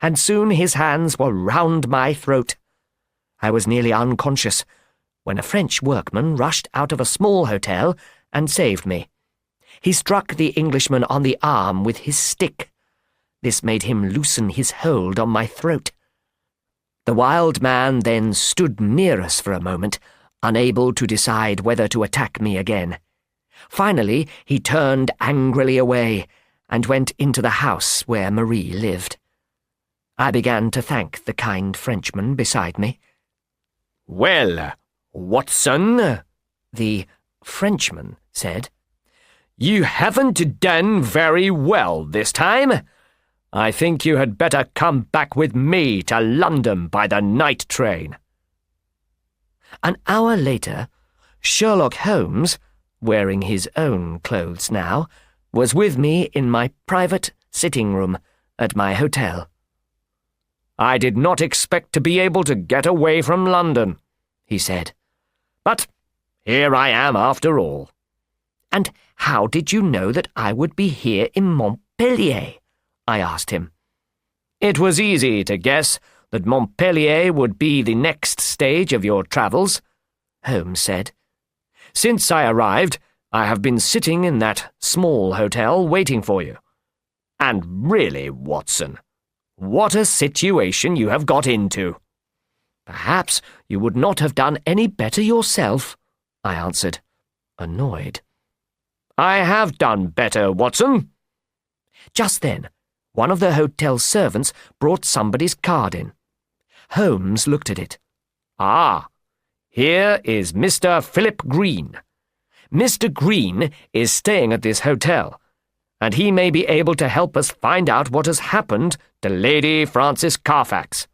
and soon his hands were round my throat. I was nearly unconscious when a French workman rushed out of a small hotel and saved me. He struck the Englishman on the arm with his stick. This made him loosen his hold on my throat. The wild man then stood near us for a moment, unable to decide whether to attack me again. Finally, he turned angrily away and went into the house where Marie lived. I began to thank the kind Frenchman beside me. "Well, Watson," the Frenchman said, "you haven't done very well this time. I think you had better come back with me to London by the night train." An hour later, Sherlock Holmes, wearing his own clothes now, was with me in my private sitting room at my hotel. "I did not expect to be able to get away from London," he said. "But here I am after all." "And how did you know that I would be here in Montpellier?" I asked him. "It was easy to guess that Montpellier would be the next stage of your travels," Holmes said. "Since I arrived, I have been sitting in that small hotel waiting for you. And really, Watson, what a situation you have got into." "Perhaps you would not have done any better yourself," I answered, annoyed. "I have done better, Watson." Just then, one of the hotel servants brought somebody's card in. Holmes looked at it. "Ah, here is Mr. Philip Green. Mr. Green is staying at this hotel, and he may be able to help us find out what has happened to Lady Frances Carfax."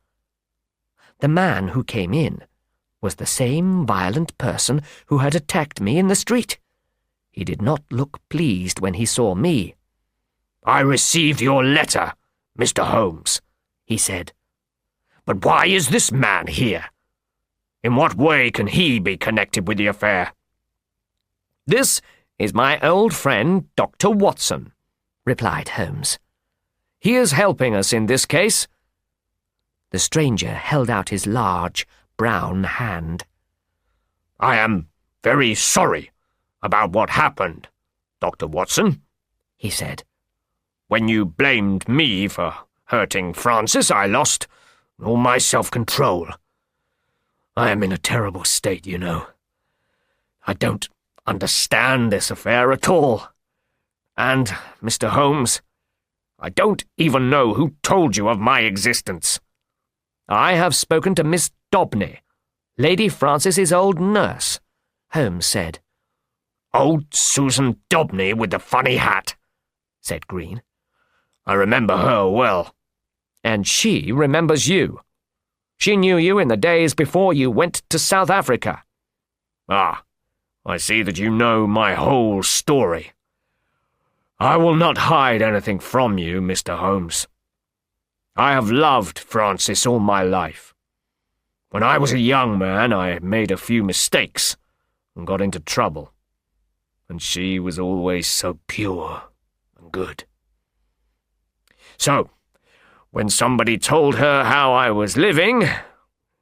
The man who came in was the same violent person who had attacked me in the street. He did not look pleased when he saw me. "I received your letter, Mr. Holmes," he said. "But why is this man here? In what way can he be connected with the affair?" "This is my old friend, Dr. Watson," replied Holmes. "He is helping us in this case." The stranger held out his large, brown hand. "I am very sorry about what happened, Dr. Watson," he said. "When you blamed me for hurting Frances, I lost all my self-control. I am in a terrible state, you know. I don't understand this affair at all. And, Mr. Holmes, I don't even know who told you of my existence." "I have spoken to Miss Daubeny, Lady Frances's old nurse," Holmes said. "Old Susan Daubeny with the funny hat," said Green. "I remember her well." "And she remembers you. She knew you in the days before you went to South Africa. Ah, I see that you know my whole story. I will not hide anything from you, Mr. Holmes. I have loved Frances all my life. When I was a young man, I made a few mistakes and got into trouble. And she was always so pure and good. So, when somebody told her how I was living,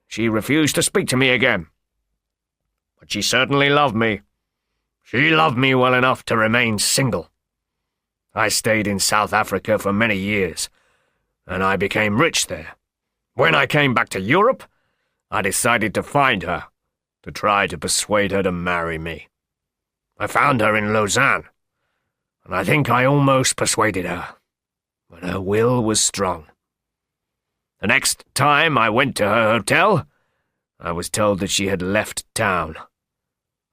she refused to speak to me again. But she certainly loved me. She loved me well enough to remain single. I stayed in South Africa for many years, and I became rich there. When I came back to Europe, I decided to find her, to try to persuade her to marry me. I found her in Lausanne, and I think I almost persuaded her, but her will was strong. The next time I went to her hotel, I was told that she had left town.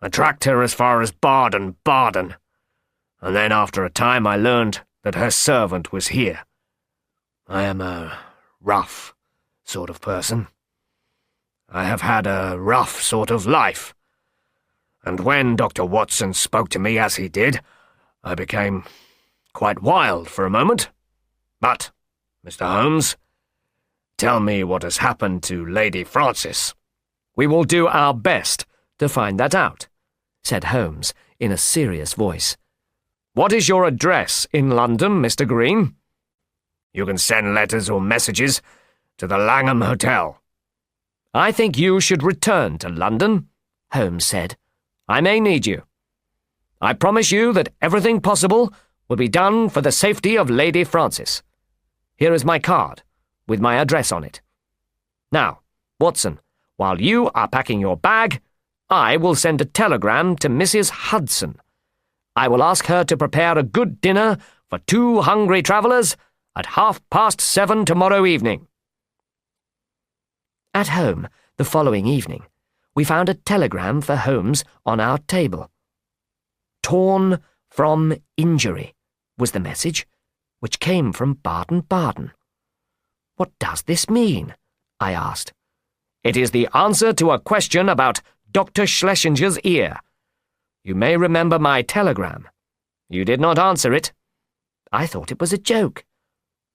I tracked her as far as Baden, and then after a time I learned that her servant was here. I am a rough sort of person. I have had a rough sort of life. And when Dr. Watson spoke to me as he did, I became quite wild for a moment. But, Mr. Holmes, tell me what has happened to Lady Frances. We will do our best to find that out, said Holmes in a serious voice. What is your address in London, Mr. Green? You can send letters or messages to the Langham Hotel. I think you should return to London, Holmes said. I may need you. I promise you that everything possible will be done for the safety of Lady Frances. Here is my card, with my address on it. Now, Watson, while you are packing your bag, I will send a telegram to Mrs. Hudson. I will ask her to prepare a good dinner for 2 hungry travellers at 7:30 tomorrow evening. At home, the following evening, we found a telegram for Holmes on our table. Torn from injury was the message, which came from Baden-Baden. What does this mean? I asked. It is the answer to a question about Dr. Schlesinger's ear. You may remember my telegram. You did not answer it. I thought it was a joke.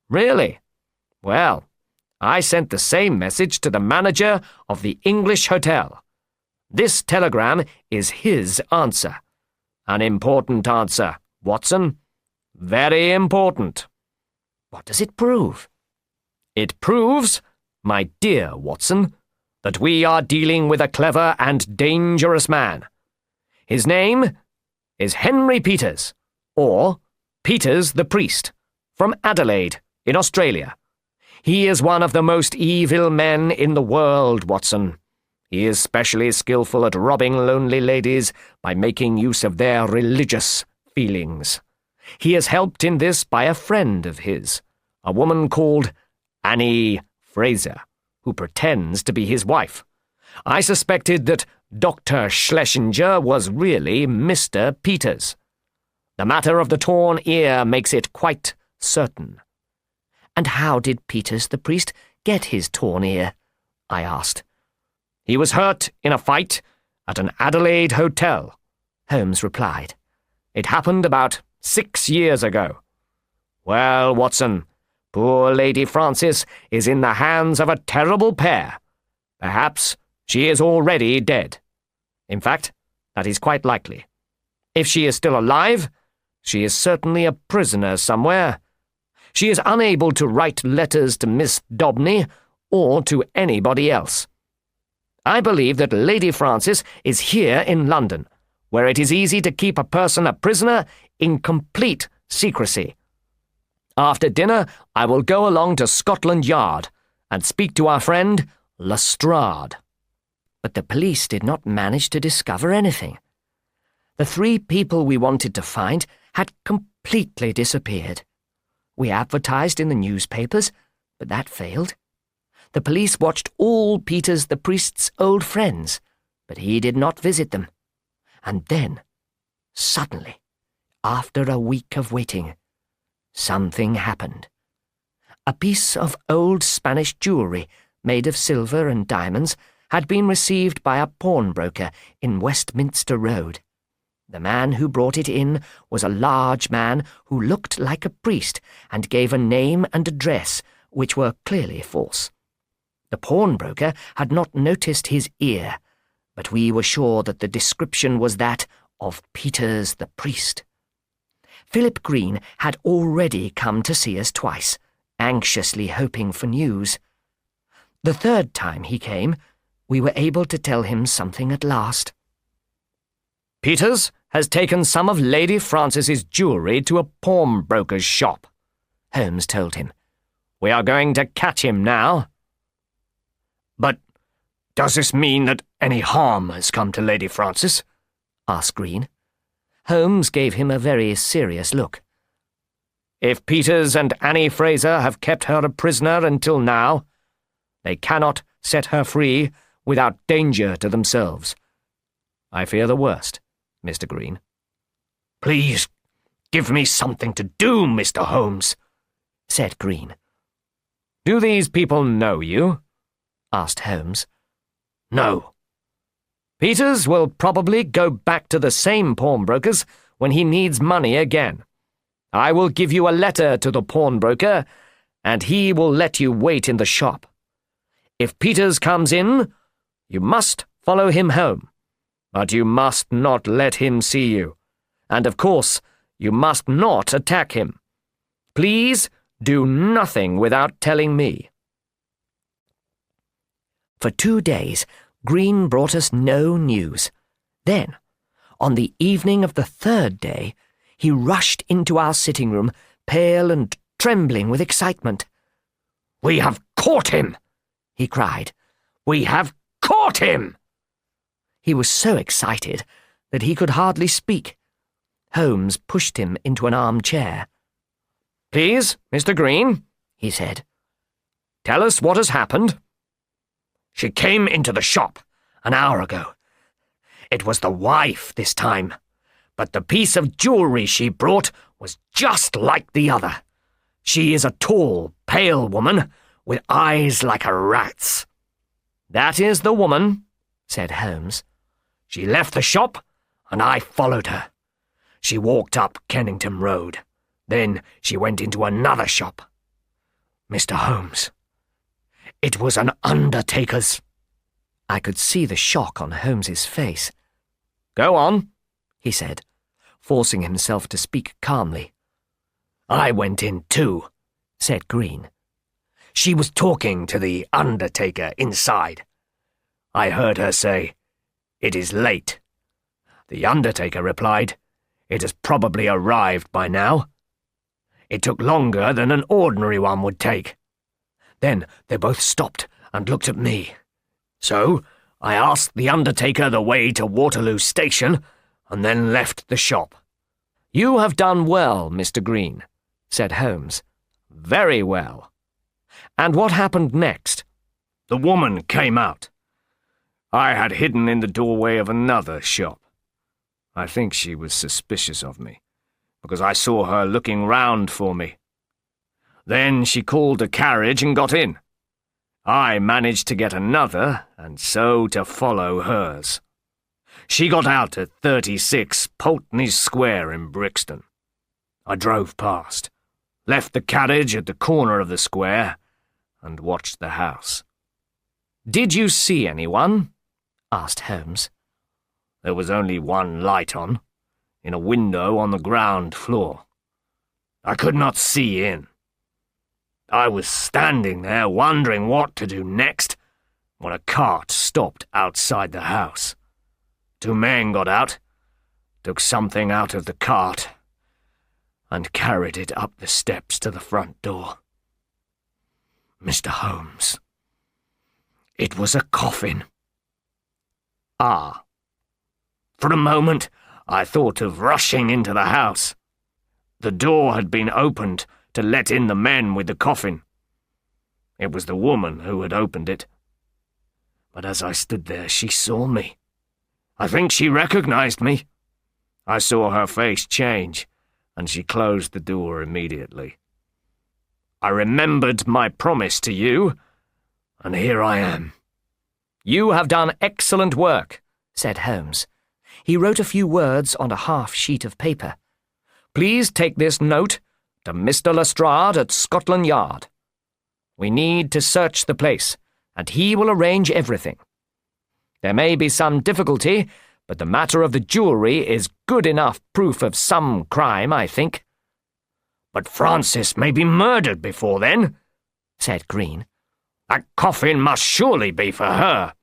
Really? Well, I sent the same message to the manager of the English hotel. This telegram is his answer. An important answer, Watson. Very important. What does it prove? It proves, my dear Watson, that we are dealing with a clever and dangerous man. His name is Henry Peters, or Peters the Priest, from Adelaide, in Australia. He is one of the most evil men in the world, Watson. He is specially skillful at robbing lonely ladies by making use of their religious feelings. He is helped in this by a friend of his, a woman called Annie Fraser, who pretends to be his wife. I suspected that Dr. Schlesinger was really Mr. Peters. The matter of the torn ear makes it quite certain. And how did Peters the priest get his torn ear? I asked. He was hurt in a fight at an Adelaide hotel, Holmes replied. It happened about 6 years ago. Well, Watson, poor Lady Frances is in the hands of a terrible pair. Perhaps she is already dead. In fact, that is quite likely. If she is still alive, she is certainly a prisoner somewhere. She is unable to write letters to Miss Dobney or to anybody else. I believe that Lady Frances is here in London, where it is easy to keep a person a prisoner in complete secrecy. After dinner, I will go along to Scotland Yard and speak to our friend Lestrade. But the police did not manage to discover anything. The 3 people we wanted to find had completely disappeared. We advertised in the newspapers, but that failed. The police watched all Peters the priest's old friends, but he did not visit them. And then, suddenly, after a week of waiting, something happened. A piece of old Spanish jewelry, made of silver and diamonds, had been received by a pawnbroker in Westminster Road. The man who brought it in was a large man who looked like a priest and gave a name and address which were clearly false. The pawnbroker had not noticed his ear, but we were sure that the description was that of Peters the priest. Philip Green had already come to see us twice, anxiously hoping for news. The third time he came, we were able to tell him something at last. Peters has taken some of Lady Frances's jewellery to a pawnbroker's shop, Holmes told him. We are going to catch him now. But does this mean that any harm has come to Lady Frances? Asked Green. Holmes gave him a very serious look. If Peters and Annie Fraser have kept her a prisoner until now, they cannot set her free without danger to themselves. I fear the worst, Mr. Green. Please, give me something to do, Mr. Holmes, said Green. Do these people know you? Asked Holmes. No. Peters will probably go back to the same pawnbrokers when he needs money again. I will give you a letter to the pawnbroker, and he will let you wait in the shop. If Peters comes in, you must follow him home, but you must not let him see you, and of course, you must not attack him. Please do nothing without telling me. For 2 days, Green brought us no news. Then, on the evening of the 3rd day, he rushed into our sitting room, pale and trembling with excitement. "We have caught him!" he cried. "We have caught him!" He was so excited that he could hardly speak. Holmes pushed him into an armchair. "Please, Mr. Green," he said, "tell us what has happened." "She came into the shop an hour ago. It was the wife this time, but the piece of jewellery she brought was just like the other. She is a tall, pale woman with eyes like a rat's." "That is the woman," said Holmes. "She left the shop, and I followed her. She walked up Kennington Road. Then she went into another shop. Mr. Holmes, it was an undertaker's." I could see the shock on Holmes's face. "Go on," he said, forcing himself to speak calmly. "I went in too," said Green. "She was talking to the undertaker inside. I heard her say, 'It is late.' The undertaker replied, 'It has probably arrived by now.' It took longer than an ordinary one would take. Then they both stopped and looked at me. So I asked the undertaker the way to Waterloo Station and then left the shop." "You have done well, Mr. Green," said Holmes. "Very well. And what happened next?" "The woman came out. I had hidden in the doorway of another shop. I think she was suspicious of me, because I saw her looking round for me. Then she called a carriage and got in. I managed to get another, and so to follow hers. She got out at 36 Pulteney Square in Brixton. I drove past, left the carriage at the corner of the square, and watched the house." "Did you see anyone?" asked Holmes. "There was only one light on, in a window on the ground floor. I could not see in. I was standing there wondering what to do next when a cart stopped outside the house. 2 men got out, took something out of the cart, and carried it up the steps to the front door. Mr. Holmes, it was a coffin." "Ah." "For a moment, I thought of rushing into the house. The door had been opened to let in the men with the coffin. It was the woman who had opened it. But as I stood there, she saw me. I think she recognized me. I saw her face change, and she closed the door immediately. I remembered my promise to you, and here I am. You have done excellent work, said Holmes. He wrote a few words on a half sheet of paper. Please take this note to Mr. Lestrade at Scotland Yard. We need to search the place, and he will arrange everything. There may be some difficulty, but the matter of the jewellery is good enough proof of some crime, I think. But Frances may be murdered before then, said Green. That coffin must surely be for her.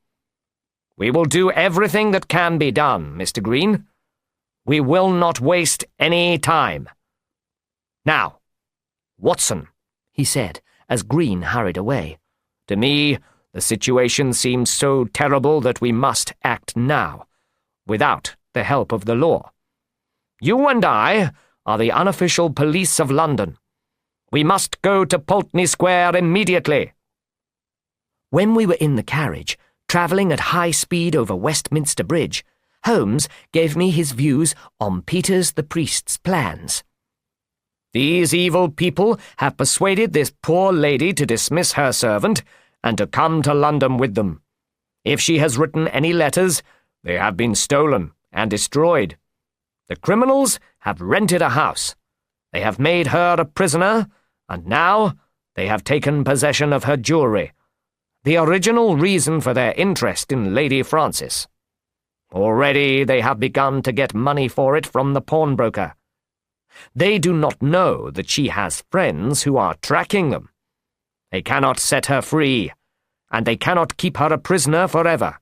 We will do everything that can be done, Mr. Green. We will not waste any time. Now, Watson, he said, as Green hurried away. To me, the situation seems so terrible that we must act now, without the help of the law. You and I are the unofficial police of London. We must go to Pulteney Square immediately. When we were in the carriage, travelling at high speed over Westminster Bridge, Holmes gave me his views on Peters the priest's plans. These evil people have persuaded this poor lady to dismiss her servant and to come to London with them. If she has written any letters, they have been stolen and destroyed. The criminals have rented a house. They have made her a prisoner, and now they have taken possession of her jewellery, the original reason for their interest in Lady Frances. Already they have begun to get money for it from the pawnbroker. They do not know that she has friends who are tracking them. They cannot set her free, and they cannot keep her a prisoner forever.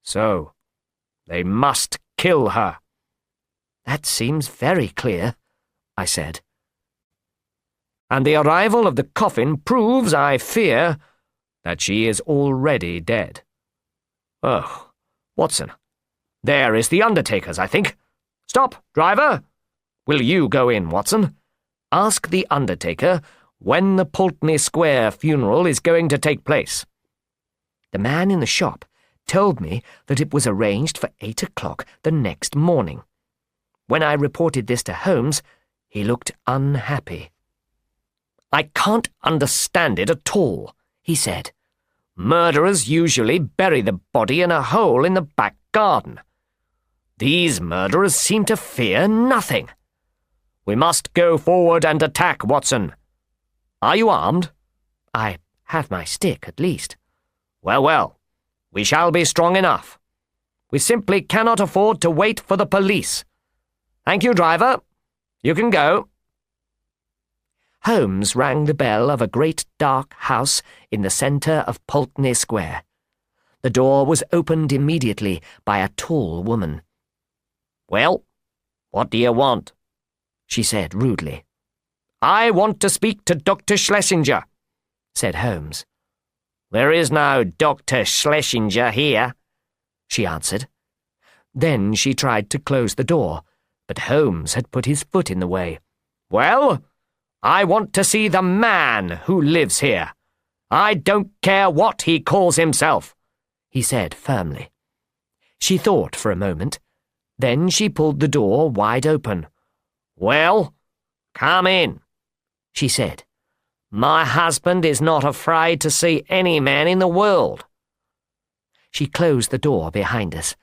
So, they must kill her. That seems very clear, I said. And the arrival of the coffin proves, I fear, that she is already dead. Oh, Watson, there is the undertaker's, I think. Stop, driver! Will you go in, Watson? Ask the undertaker when the Pulteney Square funeral is going to take place. The man in the shop told me that it was arranged for 8 o'clock the next morning. When I reported this to Holmes, he looked unhappy. I can't understand it at all, he said. Murderers usually bury the body in a hole in the back garden. These murderers seem to fear nothing. We must go forward and attack, Watson. Are you armed? I have my stick, at least. Well, we shall be strong enough. We simply cannot afford to wait for the police. Thank you, driver. You can go. Holmes rang the bell of a great dark house in the centre of Pulteney Square. The door was opened immediately by a tall woman. Well, what do you want? She said rudely. I want to speak to Dr. Schlesinger, said Holmes. There is no Dr. Schlesinger here, she answered. Then she tried to close the door, but Holmes had put his foot in the way. Well, I want to see the man who lives here. I don't care what he calls himself, he said firmly. She thought for a moment. Then she pulled the door wide open. Well, come in, she said. My husband is not afraid to see any man in the world. She closed the door behind us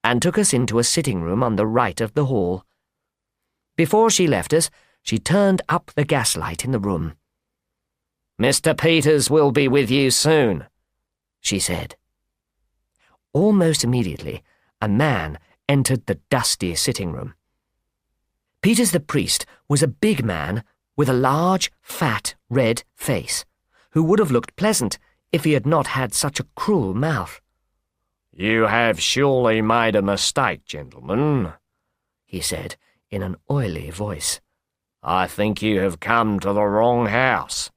and took us into a sitting room on the right of the hall. Before she left us, she turned up the gaslight in the room. Mr. Peters will be with you soon, she said. Almost immediately, a man entered the dusty sitting room. Peters the priest was a big man with a large, fat, red face, who would have looked pleasant if he had not had such a cruel mouth. You have surely made a mistake, gentlemen, he said in an oily voice. I think you have come to the wrong house.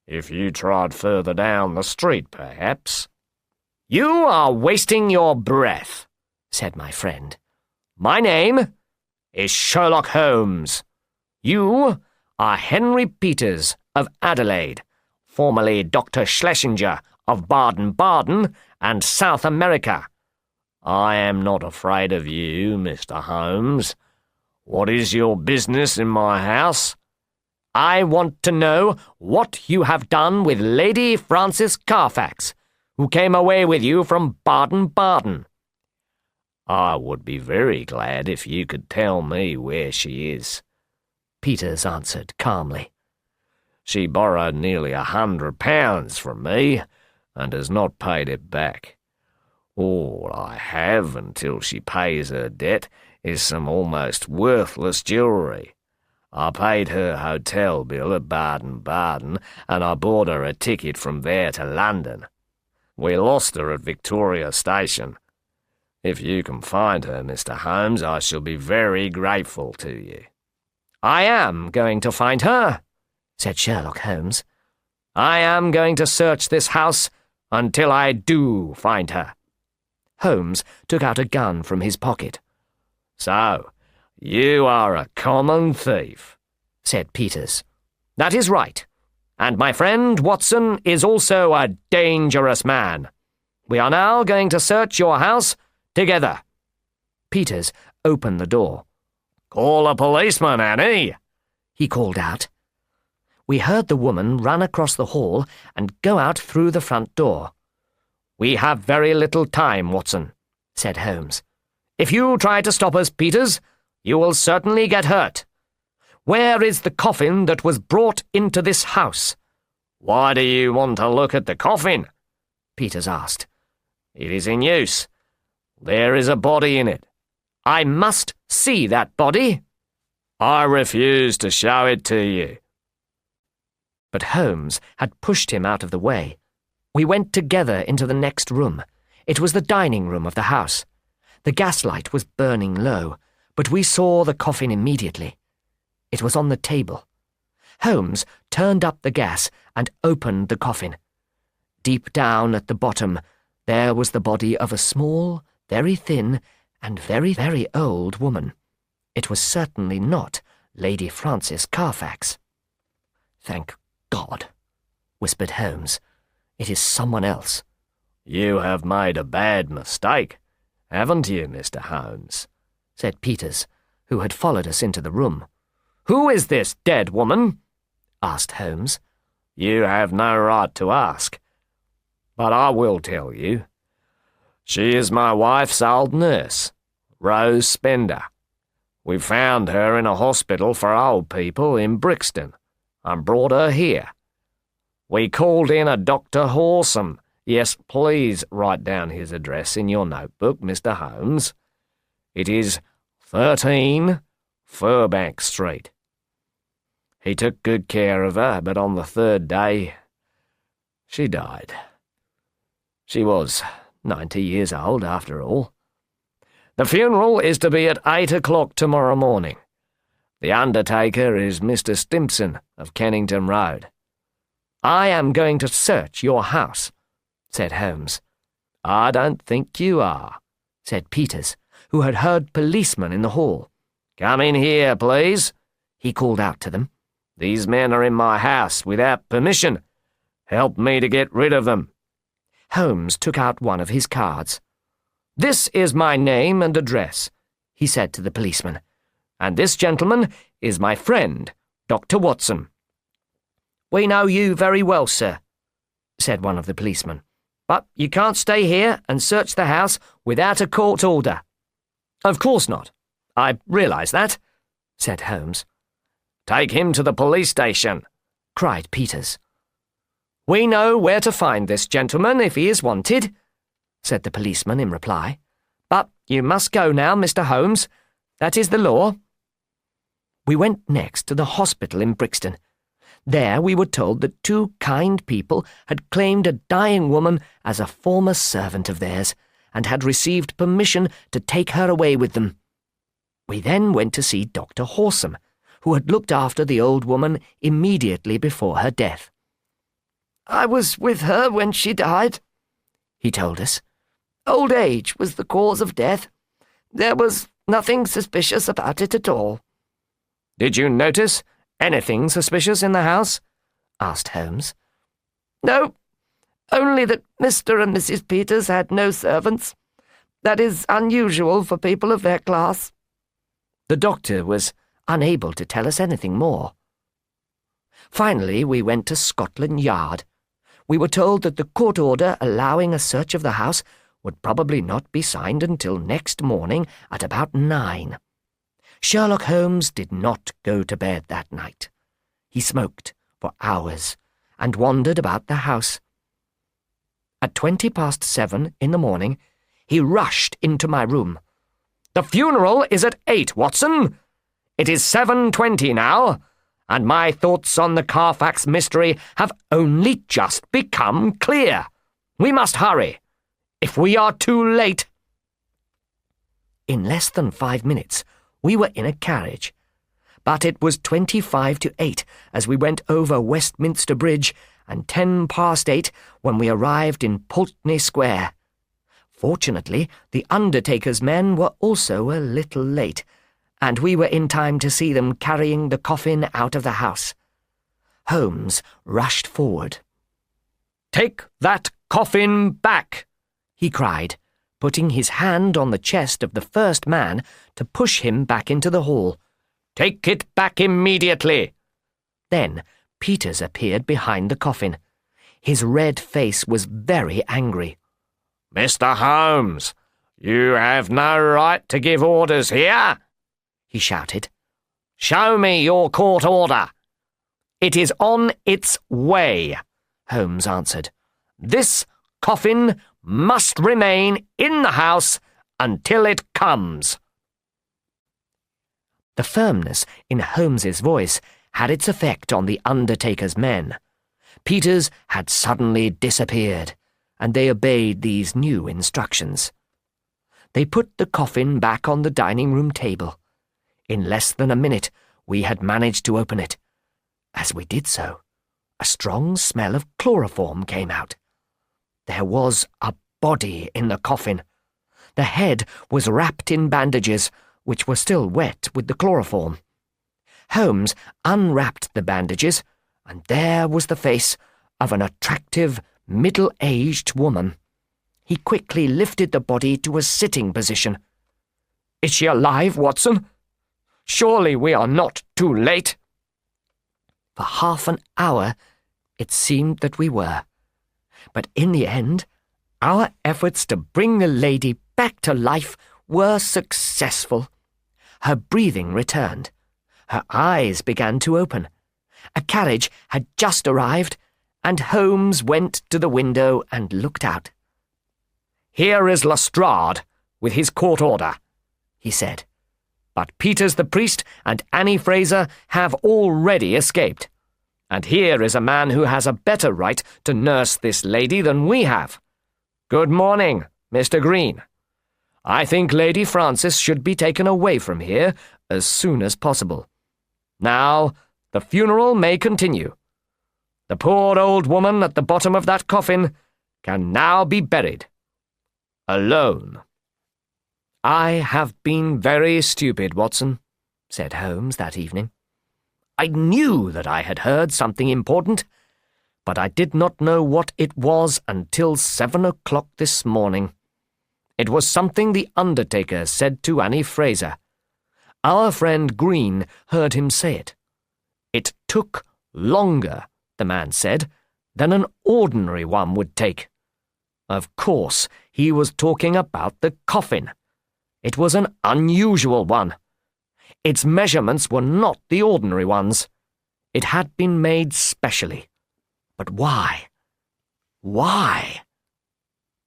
If you trod further down the street, perhaps. You are wasting your breath, said my friend. My name is Sherlock Holmes. You are Henry Peters of Adelaide, formerly Dr. Schlesinger of Baden-Baden and South America. I am not afraid of you, Mr. Holmes. What is your business in my house? I want to know what you have done with Lady Frances Carfax, who came away with you from Baden-Baden. I would be very glad if you could tell me where she is, Peters answered calmly. She borrowed nearly £100 from me, and has not paid it back. All I have until she pays her debt is some almost worthless jewellery. I paid her hotel bill at Baden-Baden, and I bought her a ticket from there to London. We lost her at Victoria Station. If you can find her, Mr. Holmes, I shall be very grateful to you. I am going to find her, said Sherlock Holmes. I am going to search this house until I do find her. Holmes took out a gun from his pocket. So, you are a common thief, said Peters. That is right, and my friend Watson is also a dangerous man. We are now going to search your house together. Peters opened the door. Call a policeman, Annie, he called out. We heard the woman run across the hall and go out through the front door. We have very little time, Watson, said Holmes. If you try to stop us, Peters, you will certainly get hurt. Where is the coffin that was brought into this house? Why do you want to look at the coffin? Peters asked. It is in use. There is a body in it. I must see that body. I refuse to show it to you. But Holmes had pushed him out of the way. We went together into the next room. It was the dining room of the house. The gaslight was burning low, but we saw the coffin immediately. It was on the table. Holmes turned up the gas and opened the coffin. Deep down at the bottom, there was the body of a small, very thin, and very, very old woman. It was certainly not Lady Frances Carfax. "Thank God," whispered Holmes. "It is someone else." "You have made a bad mistake, haven't you, Mr. Holmes?" said Peters, who had followed us into the room. "Who is this dead woman?" asked Holmes. "You have no right to ask, but I will tell you. She is my wife's old nurse, Rose Spender. We found her in a hospital for old people in Brixton and brought her here. We called in a Dr. Horsam. Yes, please write down his address in your notebook, Mr. Holmes. It is 13 Furbank Street. He took good care of her, but on the third day, she died. She was 90 years old, after all. The funeral is to be at 8 o'clock tomorrow morning. The undertaker is Mr. Stimpson of Kennington Road." "I am going to search your house," said Holmes. "I don't think you are," said Peters, who had heard policemen in the hall. "Come in here, please," he called out to them. "These men are in my house without permission. Help me to get rid of them." Holmes took out one of his cards. "This is my name and address," he said to the policeman, "and this gentleman is my friend, Dr. Watson." "We know you very well, sir," said one of the policemen, "but you can't stay here and search the house without a court order." "Of course not. I realize that," said Holmes. "Take him to the police station," cried Peters. "We know where to find this gentleman if he is wanted," said the policeman in reply. "But you must go now, Mr. Holmes. That is the law." We went next to the hospital in Brixton. There we were told that two kind people had claimed a dying woman as a former servant of theirs, and had received permission to take her away with them. We then went to see Dr. Horsam, who had looked after the old woman immediately before her death. "I was with her when she died," he told us. "Old age was the cause of death. There was nothing suspicious about it at all." "Did you notice anything suspicious in the house?" asked Holmes. "No, only that Mr. and Mrs. Peters had no servants. That is unusual for people of their class." The doctor was unable to tell us anything more. Finally, we went to Scotland Yard. We were told that the court order allowing a search of the house would probably not be signed until next morning at about 9. Sherlock Holmes did not go to bed that night. He smoked for hours and wandered about the house. At 7:20 in the morning, he rushed into my room. "The funeral is at 8, Watson. It is 7:20 now, and my thoughts on the Carfax mystery have only just become clear. We must hurry. If we are too late—" In less than 5 minutes, we were in a carriage. But it was 7:25 as we went over Westminster Bridge, and 8:10 when we arrived in Pulteney Square. Fortunately, the undertaker's men were also a little late, and we were in time to see them carrying the coffin out of the house. Holmes rushed forward. "Take that coffin back!" he cried, putting his hand on the chest of the first man to push him back into the hall. "Take it back immediately!" Then Peters appeared behind the coffin. His red face was very angry. "Mr. Holmes, you have no right to give orders here," he shouted. "Show me your court order." "It is on its way," Holmes answered. "This coffin must remain in the house until it comes." The firmness in Holmes's voice had its effect on the undertaker's men. Peters had suddenly disappeared, and they obeyed these new instructions. They put the coffin back on the dining-room table. In less than a minute, we had managed to open it. As we did so, a strong smell of chloroform came out. There was a body in the coffin. The head was wrapped in bandages, which were still wet with the chloroform. Holmes unwrapped the bandages, and there was the face of an attractive, middle-aged woman. He quickly lifted the body to a sitting position. "Is she alive, Watson? Surely we are not too late." For half an hour, it seemed that we were. But in the end, our efforts to bring the lady back to life were successful. Her breathing returned. Her eyes began to open. A carriage had just arrived, and Holmes went to the window and looked out. "Here is Lestrade with his court order," he said. "But Peters the priest and Annie Fraser have already escaped. And here is a man who has a better right to nurse this lady than we have. Good morning, Mr. Green. I think Lady Frances should be taken away from here as soon as possible. Now, the funeral may continue. The poor old woman at the bottom of that coffin can now be buried. Alone." "I have been very stupid, Watson," said Holmes that evening. "I knew that I had heard something important, but I did not know what it was until 7 o'clock this morning. It was something the undertaker said to Annie Fraser. Our friend Green heard him say it. It took longer, the man said, than an ordinary one would take. Of course, he was talking about the coffin. It was an unusual one. Its measurements were not the ordinary ones. It had been made specially. But why? Why?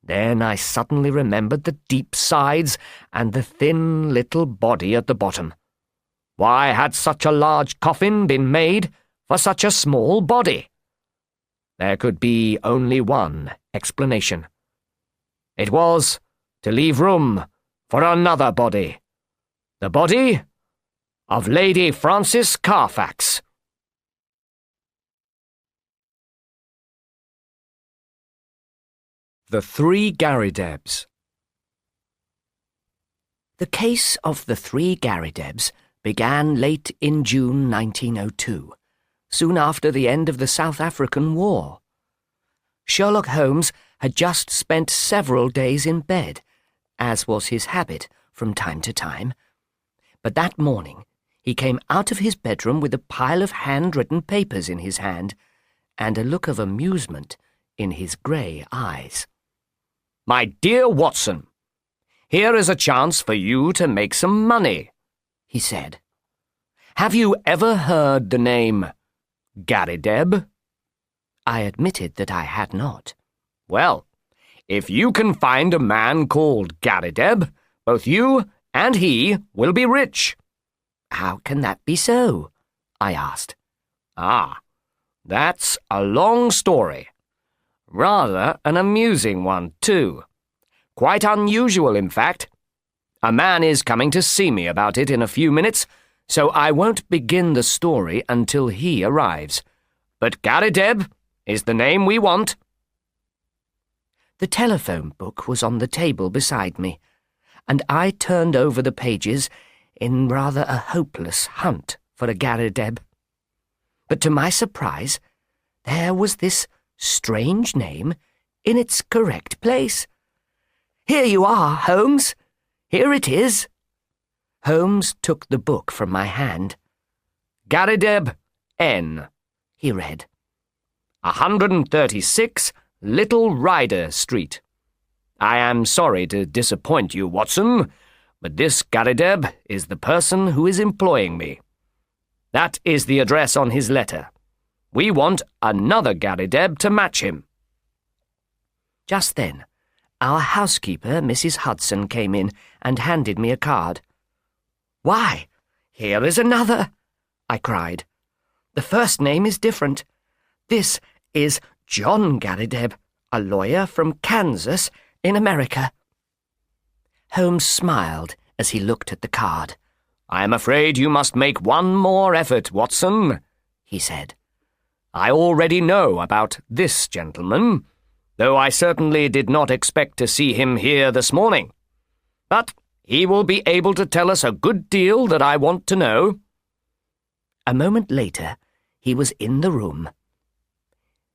Then I suddenly remembered the deep sides and the thin little body at the bottom. Why had such a large coffin been made for such a small body? There could be only one explanation. It was to leave room for another body. The body of Lady Frances Carfax. The Three Garridebs. The case of the Three Garridebs began late in June 1902, soon after the end of the South African War. Sherlock Holmes had just spent several days in bed, as was his habit from time to time. But that morning he came out of his bedroom with a pile of handwritten papers in his hand and a look of amusement in his grey eyes. "My dear Watson, here is a chance for you to make some money," he said. "Have you ever heard the name Garrideb?" I admitted that I had not. "Well, if you can find a man called Garrideb, both you and he will be rich." "How can that be so?" I asked. "Ah, that's a long story. Rather an amusing one, too. Quite unusual, in fact. A man is coming to see me about it in a few minutes, so I won't begin the story until he arrives. But Garrideb is the name we want." The telephone book was on the table beside me, and I turned over the pages in rather a hopeless hunt for a Garrideb. But to my surprise, there was this strange name in its correct place. "Here you are, Holmes. Here it is." Holmes took the book from my hand. "Garrideb N," he read. 136 Little Rider Street. I am sorry to disappoint you, Watson, but this Garrideb is the person who is employing me. That is the address on his letter. We want another Garrideb to match him." Just then, our housekeeper, Mrs. Hudson, came in and handed me a card. "Why, here is another!" I cried. "The first name is different. This is John Garrideb, a lawyer from Kansas in America." Holmes smiled as he looked at the card. "I am afraid you must make one more effort, Watson," he said. "I already know about this gentleman, though I certainly did not expect to see him here this morning. But he will be able to tell us a good deal that I want to know." A moment later, he was in the room.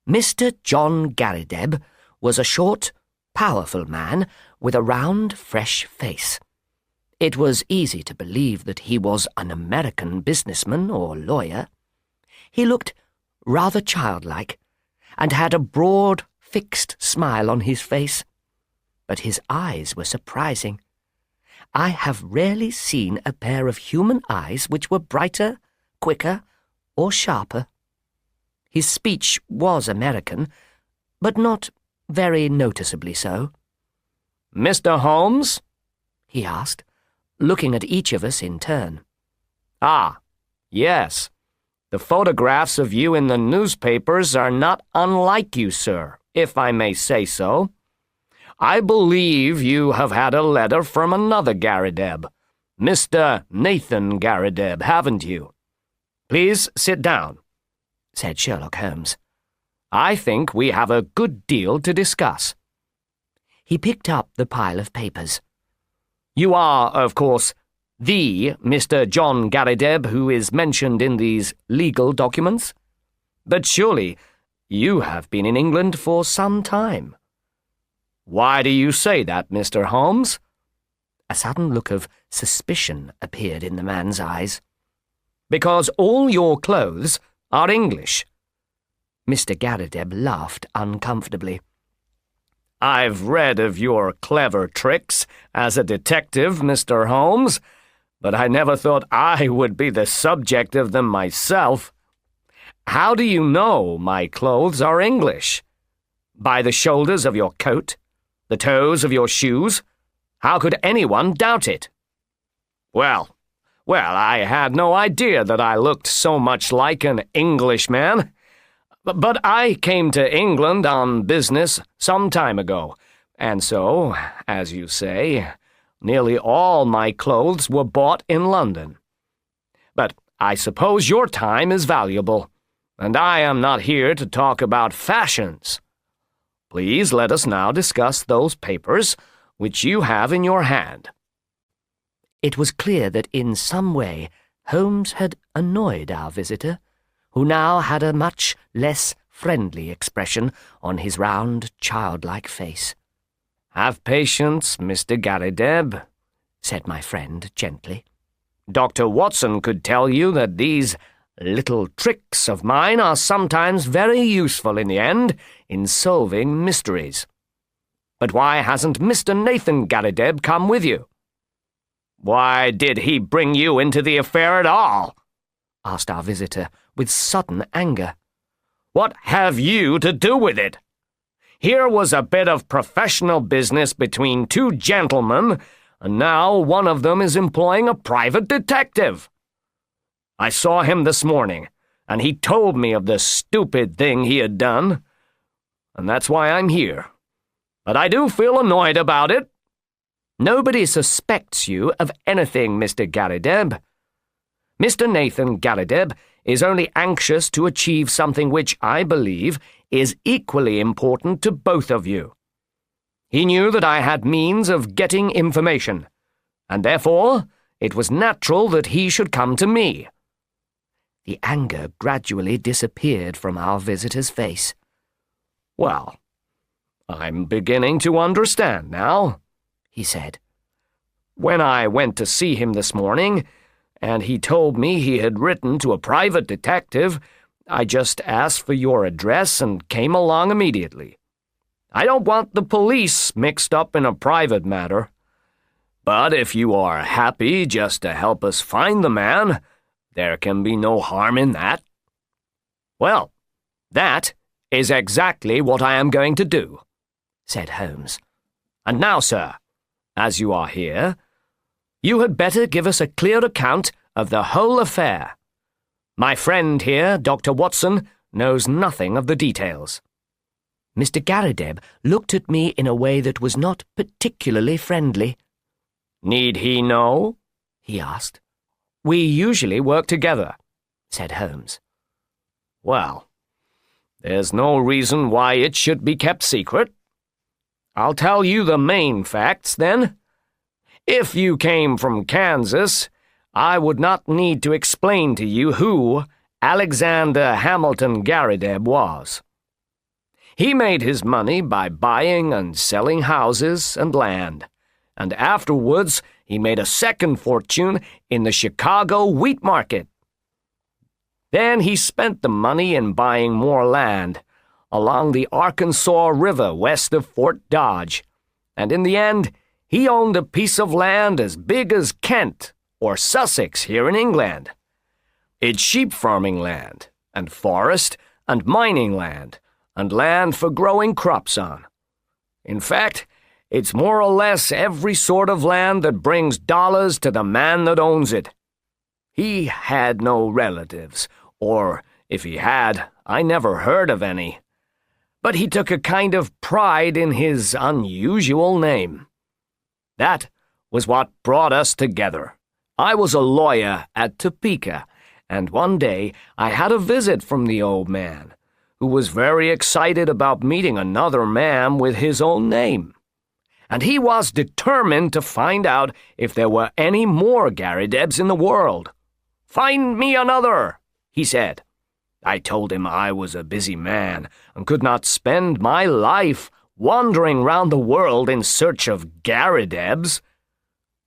Mr. John Garrideb was a short, powerful man with a round, fresh face. It was easy to believe that he was an American businessman or lawyer. He looked rather childlike, and had a broad, fixed smile on his face. But his eyes were surprising. I have rarely seen a pair of human eyes which were brighter, quicker, or sharper. His speech was American, but not very noticeably so. "Mr. Holmes?" he asked, looking at each of us in turn. "Ah, yes. The photographs of you in the newspapers are not unlike you, sir, if I may say so. I believe you have had a letter from another Garrideb, Mr. Nathan Garrideb, haven't you? Please sit down," said Sherlock Holmes. "I think we have a good deal to discuss." He picked up the pile of papers. "You are, of course, the Mr. John Garrideb who is mentioned in these legal documents? But surely you have been in England for some time." "Why do you say that, Mr. Holmes?" A sudden look of suspicion appeared in the man's eyes. "Because all your clothes are English." Mr. Garrideb laughed uncomfortably. "I've read of your clever tricks as a detective, Mr. Holmes, but I never thought I would be the subject of them myself. How do you know my clothes are English? By the shoulders of your coat? The toes of your shoes? How could anyone doubt it?" Well, I had no idea that I looked so much like an Englishman. But I came to England on business some time ago, and so, as you say, nearly all my clothes were bought in London. But I suppose your time is valuable, and I am not here to talk about fashions. Please let us now discuss those papers which you have in your hand." It was clear that in some way Holmes had annoyed our visitor, who now had a much less friendly expression on his round, childlike face. "Have patience, Mr. Garrideb," said my friend gently. "Dr. Watson could tell you that these little tricks of mine are sometimes very useful in the end in solving mysteries. But why hasn't Mr. Nathan Garrideb come with you?" "Why did he bring you into the affair at all?" asked our visitor with sudden anger. "What have you to do with it? Here was a bit of professional business between two gentlemen, and now one of them is employing a private detective. I saw him this morning, and he told me of the stupid thing he had done, and that's why I'm here. But I do feel annoyed about it." "Nobody suspects you of anything, Mr. Garrideb. Mr. Nathan Garrideb is only anxious to achieve something which, I believe, is equally important to both of you. He knew that I had means of getting information, and therefore it was natural that he should come to me." The anger gradually disappeared from our visitor's face. "Well, I'm beginning to understand now," he said. "When I went to see him this morning, and he told me he had written to a private detective, I just asked for your address and came along immediately. I don't want the police mixed up in a private matter. But if you are happy just to help us find the man, there can be no harm in that." "Well, that is exactly what I am going to do," said Holmes. "And now, sir, as you are here, you had better give us a clear account of the whole affair. My friend here, Dr. Watson, knows nothing of the details." Mr. Garrideb looked at me in a way that was not particularly friendly. "Need he know?" he asked. "We usually work together," said Holmes. "Well, there's no reason why it should be kept secret. I'll tell you the main facts, then. If you came from Kansas, I would not need to explain to you who Alexander Hamilton Garrideb was. He made his money by buying and selling houses and land, and afterwards he made a second fortune in the Chicago wheat market. Then he spent the money in buying more land along the Arkansas River west of Fort Dodge, and in the end he owned a piece of land as big as Kent or Sussex here in England. It's sheep farming land, and forest and mining land, and land for growing crops on. In fact, it's more or less every sort of land that brings dollars to the man that owns it. He had no relatives, or if he had, I never heard of any. But he took a kind of pride in his unusual name. That was what brought us together. I was a lawyer at Topeka, and one day I had a visit from the old man, who was very excited about meeting another man with his own name. And he was determined to find out if there were any more Garridebs in the world. "Find me another," he said. I told him I was a busy man and could not spend my life wandering round the world in search of Garridebs.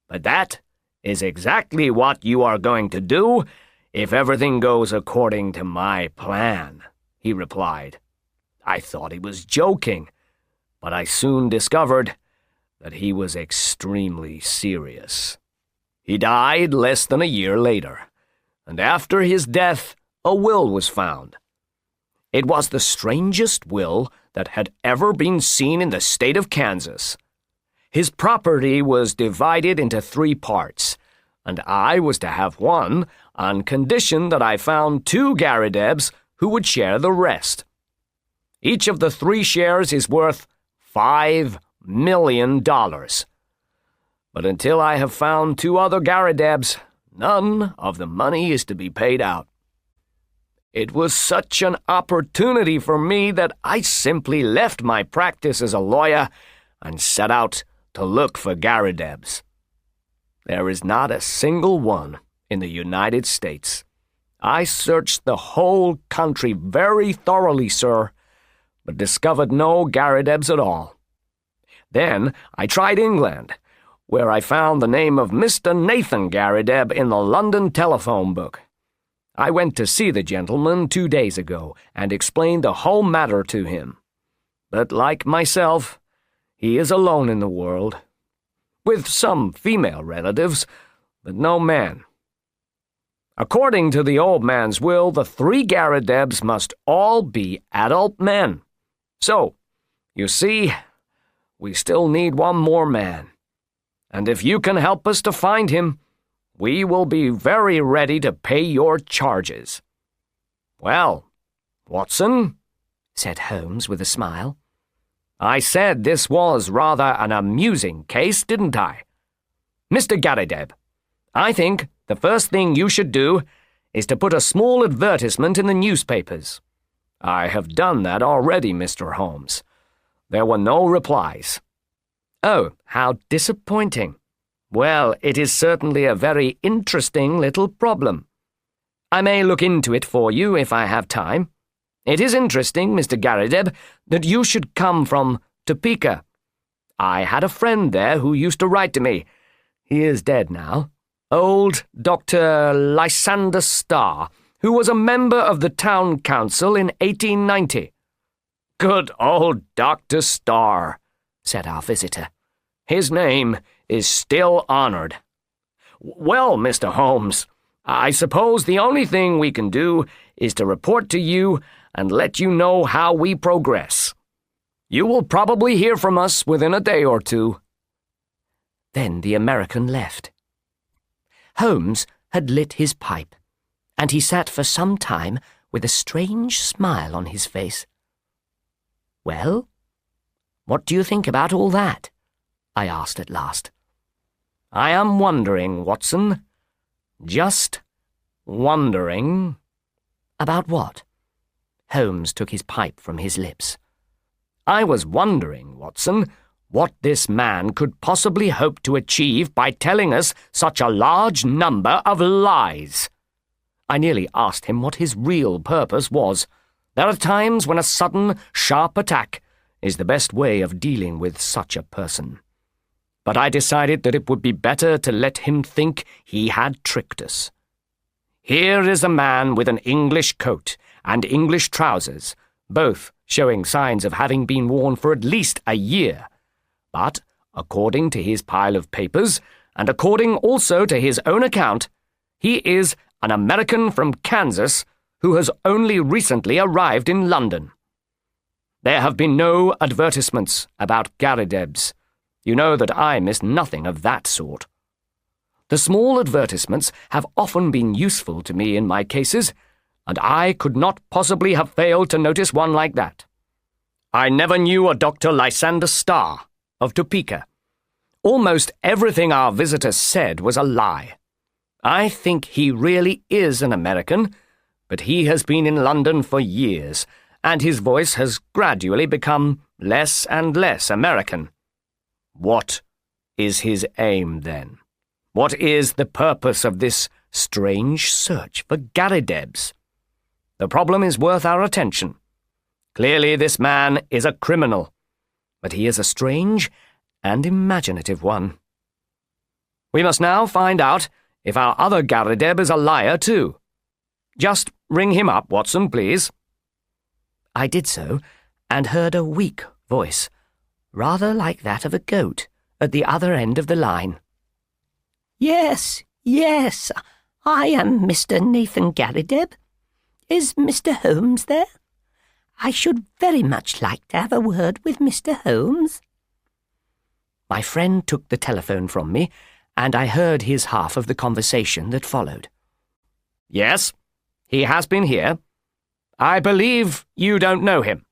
"But that is exactly what you are going to do if everything goes according to my plan," he replied. I thought he was joking, but I soon discovered that he was extremely serious. He died less than a year later, and after his death, a will was found. It was the strangest will that had ever been seen in the state of Kansas. His property was divided into 3 parts, and I was to have one on condition that I found 2 Garridebs who would share the rest. Each of the 3 shares is worth $5 million. But until I have found 2 other Garridebs, none of the money is to be paid out. It was such an opportunity for me that I simply left my practice as a lawyer and set out to look for Garridebs. There is not a single one in the United States. I searched the whole country very thoroughly, sir, but discovered no Garridebs at all. Then I tried England, where I found the name of Mr. Nathan Garrideb in the London telephone book. I went to see the gentleman 2 days ago and explained the whole matter to him. But like myself, he is alone in the world, with some female relatives, but no man. According to the old man's will, the three Garridebs must all be adult men. So, you see, we still need one more man. And if you can help us to find him, we will be very ready to pay your charges. Well, Watson, said Holmes with a smile, I said this was rather an amusing case, didn't I? Mr. Garrideb, I think the first thing you should do is to put a small advertisement in the newspapers. I have done that already, Mr. Holmes. There were no replies. Oh, how disappointing. Well, it is certainly a very interesting little problem. I may look into it for you if I have time. It is interesting, Mr. Garrideb, that you should come from Topeka. I had a friend there who used to write to me. He is dead now. Old Dr. Lysander Starr, who was a member of the town council in 1890. Good old Dr. Starr, said our visitor. His name is still honored. Well, Mr. Holmes, I suppose the only thing we can do is to report to you and let you know how we progress. You will probably hear from us within a day or two. Then the American left. Holmes had lit his pipe, and he sat for some time with a strange smile on his face. Well, what do you think about all that? I asked at last. I am wondering, Watson. Just wondering. About what? Holmes took his pipe from his lips. I was wondering, Watson, what this man could possibly hope to achieve by telling us such a large number of lies. I nearly asked him what his real purpose was. There are times when a sudden, sharp attack is the best way of dealing with such a person. But I decided that it would be better to let him think he had tricked us. Here is a man with an English coat and English trousers, both showing signs of having been worn for at least a year. But, according to his pile of papers, and according also to his own account, he is an American from Kansas who has only recently arrived in London. There have been no advertisements about Garridebs. You know that I miss nothing of that sort. The small advertisements have often been useful to me in my cases, and I could not possibly have failed to notice one like that. I never knew a Dr. Lysander Starr of Topeka. Almost everything our visitor said was a lie. I think he really is an American, but he has been in London for years, and his voice has gradually become less and less American. What is his aim, then? What is the purpose of this strange search for Garridebs? The problem is worth our attention. Clearly this man is a criminal, but he is a strange and imaginative one. We must now find out if our other Garrideb is a liar too. Just ring him up, Watson, please. I did so, and heard a weak voice, rather like that of a goat, at the other end of the line. Yes, I am Mr. Nathan Garrideb. Is Mr. Holmes there? I should very much like to have a word with Mr. Holmes. My friend took the telephone from me, and I heard his half of the conversation that followed. Yes, he has been here. I believe you don't know him.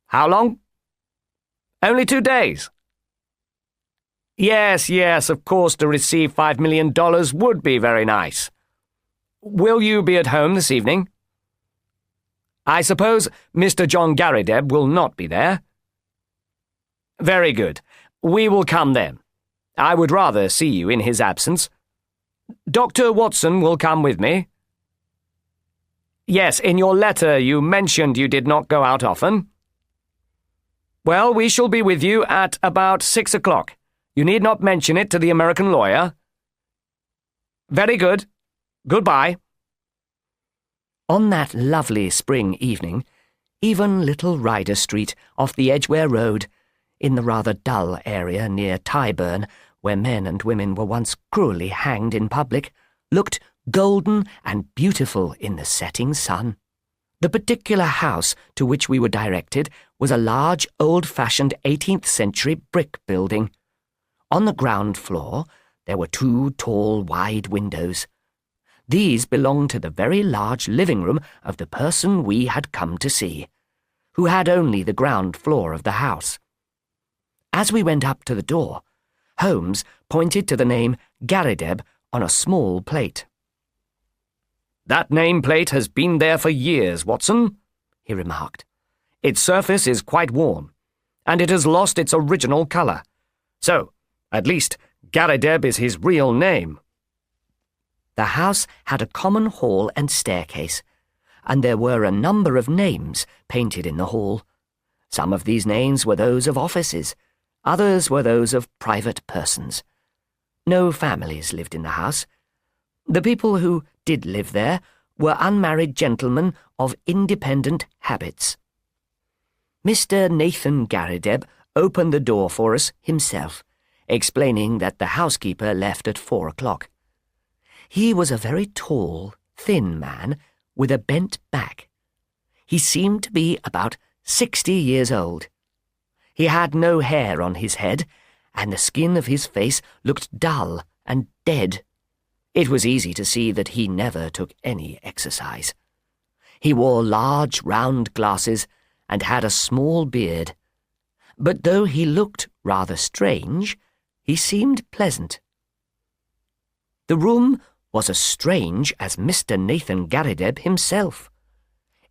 How long? Only 2 days. Yes, of course, to receive $5 million would be very nice. Will you be at home this evening? I suppose Mr. John Garrideb will not be there. Very good. We will come then. I would rather see you in his absence. Dr. Watson will come with me. Yes, in your letter you mentioned you did not go out often. Well, we shall be with you at about 6 o'clock. You need not mention it to the American lawyer. Very good. Goodbye. On that lovely spring evening, even Little Ryder Street off the Edgware Road, in the rather dull area near Tyburn, where men and women were once cruelly hanged in public, looked golden and beautiful in the setting sun. The particular house to which we were directed was a large, old-fashioned 18th-century brick building. On the ground floor there were 2 tall, wide windows. These belonged to the very large living room of the person we had come to see, who had only the ground floor of the house. As we went up to the door, Holmes pointed to the name Garrideb on a small plate. "That nameplate has been there for years, Watson," he remarked. "Its surface is quite worn, and it has lost its original colour. So, at least, Garrideb is his real name." The house had a common hall and staircase, and there were a number of names painted in the hall. Some of these names were those of offices, others were those of private persons. No families lived in the house. The people who did live there were unmarried gentlemen of independent habits. Mr. Nathan Garrideb opened the door for us himself, explaining that the housekeeper left at 4 o'clock. He was a very tall, thin man with a bent back. He seemed to be about 60 years old. He had no hair on his head, and the skin of his face looked dull and dead. It was easy to see that he never took any exercise. He wore large, round glasses and had a small beard. But though he looked rather strange, he seemed pleasant. The room was as strange as Mr. Nathan Garrideb himself.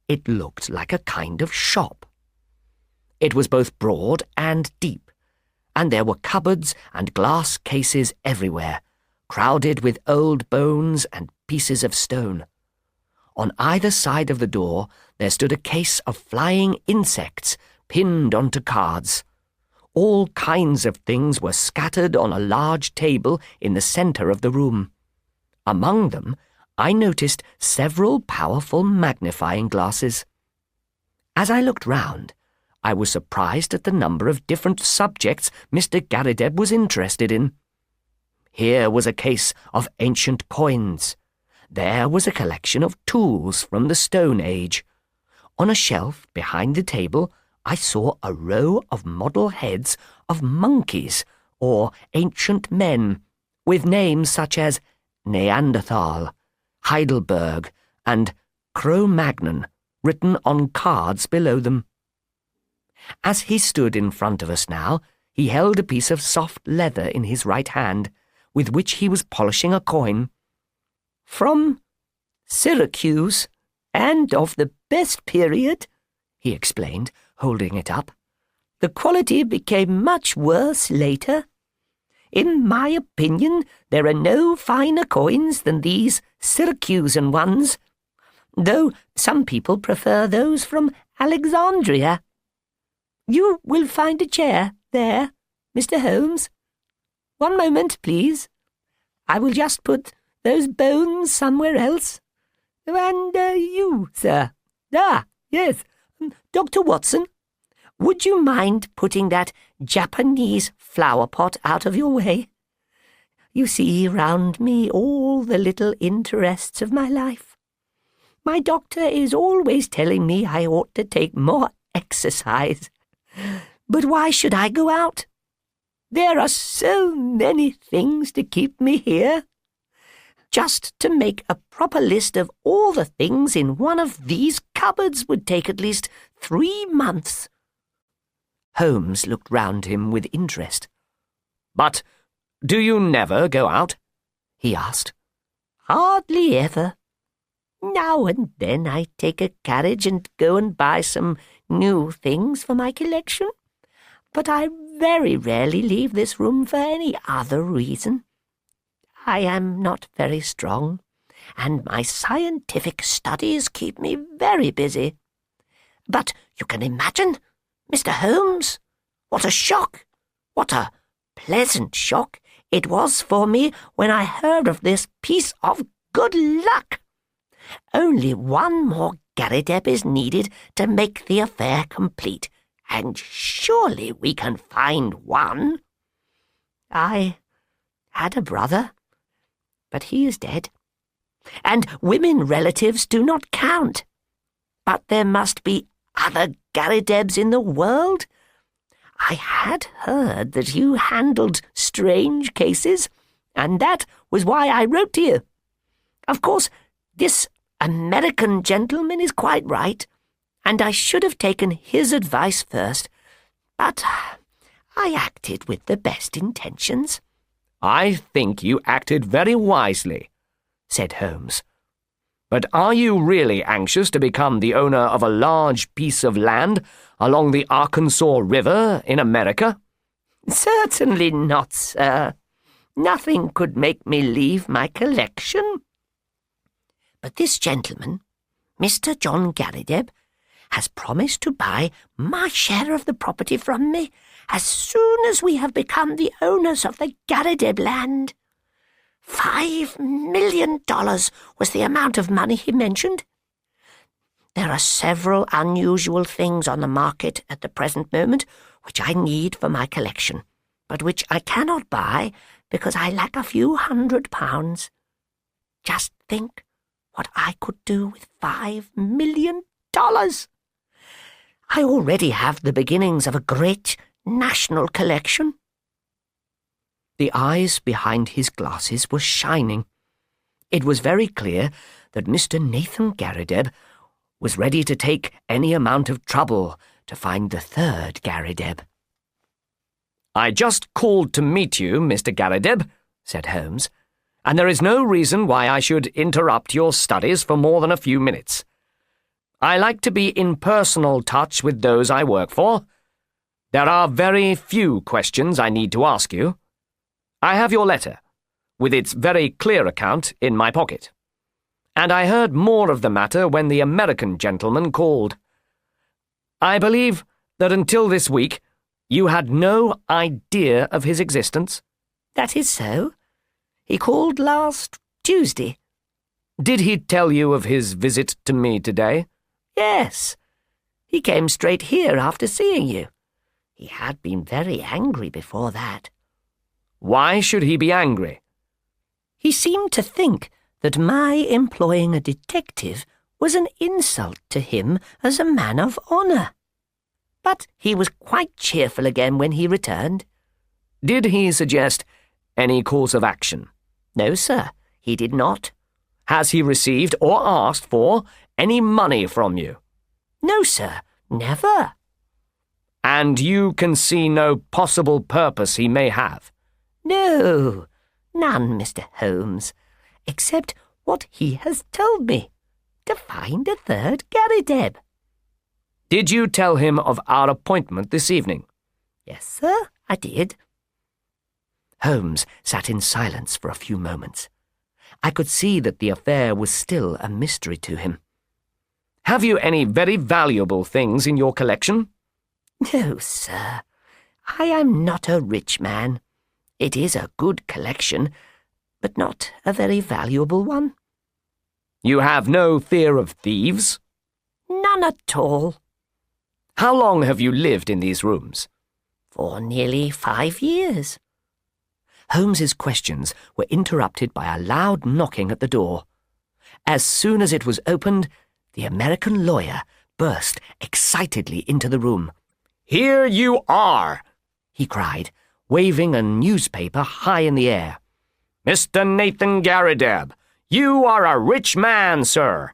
It looked like a kind of shop. It was both broad and deep, and there were cupboards and glass cases everywhere, crowded with old bones and pieces of stone. On either side of the door there stood a case of flying insects pinned onto cards. All kinds of things were scattered on a large table in the centre of the room. Among them, I noticed several powerful magnifying glasses. As I looked round, I was surprised at the number of different subjects Mr. Garrideb was interested in. Here was a case of ancient coins. There was a collection of tools from the Stone Age. On a shelf behind the table, I saw a row of model heads of monkeys or ancient men, with names such as Neanderthal, Heidelberg, and Cro-Magnon written on cards below them. As he stood in front of us now, he held a piece of soft leather in his right hand, with which he was polishing a coin. "From Syracuse, and of the best period," he explained, holding it up. "The quality became much worse later. In my opinion, there are no finer coins than these Syracusan ones, though some people prefer those from Alexandria. You will find a chair there, Mr. Holmes. One moment, please. I will just put those bones somewhere else. And you, sir. Ah, yes, Dr. Watson. Would you mind putting that Japanese flower pot out of your way? You see round me all the little interests of my life. My doctor is always telling me I ought to take more exercise. But why should I go out? There are so many things to keep me here. Just to make a proper list of all the things in one of these cupboards would take at least 3 months. Holmes looked round him with interest. "But do you never go out?" he asked. Hardly ever. Now and then I take a carriage and go and buy some new things for my collection, but I very rarely leave this room for any other reason. I am not very strong, and my scientific studies keep me very busy. But you can imagine, Mr. Holmes, what a shock, what a pleasant shock it was for me when I heard of this piece of good luck. Only one more Garrideb is needed to make the affair complete, and surely we can find one. I had a brother, but he is dead, and women relatives do not count. But there must be other Garridebs in the world. I had heard that you handled strange cases, and that was why I wrote to you. Of course, this American gentleman is quite right, and I should have taken his advice first, but I acted with the best intentions. I think you acted very wisely, said Holmes. But are you really anxious to become the owner of a large piece of land along the Arkansas River in America? Certainly not, sir. Nothing could make me leave my collection. But this gentleman, Mr. John Garrideb, has promised to buy my share of the property from me as soon as we have become the owners of the Garrideb land. $5 million was the amount of money he mentioned. There are several unusual things on the market at the present moment which I need for my collection, but which I cannot buy because I lack a few £100. Just think what I could do with $5 million. I already have the beginnings of a great national collection. The eyes behind his glasses were shining. It was very clear that Mr. Nathan Garrideb was ready to take any amount of trouble to find the third Garrideb. I just called to meet you, Mr. Garrideb, said Holmes, and there is no reason why I should interrupt your studies for more than a few minutes. I like to be in personal touch with those I work for. There are very few questions I need to ask you. I have your letter, with its very clear account, in my pocket. And I heard more of the matter when the American gentleman called. I believe that until this week you had no idea of his existence? That is so. He called last Tuesday. Did he tell you of his visit to me today? Yes. He came straight here after seeing you. He had been very angry before that. Why should he be angry? He seemed to think that my employing a detective was an insult to him as a man of honour. But he was quite cheerful again when he returned. Did he suggest any course of action? No, sir, he did not. Has he received or asked for any money from you? No, sir, never. And you can see no possible purpose he may have? No, none, Mr. Holmes, except what he has told me, to find a third Garrideb. Did you tell him of our appointment this evening? Yes, sir, I did. Holmes sat in silence for a few moments. I could see that the affair was still a mystery to him. Have you any very valuable things in your collection? No, sir. I am not a rich man. It is a good collection, but not a very valuable one. You have no fear of thieves? None at all. How long have you lived in these rooms? For nearly 5 years. Holmes's questions were interrupted by a loud knocking at the door. As soon as it was opened, the American lawyer burst excitedly into the room. "Here you are!" he cried, waving a newspaper high in the air. "Mr. Nathan Garrideb, you are a rich man, sir.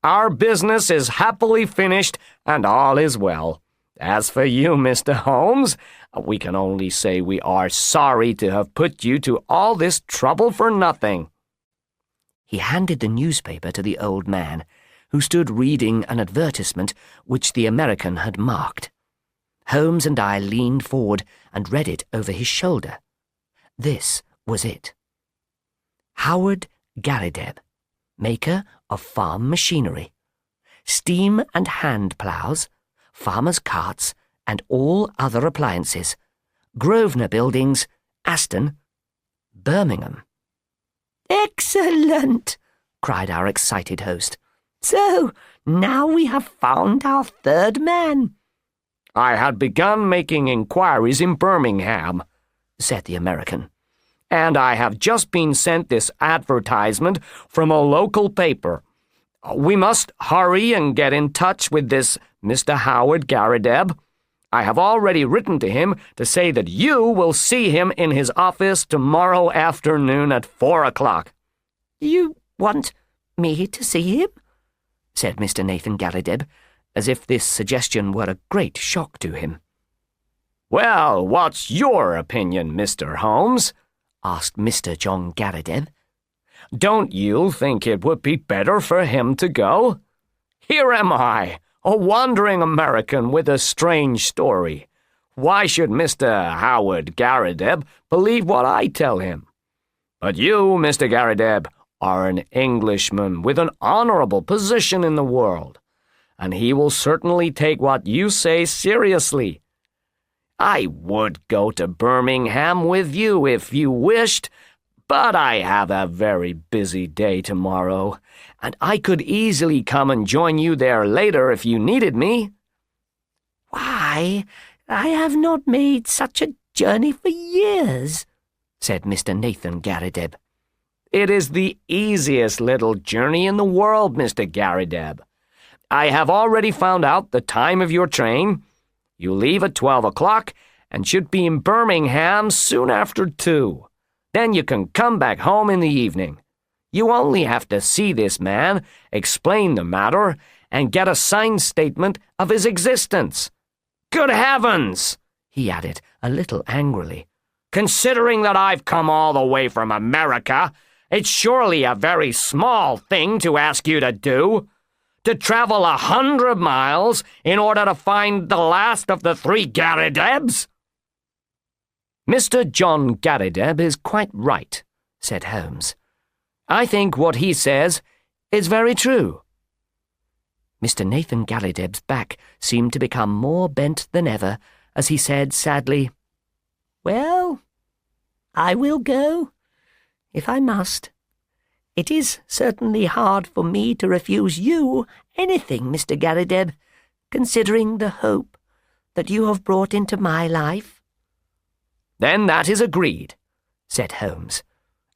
Our business is happily finished, and all is well. As for you, Mr. Holmes, we can only say we are sorry to have put you to all this trouble for nothing." He handed the newspaper to the old man, who stood reading an advertisement which the American had marked. Holmes and I leaned forward and read it over his shoulder. This was it. Howard Garrideb, maker of farm machinery, steam and hand ploughs, farmers' carts, and all other appliances. Grosvenor Buildings, Aston, Birmingham. "Excellent!" cried our excited host. So, now we have found our third man, I had begun making inquiries in Birmingham, said the American, and I have just been sent this advertisement from a local paper. We must hurry and get in touch with this Mr. Howard Garrideb. I have already written to him to say that you will see him in his office tomorrow afternoon at 4 o'clock. You want me to see him? Said Mr. Nathan Garrideb, as if this suggestion were a great shock to him. Well, what's your opinion, Mr. Holmes? Asked Mr. John Garrideb. Don't you think it would be better for him to go? Here am I, a wandering American with a strange story. Why should Mr. Howard Garrideb believe what I tell him? But you, Mr. Garrideb, are an Englishman with an honorable position in the world, and he will certainly take what you say seriously. I would go to Birmingham with you if you wished, but I have a very busy day tomorrow, and I could easily come and join you there later if you needed me. Why, I have not made such a journey for years, said Mr. Nathan Garrideb. It is the easiest little journey in the world, Mr. Garrideb. I have already found out the time of your train. You leave at 12 o'clock and should be in Birmingham soon after 2. Then you can come back home in the evening. You only have to see this man, explain the matter, and get a signed statement of his existence. Good heavens, he added, a little angrily. Considering that I've come all the way from America, it's surely a very small thing to ask you to do. To travel 100 miles in order to find the last of the Three Garridebs? Mr. John Garrideb is quite right, said Holmes. I think what he says is very true. Mr. Nathan Garrideb's back seemed to become more bent than ever as he said sadly, Well, I will go, if I must. It is certainly hard for me to refuse you anything, Mr. Garrideb, considering the hope that you have brought into my life. Then that is agreed, said Holmes.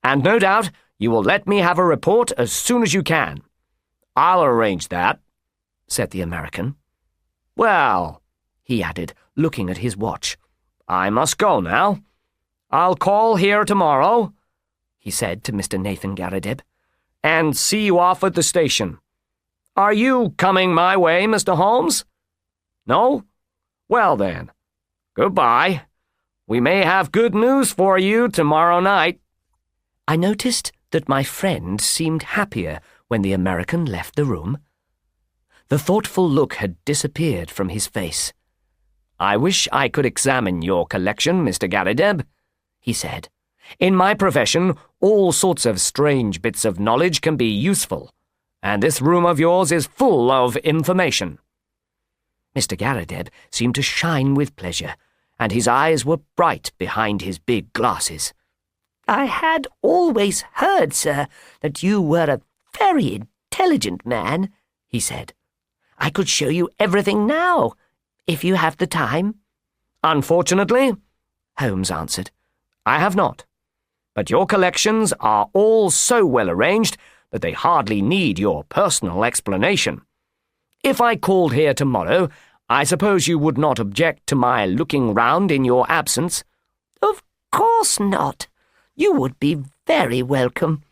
And no doubt you will let me have a report as soon as you can. I'll arrange that, said the American. Well, he added, looking at his watch, I must go now. I'll call here tomorrow, he said to Mr. Nathan Garrideb, and see you off at the station. Are you coming my way, Mr. Holmes? No? Well then, goodbye. We may have good news for you tomorrow night. I noticed that my friend seemed happier when the American left the room. The thoughtful look had disappeared from his face. I wish I could examine your collection, Mr. Garrideb, he said. In my profession, all sorts of strange bits of knowledge can be useful, and this room of yours is full of information. Mr. Garrideb seemed to shine with pleasure, and his eyes were bright behind his big glasses. I had always heard, sir, that you were a very intelligent man, he said. I could show you everything now, if you have the time. Unfortunately, Holmes answered, I have not. But your collections are all so well arranged that they hardly need your personal explanation. If I called here tomorrow, I suppose you would not object to my looking round in your absence? Of course not. You would be very welcome.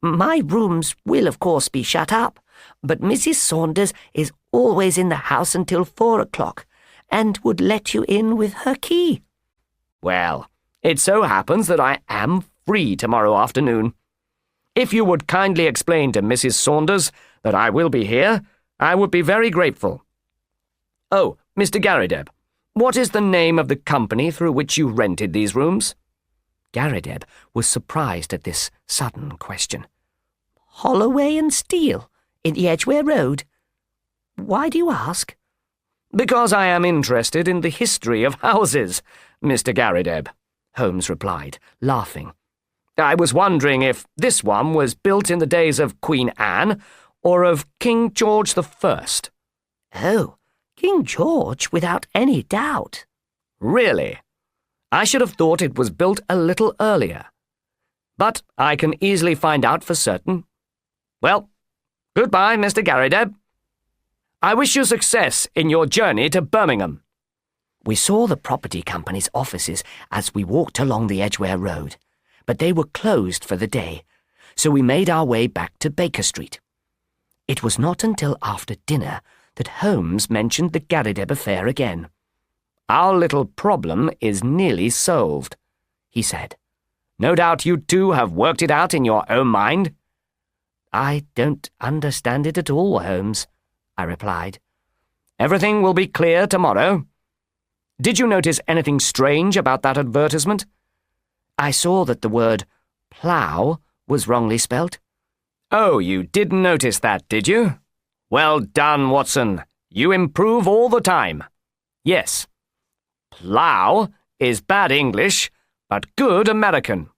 My rooms will, of course, be shut up, but Mrs. Saunders is always in the house until 4 o'clock, and would let you in with her key. Well, it so happens that I am free tomorrow afternoon. If you would kindly explain to Mrs. Saunders that I will be here, I would be very grateful. Oh, Mr. Garrideb, what is the name of the company through which you rented these rooms? Garrideb was surprised at this sudden question. Holloway and Steele, in the Edgware Road. Why do you ask? Because I am interested in the history of houses, Mr. Garrideb, Holmes replied, laughing. I was wondering if this one was built in the days of Queen Anne, or of King George I? Oh, King George, without any doubt. Really? I should have thought it was built a little earlier. But I can easily find out for certain. Well, goodbye, Mr. Garrideb. I wish you success in your journey to Birmingham. We saw the property company's offices as we walked along the Edgware Road, but they were closed for the day, so we made our way back to Baker Street. It was not until after dinner that Holmes mentioned the Garrideb affair again. Our little problem is nearly solved, he said. No doubt you two have worked it out in your own mind. I don't understand it at all, Holmes, I replied. Everything will be clear tomorrow. Did you notice anything strange about that advertisement? I saw that the word plough was wrongly spelt. Oh, you did notice that, did you? Well done, Watson. You improve all the time. Yes. Plough is bad English, but good American.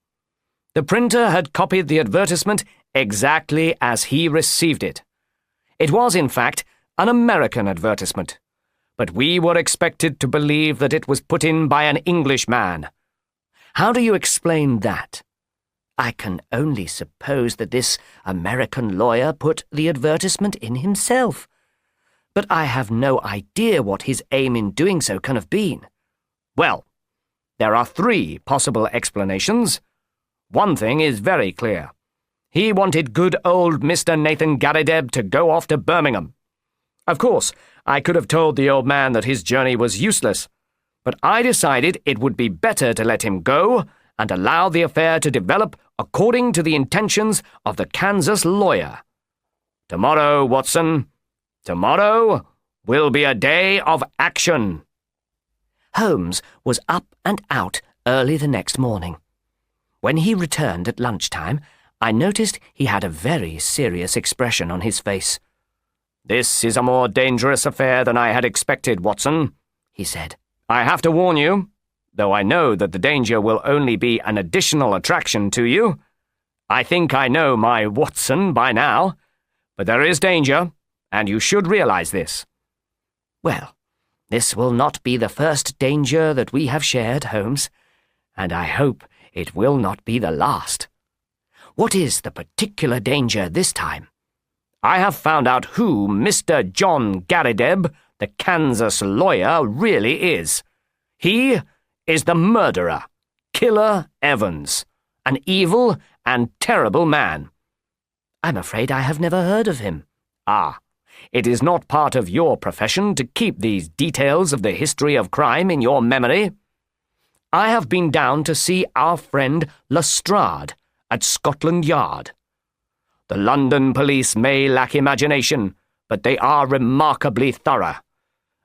The printer had copied the advertisement exactly as he received it. It was, in fact, an American advertisement, but we were expected to believe that it was put in by an Englishman. How do you explain that? I can only suppose that this American lawyer put the advertisement in himself, but I have no idea what his aim in doing so can have been. Well, there are 3 possible explanations. One thing is very clear. He wanted good old Mr. Nathan Garrideb to go off to Birmingham. Of course, I could have told the old man that his journey was useless, but I decided it would be better to let him go and allow the affair to develop according to the intentions of the Kansas lawyer. Tomorrow, Watson, tomorrow will be a day of action. Holmes was up and out early the next morning. When he returned at lunchtime, I noticed he had a very serious expression on his face. This is a more dangerous affair than I had expected, Watson, he said. I have to warn you, though I know that the danger will only be an additional attraction to you. I think I know my Watson by now, but there is danger, and you should realize this. Well, this will not be the first danger that we have shared, Holmes, and I hope it will not be the last. What is the particular danger this time? I have found out who Mr. John Garrideb, the Kansas lawyer, really is. He is the murderer, Killer Evans, an evil and terrible man. I'm afraid I have never heard of him. Ah, it is not part of your profession to keep these details of the history of crime in your memory. I have been down to see our friend Lestrade at Scotland Yard. The London police may lack imagination, but they are remarkably thorough,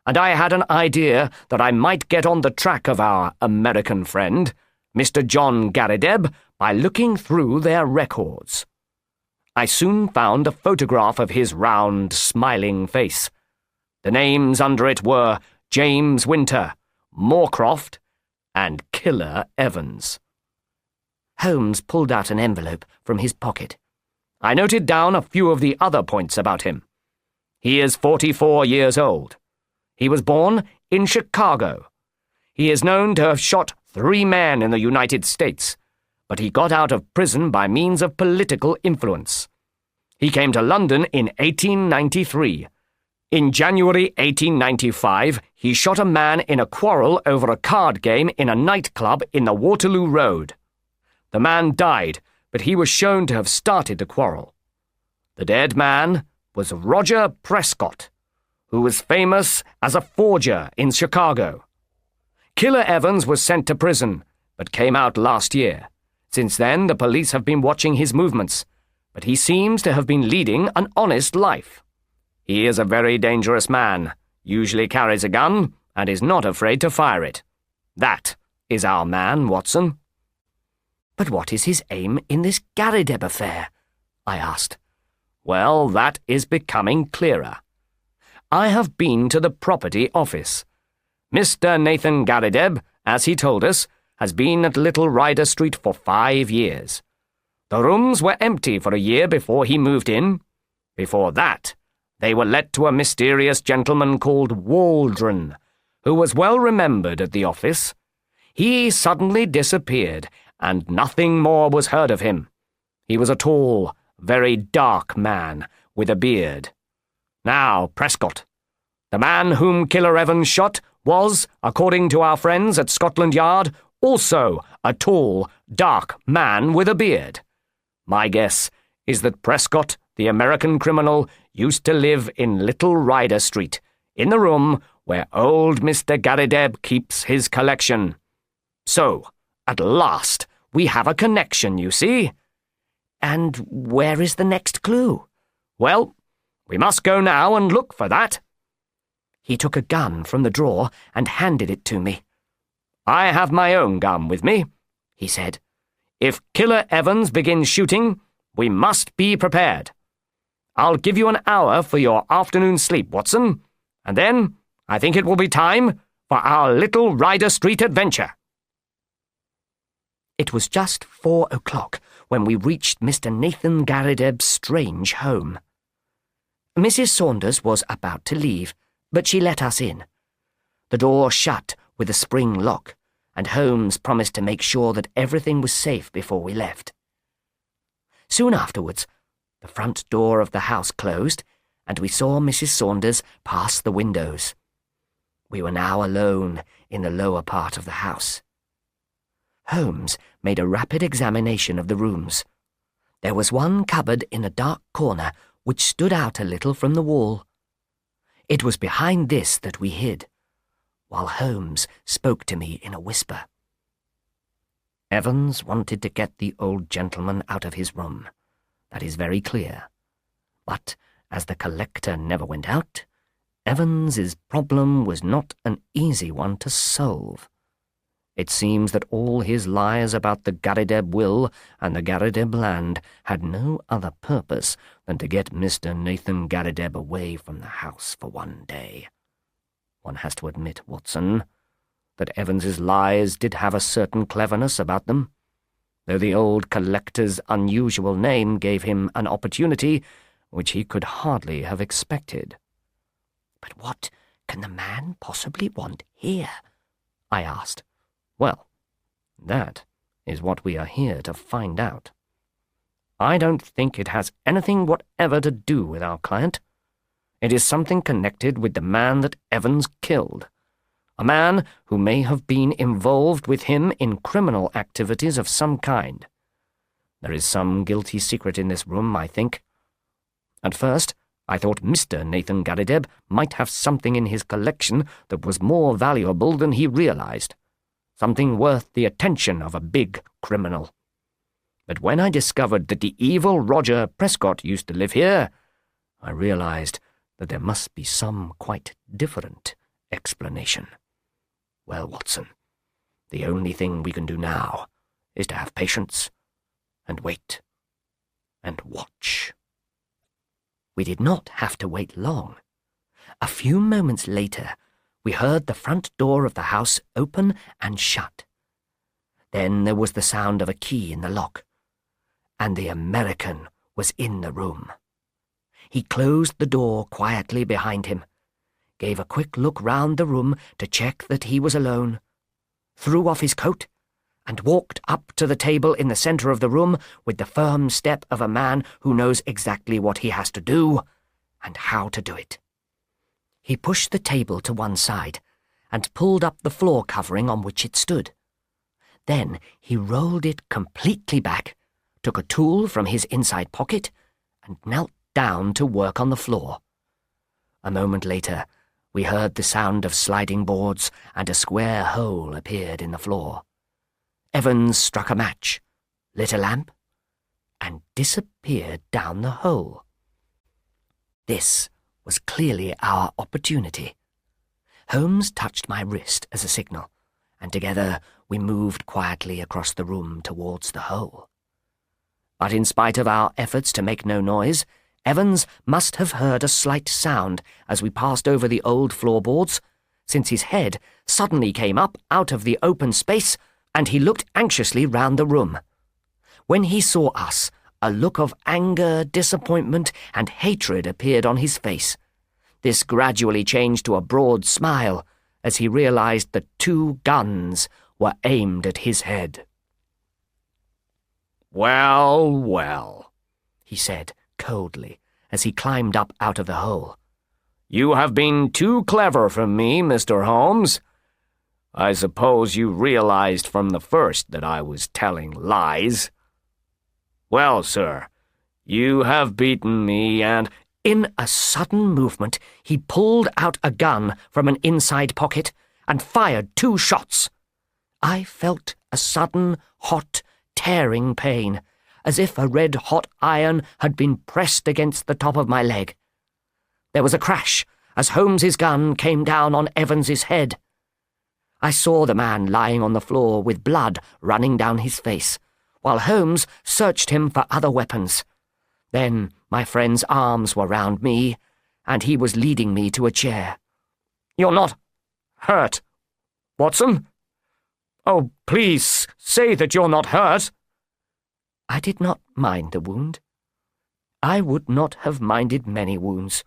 and I had an idea that I might get on the track of our American friend, Mr. John Garrideb, by looking through their records. I soon found a photograph of his round, smiling face. The names under it were James Winter, Moorcroft, and Killer Evans. Holmes pulled out an envelope from his pocket. I noted down a few of the other points about him. He is 44 years old. He was born in Chicago. He is known to have shot 3 men in the United States, but he got out of prison by means of political influence. He came to London in 1893. In January 1895, he shot a man in a quarrel over a card game in a nightclub in the Waterloo Road. The man died, but he was shown to have started the quarrel. The dead man was Roger Prescott, who was famous as a forger in Chicago. Killer Evans was sent to prison, but came out last year. Since then, the police have been watching his movements, but he seems to have been leading an honest life. He is a very dangerous man, usually carries a gun, and is not afraid to fire it. That is our man, Watson. But what is his aim in this Garrideb affair? I asked. Well, that is becoming clearer. I have been to the property office. Mr. Nathan Garrideb, as he told us, has been at Little Ryder Street for 5 years. The rooms were empty for a year before he moved in. Before that, they were let to a mysterious gentleman called Waldron, who was well remembered at the office. He suddenly disappeared, and nothing more was heard of him. He was a tall, very dark man with a beard. Now, Prescott, the man whom Killer Evans shot was, according to our friends at Scotland Yard, also a tall, dark man with a beard. My guess is that Prescott, the American criminal, used to live in Little Rider Street, in the room where old Mr. Garrideb keeps his collection. So, at last, we have a connection, you see. And where is the next clue? Well, we must go now and look for that. He took a gun from the drawer and handed it to me. I have my own gun with me, he said. If Killer Evans begins shooting, we must be prepared. I'll give you an hour for your afternoon sleep, Watson, and then I think it will be time for our Little Rider Street adventure. It was just 4 o'clock when we reached Mr. Nathan Garrideb's strange home. Mrs. Saunders was about to leave, but she let us in. The door shut with a spring lock, and Holmes promised to make sure that everything was safe before we left. Soon afterwards, the front door of the house closed, and we saw Mrs. Saunders pass the windows. We were now alone in the lower part of the house. Holmes made a rapid examination of the rooms. There was one cupboard in a dark corner which stood out a little from the wall. It was behind this that we hid, while Holmes spoke to me in a whisper. Evans wanted to get the old gentleman out of his room. That is very clear. But as the collector never went out, Evans's problem was not an easy one to solve. It seems that all his lies about the Garrideb will and the Garrideb land had no other purpose than to get Mr. Nathan Garrideb away from the house for one day. One has to admit, Watson, that Evans's lies did have a certain cleverness about them, though the old collector's unusual name gave him an opportunity which he could hardly have expected. "But what can the man possibly want here?" I asked. "Well, that is what we are here to find out. I don't think it has anything whatever to do with our client. It is something connected with the man that Evans killed, a man who may have been involved with him in criminal activities of some kind. There is some guilty secret in this room, I think. At first, I thought Mr. Nathan Garrideb might have something in his collection that was more valuable than he realized, something worth the attention of a big criminal. But when I discovered that the evil Roger Prescott used to live here, I realized that there must be some quite different explanation. Well, Watson, the only thing we can do now is to have patience and wait and watch." We did not have to wait long. A few moments later, we heard the front door of the house open and shut. Then there was the sound of a key in the lock, and the American was in the room. He closed the door quietly behind him, gave a quick look round the room to check that he was alone, threw off his coat, and walked up to the table in the center of the room with the firm step of a man who knows exactly what he has to do and how to do it. He pushed the table to one side and pulled up the floor covering on which it stood. Then he rolled it completely back, took a tool from his inside pocket, and knelt down to work on the floor. A moment later, we heard the sound of sliding boards, and a square hole appeared in the floor. Evans struck a match, lit a lamp, and disappeared down the hole. This was clearly our opportunity. Holmes touched my wrist as a signal, and together we moved quietly across the room towards the hole. But in spite of our efforts to make no noise, Evans must have heard a slight sound as we passed over the old floorboards, since his head suddenly came up out of the open space, and he looked anxiously round the room. When he saw us, A look of anger, disappointment, and hatred appeared on his face. This gradually changed to a broad smile as he realized that 2 guns were aimed at his head. "Well, well," he said coldly as he climbed up out of the hole. "You have been too clever for me, Mr. Holmes. I suppose you realized from the first that I was telling lies. Well, sir, you have beaten me, and—" In a sudden movement, he pulled out a gun from an inside pocket and fired 2 shots. I felt a sudden, hot, tearing pain, as if a red-hot iron had been pressed against the top of my leg. There was a crash as Holmes's gun came down on Evans's head. I saw the man lying on the floor with blood running down his face, while Holmes searched him for other weapons. Then my friend's arms were round me, and he was leading me to a chair. "You're not hurt, Watson? Oh, please, say that you're not hurt." I did not mind the wound. I would not have minded many wounds,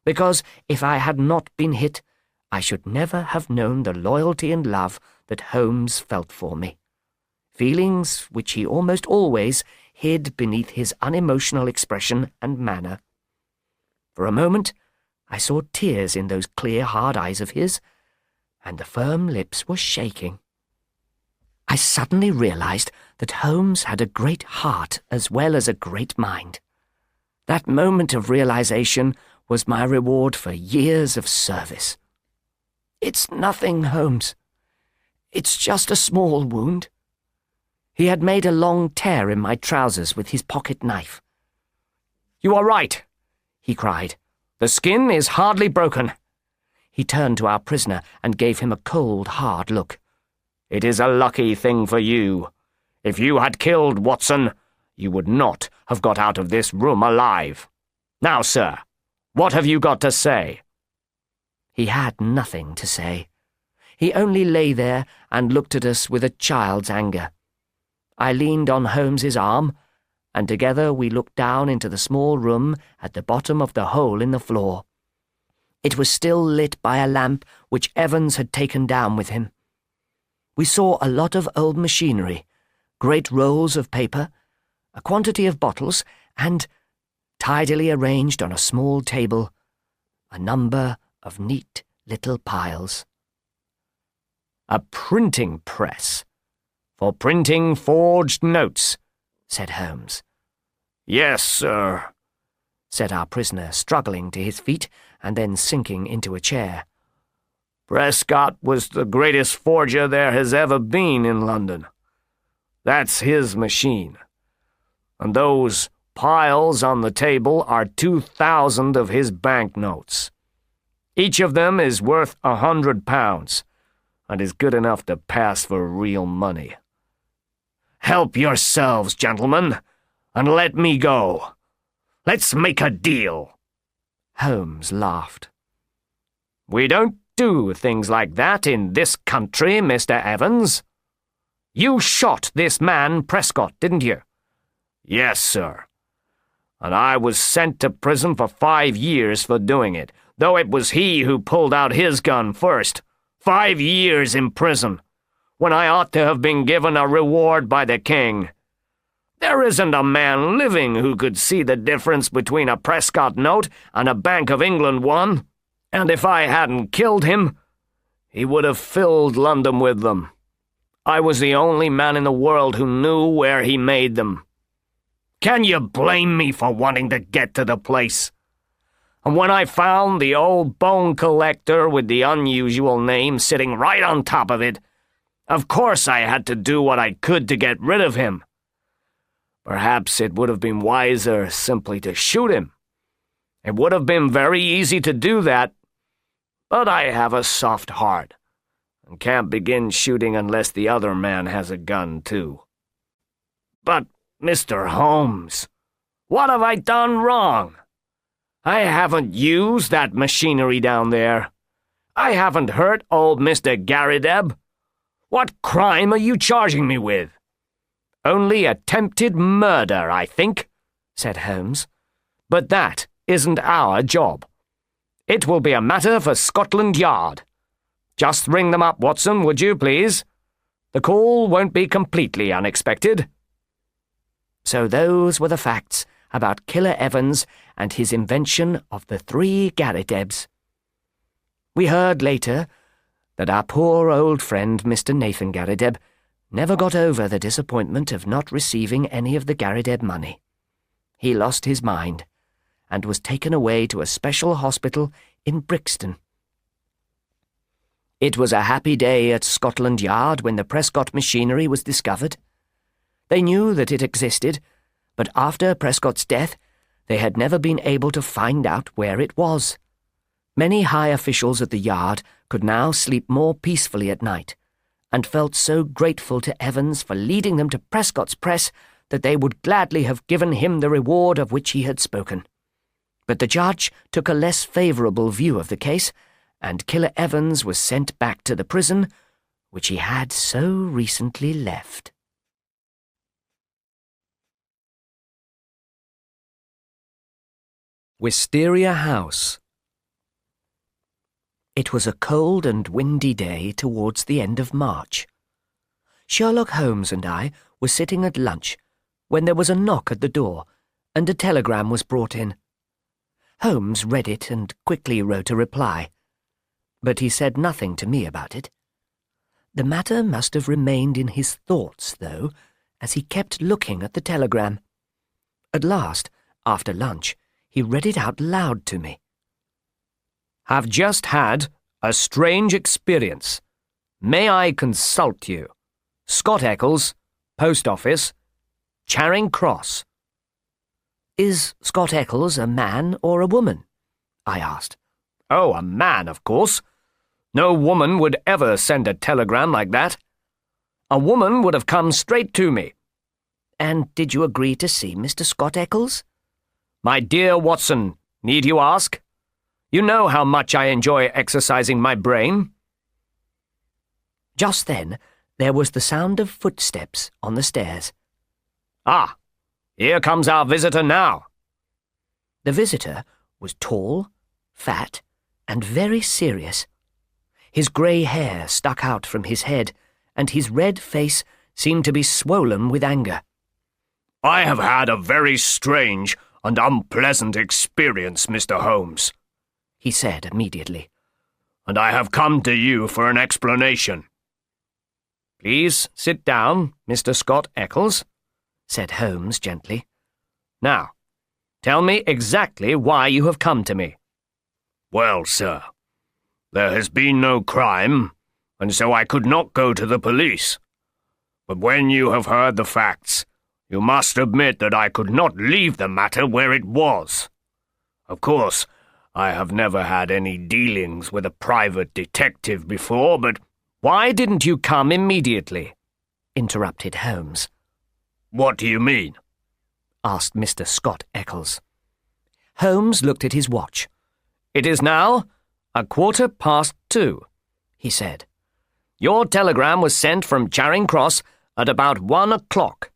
because if I had not been hit, I should never have known the loyalty and love that Holmes felt for me, feelings which he almost always hid beneath his unemotional expression and manner. For a moment, I saw tears in those clear, hard eyes of his, and the firm lips were shaking. I suddenly realized that Holmes had a great heart as well as a great mind. That moment of realization was my reward for years of service. "It's nothing, Holmes. It's just a small wound." He had made a long tear in my trousers with his pocket knife. "You are right," he cried. "The skin is hardly broken." He turned to our prisoner and gave him a cold, hard look. "It is a lucky thing for you. If you had killed Watson, you would not have got out of this room alive. Now, sir, what have you got to say?" He had nothing to say. He only lay there and looked at us with a child's anger. I leaned on Holmes's arm, and together we looked down into the small room at the bottom of the hole in the floor. It was still lit by a lamp which Evans had taken down with him. We saw a lot of old machinery, great rolls of paper, a quantity of bottles, and, tidily arranged on a small table, a number of neat little piles. "A printing press, for printing forged notes," said Holmes. "Yes, sir," said our prisoner, struggling to his feet and then sinking into a chair. "Prescott was the greatest forger there has ever been in London. That's his machine. And those piles on the table are 2,000 of his banknotes. Each of them is worth £100, and is good enough to pass for real money. Help yourselves, gentlemen, and let me go. Let's make a deal." Holmes laughed. "We don't do things like that in this country, Mr. Evans. You shot this man Prescott, didn't you?" "Yes, sir. And I was sent to prison for 5 years for doing it, though it was he who pulled out his gun first. 5 years in prison, when I ought to have been given a reward by the king. There isn't a man living who could see the difference between a Prescott note and a Bank of England one, and if I hadn't killed him, he would have filled London with them. I was the only man in the world who knew where he made them. Can you blame me for wanting to get to the place? And when I found the old bone collector with the unusual name sitting right on top of it, of course I had to do what I could to get rid of him. Perhaps it would have been wiser simply to shoot him. It would have been very easy to do that, but I have a soft heart, and can't begin shooting unless the other man has a gun too. But, Mr. Holmes, what have I done wrong? I haven't used that machinery down there. I haven't hurt old Mr. Garrideb. What crime are you charging me with? Only attempted murder, I think," said Holmes. "But that isn't our job. It will be a matter for Scotland Yard. Just ring them up, Watson, would you, please? The call won't be completely unexpected." So those were the facts about Killer Evans and his invention of the Three Garridebs. We heard later that our poor old friend Mr. Nathan Garrideb never got over the disappointment of not receiving any of the Garrideb money. He lost his mind and was taken away to a special hospital in Brixton. It was a happy day at Scotland Yard when the Prescott machinery was discovered. They knew that it existed, but after Prescott's death, they had never been able to find out where it was. Many high officials at the yard could now sleep more peacefully at night, and felt so grateful to Evans for leading them to Prescott's press that they would gladly have given him the reward of which he had spoken. But the judge took a less favourable view of the case, and Killer Evans was sent back to the prison which he had so recently left. Wisteria House. It was a cold and windy day towards the end of March. Sherlock Holmes and I were sitting at lunch when there was a knock at the door and a telegram was brought in. Holmes read it and quickly wrote a reply, but he said nothing to me about it. The matter must have remained in his thoughts, though, as he kept looking at the telegram. At last, after lunch, he read it out loud to me. "Have just had a strange experience. May I consult you? Scott Eccles, Post Office, Charing Cross." "Is Scott Eccles a man or a woman?" I asked. "Oh, a man, of course. No woman would ever send a telegram like that. A woman would have come straight to me." "And did you agree to see Mr. Scott Eccles?" "My dear Watson, need you ask? You know how much I enjoy exercising my brain." Just then, there was the sound of footsteps on the stairs. "Ah, here comes our visitor now." The visitor was tall, fat, and very serious. His grey hair stuck out from his head, and his red face seemed to be swollen with anger. "I have had a very strange and unpleasant experience, Mr. Holmes," he said immediately, "and I have come to you for an explanation." "Please sit down, Mr. Scott Eccles," said Holmes gently. "Now, tell me exactly why you have come to me." "Well, sir, there has been no crime, and so I could not go to the police. But when you have heard the facts, you must admit that I could not leave the matter where it was. Of course, I have never had any dealings with a private detective before, but—" "Why didn't you come immediately?" interrupted Holmes. "What do you mean?" asked Mr. Scott Eccles. Holmes looked at his watch. "It is now 2:15, he said. "Your telegram was sent from Charing Cross at about 1 o'clock,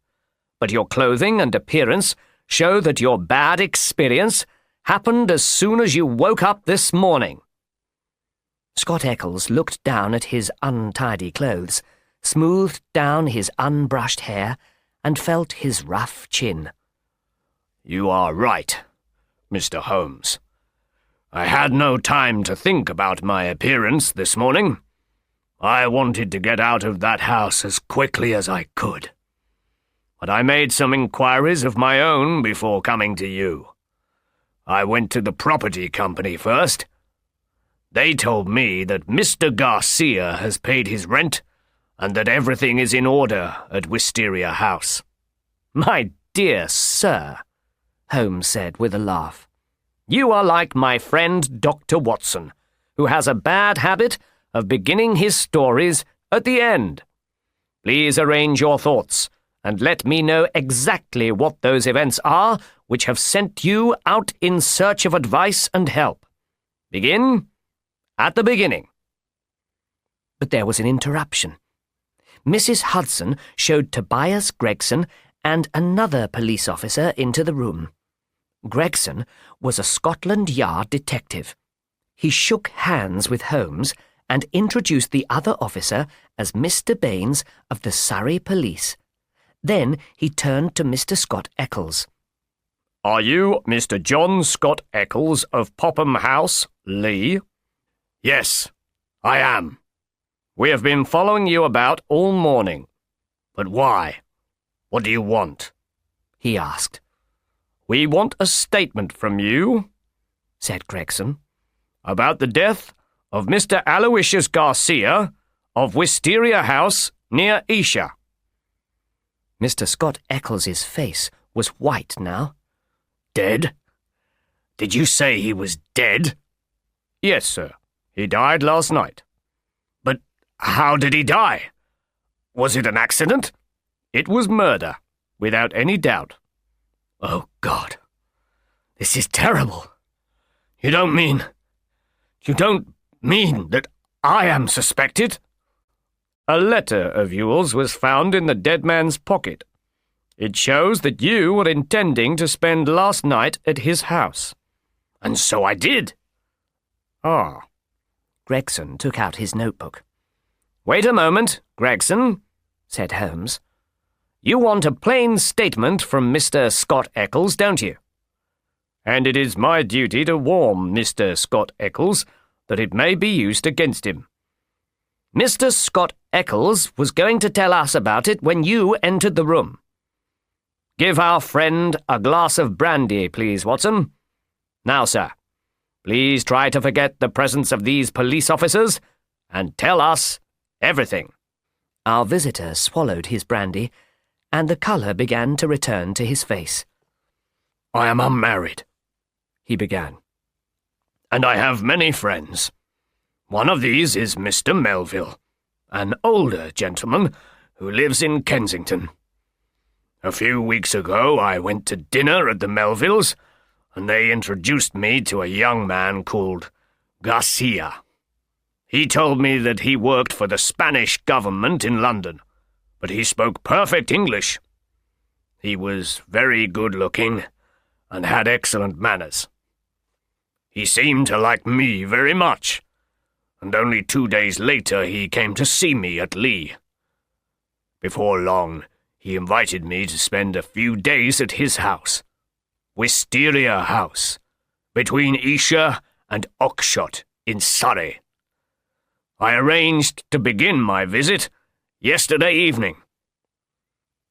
but your clothing and appearance show that your bad experience happened as soon as you woke up this morning." Scott Eccles looked down at his untidy clothes, smoothed down his unbrushed hair, and felt his rough chin. "You are right, Mr. Holmes. I had no time to think about my appearance this morning. I wanted to get out of that house as quickly as I could. But I made some inquiries of my own before coming to you. I went to the property company first. They told me that Mr. Garcia has paid his rent and that everything is in order at Wisteria House." "My dear sir," Holmes said with a laugh, "you are like my friend Dr. Watson, who has a bad habit of beginning his stories at the end. Please arrange your thoughts and let me know exactly what those events are which have sent you out in search of advice and help. Begin at the beginning." But there was an interruption. Mrs. Hudson showed Tobias Gregson and another police officer into the room. Gregson was a Scotland Yard detective. He shook hands with Holmes and introduced the other officer as Mr. Baines of the Surrey Police. Then he turned to Mr. Scott Eccles. "Are you Mr. John Scott Eccles of Popham House, Lee?" "Yes, I am. We have been following you about all morning. But why? What do you want?" he asked. "We want a statement from you," said Gregson, "about the death of Mr. Aloysius Garcia of Wisteria House near Esher." Mr. Scott Eccles's face was white now. "Dead? Did you say he was dead?" "Yes, sir. He died last night." "But how did he die? Was it an accident?" "It was murder, without any doubt." "Oh, God. This is terrible. You don't mean that I am suspected?" "A letter of yours was found in the dead man's pocket. It shows that you were intending to spend last night at his house." "And so I did." "Ah." Gregson took out his notebook. "Wait a moment, Gregson," said Holmes. "You want a plain statement from Mr. Scott Eccles, don't you? And it is my duty to warn Mr. Scott Eccles that it may be used against him. Mr. Scott Eccles was going to tell us about it when you entered the room. Give our friend a glass of brandy, please, Watson. Now, sir, please try to forget the presence of these police officers and tell us everything." Our visitor swallowed his brandy, and the colour began to return to his face. "I am unmarried," he began, "and I have many friends. One of these is Mr. Melville, an older gentleman who lives in Kensington. A few weeks ago I went to dinner at the Melvilles, and they introduced me to a young man called Garcia. He told me that he worked for the Spanish government in London, but he spoke perfect English. He was very good-looking and had excellent manners. He seemed to like me very much, and only 2 days later he came to see me at Lee. Before long, he invited me to spend a few days at his house, Wisteria House, between Esher and Oxshott in Surrey. I arranged to begin my visit yesterday evening.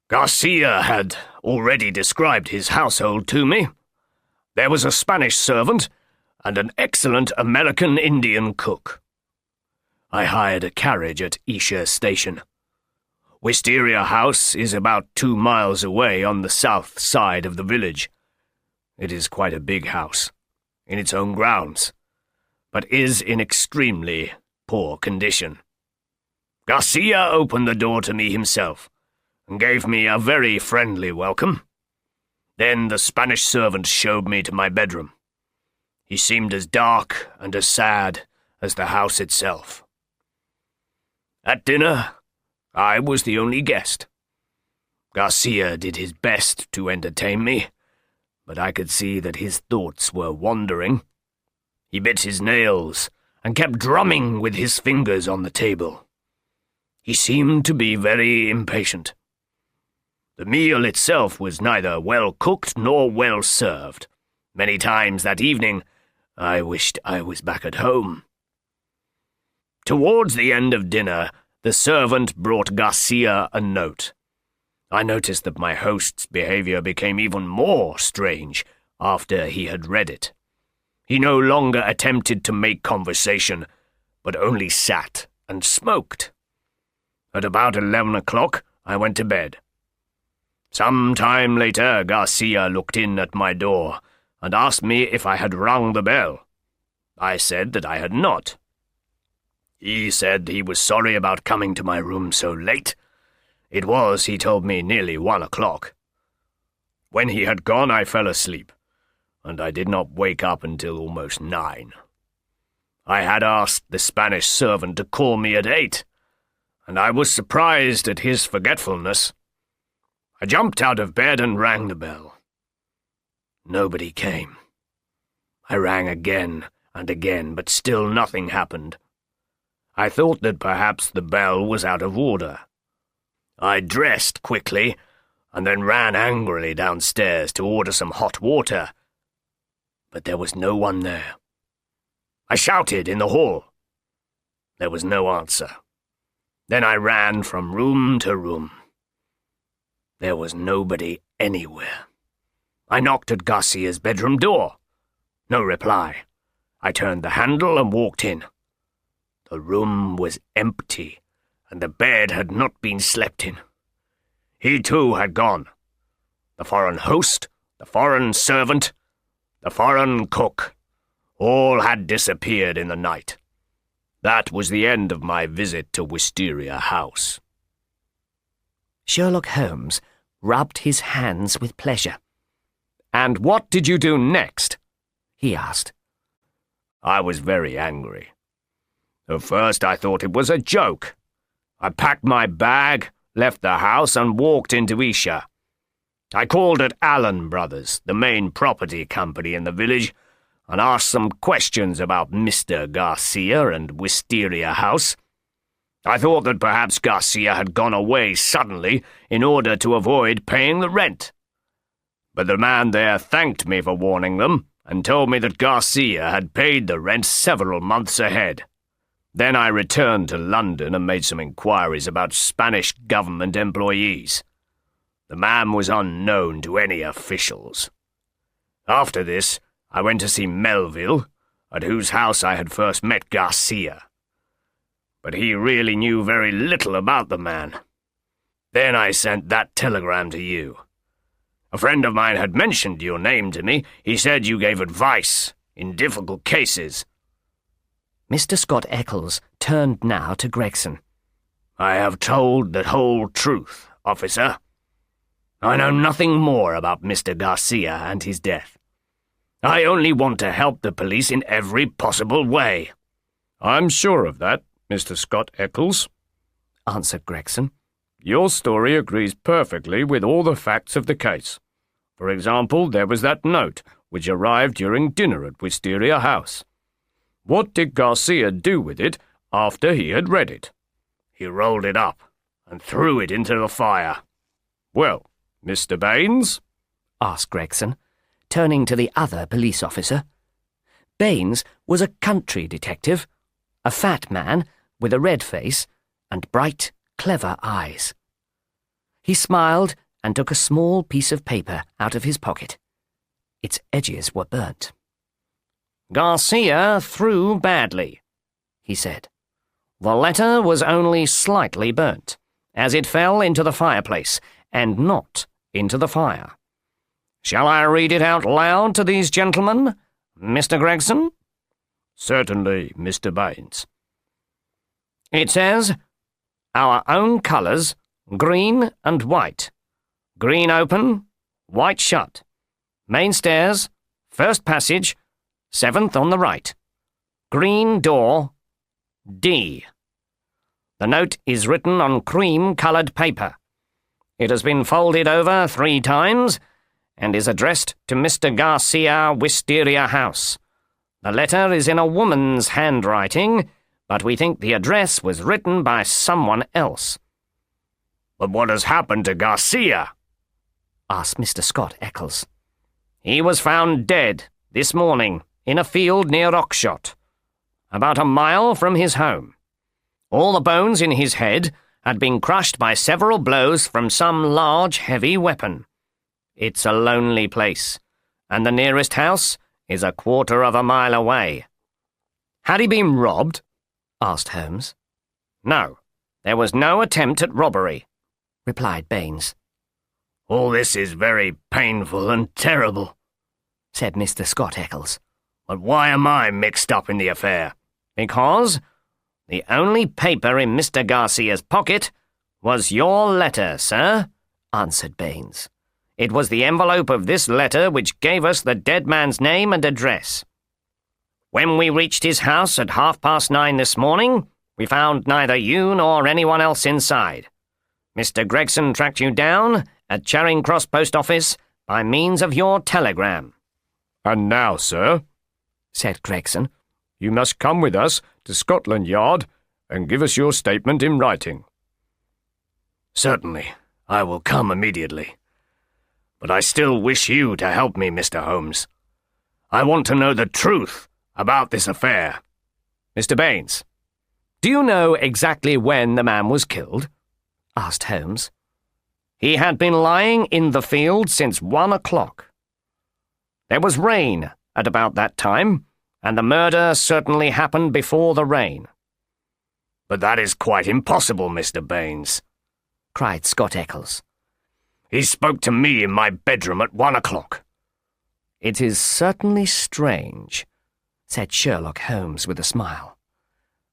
Garcia had already described his household to me. There was a Spanish servant and an excellent American Indian cook. I hired a carriage at Esher Station. Wisteria House is about 2 miles away on the south side of the village. It is quite a big house, in its own grounds, but is in extremely poor condition. Garcia opened the door to me himself, and gave me a very friendly welcome. Then the Spanish servant showed me to my bedroom. He seemed as dark and as sad as the house itself. At dinner, I was the only guest. Garcia did his best to entertain me, but I could see that his thoughts were wandering. He bit his nails and kept drumming with his fingers on the table. He seemed to be very impatient. The meal itself was neither well cooked nor well served. Many times that evening I wished I was back at home. Towards the end of dinner, the servant brought Garcia a note. I noticed that my host's behavior became even more strange after he had read it. He no longer attempted to make conversation, but only sat and smoked. At about 11 o'clock, I went to bed. Some time later, Garcia looked in at my door and asked me if I had rung the bell. I said that I had not. He said he was sorry about coming to my room so late. It was, he told me, nearly 1 o'clock. When he had gone, I fell asleep, and I did not wake up until almost 9. I had asked the Spanish servant to call me at 8, and I was surprised at his forgetfulness. I jumped out of bed and rang the bell. Nobody came. I rang again and again, but still nothing happened. I thought that perhaps the bell was out of order. I dressed quickly, and then ran angrily downstairs to order some hot water. But there was no one there. I shouted in the hall. There was no answer. Then I ran from room to room. There was nobody anywhere. I knocked at Garcia's bedroom door. No reply. I turned the handle and walked in. The room was empty, and the bed had not been slept in. He too had gone. The foreign host, the foreign servant, the foreign cook, all had disappeared in the night. That was the end of my visit to Wisteria House. Sherlock Holmes rubbed his hands with pleasure. "And what did you do next?" he asked. I was very angry. At first I thought it was a joke. I packed my bag, left the house, and walked into Isha. I called at Allen Brothers, the main property company in the village, and asked some questions about Mr. Garcia and Wisteria House. I thought that perhaps Garcia had gone away suddenly in order to avoid paying the rent. But the man there thanked me for warning them and told me that Garcia had paid the rent several months ahead. Then I returned to London and made some inquiries about Spanish government employees. The man was unknown to any officials. After this, I went to see Melville, at whose house I had first met Garcia. But he really knew very little about the man. Then I sent that telegram to you. A friend of mine had mentioned your name to me. He said you gave advice in difficult cases. Mr. Scott Eccles turned now to Gregson. I have told the whole truth, officer. I know nothing more about Mr. Garcia and his death. I only want to help the police in every possible way. "I'm sure of that, Mr. Scott Eccles," answered Gregson. "Your story agrees perfectly with all the facts of the case. For example, there was that note which arrived during dinner at Wisteria House. What did Garcia do with it after he had read it?" He rolled it up and threw it into the fire. "Well, Mr. Baines?" asked Gregson, turning to the other police officer. Baines was a country detective, a fat man with a red face and bright, clever eyes. He smiled and took a small piece of paper out of his pocket. Its edges were burnt. "Garcia threw badly," he said. "The letter was only slightly burnt, as it fell into the fireplace, and not into the fire. Shall I read it out loud to these gentlemen, Mr. Gregson?" "Certainly, Mr. Baines." It says, "Our own colours, green and white. Green open, white shut. Main stairs, first passage, 7th on the right. Green door, D. The note is written on cream-coloured paper. It has been folded over 3 times and is addressed to Mr. Garcia, Wisteria House. The letter is in a woman's handwriting, but we think the address was written by someone else." "But what has happened to Garcia?" asked Mr. Scott Eccles. "He was found dead this morning in a field near Oxshott, about a mile from his home. All the bones in his head had been crushed by several blows from some large, heavy weapon. It's a lonely place, and the nearest house is a quarter of a mile away." "Had he been robbed?" asked Holmes. "No, there was no attempt at robbery," replied Baines. "All this is very painful and terrible," said Mr. Scott Eccles. "But why am I mixed up in the affair?" "Because the only paper in Mr. Garcia's pocket was your letter, sir," answered Baines. "It was the envelope of this letter which gave us the dead man's name and address. When we reached his house at 9:30 this morning, We found neither you nor anyone else inside. Mr. Gregson tracked you down at Charing Cross Post Office by means of your telegram." "And now, sir," said Gregson, "you must come with us to Scotland Yard and give us your statement in writing." "Certainly, I will come immediately. But I still wish you to help me, Mr. Holmes. I want to know the truth about this affair." "Mr. Baines, do you know exactly when the man was killed?" asked Holmes. "He had been lying in the field since 1 o'clock. There was rain at about that time, and the murder certainly happened before the rain." "But that is quite impossible, Mr. Baines," cried Scott Eccles. "He spoke to me in my bedroom at 1 o'clock." "It is certainly strange," said Sherlock Holmes with a smile,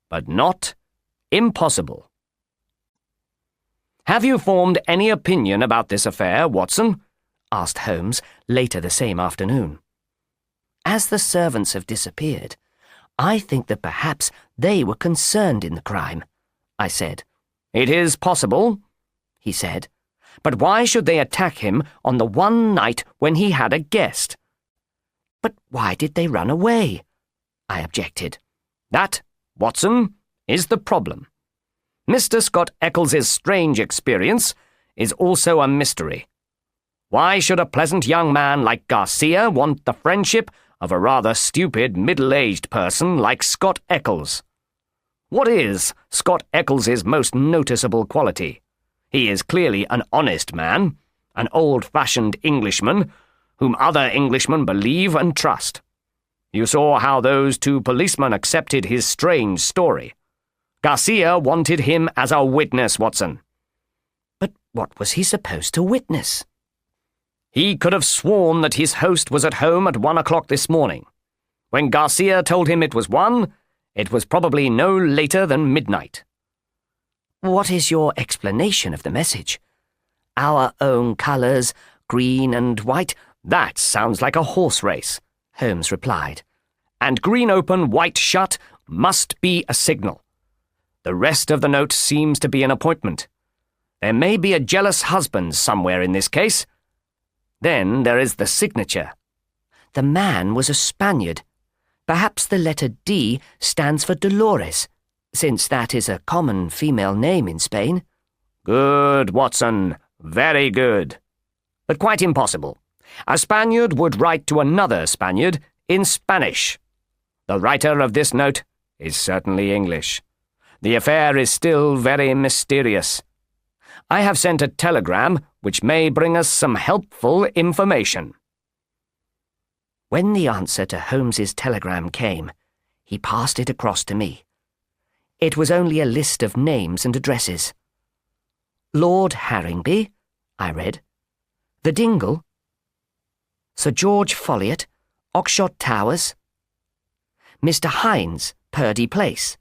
"but not impossible. "Have you formed any opinion about this affair, Watson?" asked Holmes later the same afternoon. "As the servants have disappeared, I think that perhaps they were concerned in the crime," I said. "It is possible," he said. "But why should they attack him on the one night when he had a guest?" "But why did they run away?" I objected. "That, Watson, is the problem. Mr. Scott Eccles's strange experience is also a mystery. Why should a pleasant young man like Garcia want the friendship of a rather stupid middle-aged person like Scott Eccles? What is Scott Eccles's most noticeable quality? He is clearly an honest man, an old-fashioned Englishman, whom other Englishmen believe and trust. You saw how those two policemen accepted his strange story. Garcia wanted him as a witness, Watson." "But what was he supposed to witness?" "He could have sworn that his host was at home at 1 o'clock this morning. When Garcia told him it was 1, it was probably no later than midnight." "What is your explanation of the message? Our own colours, green and white—" "That sounds like a horse race," Holmes replied. "And green open, white shut must be a signal. The rest of the note seems to be an appointment. There may be a jealous husband somewhere in this case. Then there is the signature." "The man was a Spaniard. Perhaps the letter D stands for Dolores, since that is a common female name in Spain." "Good, Watson. Very good. But quite impossible. A Spaniard would write to another Spaniard in Spanish. The writer of this note is certainly English. The affair is still very mysterious. I have sent a telegram which may bring us some helpful information." When the answer to Holmes's telegram came, he passed it across to me. It was only a list of names and addresses. "Lord Harringby," I read. "The Dingle. Sir George Folliot, Oxshott Towers. Mr. Hines, Purdy Place.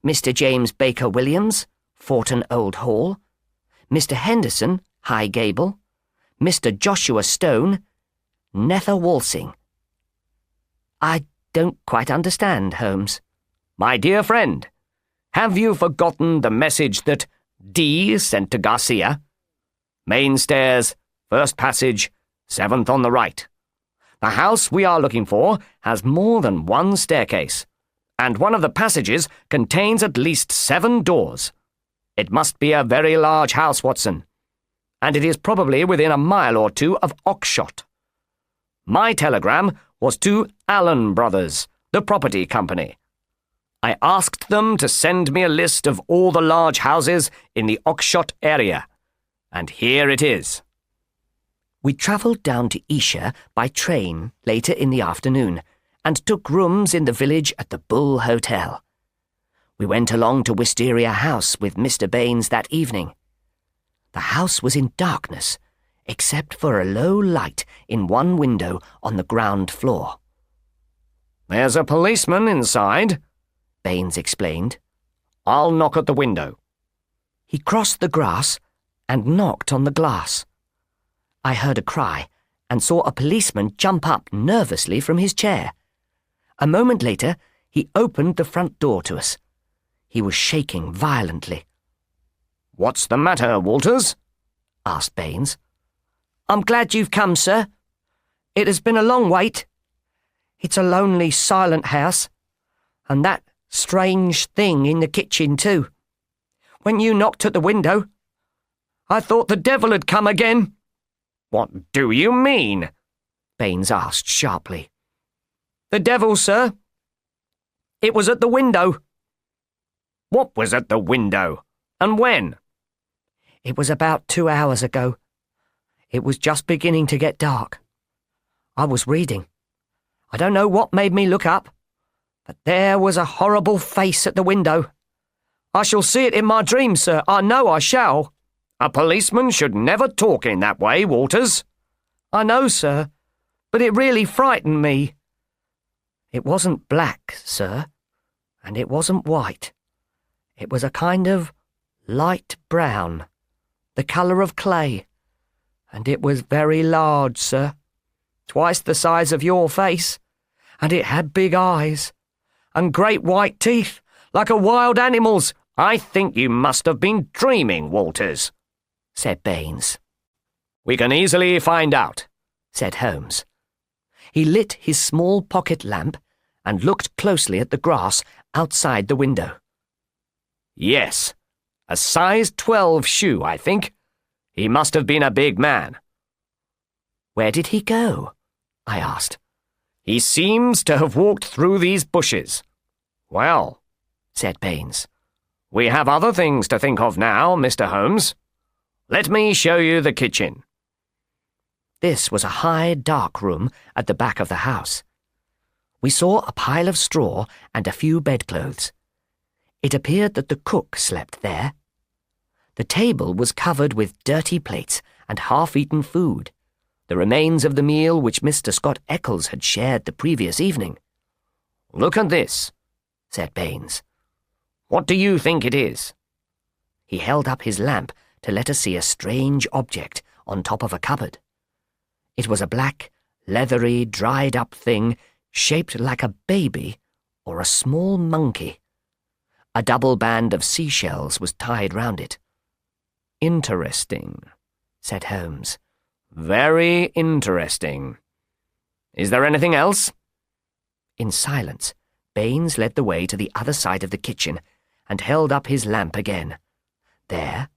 Mr. James Baker Williams, Forton Old Hall. Mr. Henderson, High Gable. Mr. Joshua Stone, Nether Walsing." "I don't quite understand, Holmes." "My dear friend, have you forgotten the message that D sent to Garcia? Main stairs, first passage, 7th on the right. The house we are looking for has more than one staircase, and one of the passages contains at least 7 doors. It must be a very large house, Watson, and it is probably within a mile or two of Oxshott. My telegram was to Allen Brothers, the property company. I asked them to send me a list of all the large houses in the Oxshott area, and here it is." We travelled down to Esher by train later in the afternoon and took rooms in the village at the Bull Hotel. We went along to Wisteria House with Mr. Baines that evening. The house was in darkness, except for a low light in one window on the ground floor. "There's a policeman inside," Baines explained. "I'll knock at the window." He crossed the grass and knocked on the glass. I heard a cry and saw a policeman jump up nervously from his chair. A moment later, he opened the front door to us. He was shaking violently. "What's the matter, Walters?" asked Baines. I'm glad you've come, sir. It has been a long wait. It's a lonely, silent house. And that strange thing in the kitchen, too. When you knocked at the window, I thought the devil had come again." "What do you mean?" Baines asked sharply. "The devil, sir. It was at the window." "What was at the window? And when?" "It was about 2 hours ago. It was just beginning to get dark. I was reading. I don't know what made me look up, but there was a horrible face at the window. I shall see it in my dreams, sir. I know I shall." "A policeman should never talk in that way, Walters." "I know, sir, but it really frightened me. It wasn't black, sir, and it wasn't white. It was a kind of light brown, the colour of clay, and it was very large, sir, twice the size of your face, and it had big eyes, and great white teeth, like a wild animal's." "I think you must have been dreaming, Walters," said Baines. "We can easily find out," said Holmes. He lit his small pocket lamp and looked closely at the grass outside the window. "Yes, a size 12 shoe, I think. He must have been a big man." "Where did he go?" I asked. "He seems to have walked through these bushes." "Well," said Baines, "we have other things to think of now, Mr. Holmes. Let me show you the kitchen." This was a high, dark room at the back of the house. We saw a pile of straw and a few bedclothes. It appeared that the cook slept there. The table was covered with dirty plates and half-eaten food, the remains of the meal which Mr. Scott Eccles had shared the previous evening. "Look at this," said Baines. "What do you think it is?" He held up his lamp to let us see a strange object on top of a cupboard. It was a black, leathery, dried-up thing shaped like a baby or a small monkey. A double band of seashells was tied round it. "Interesting," said Holmes. "Very interesting. Is there anything else?" In silence, Baines led the way to the other side of the kitchen and held up his lamp again. There,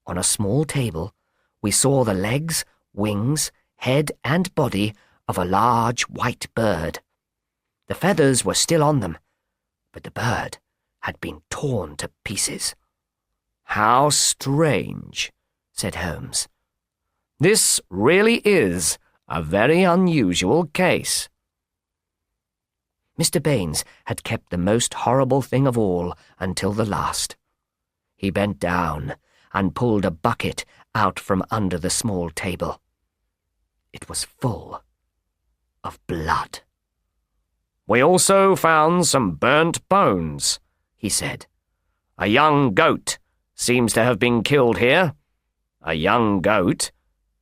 on a small table, we saw the legs, wings, head and body of a large white bird. The feathers were still on them, but the bird had been torn to pieces. "How strange," said Holmes. "This really is a very unusual case." Mr. Baines had kept the most horrible thing of all until the last. He bent down and pulled a bucket out from under the small table. It was full of blood. "We also found some burnt bones," he said. "A young goat seems to have been killed here. A young goat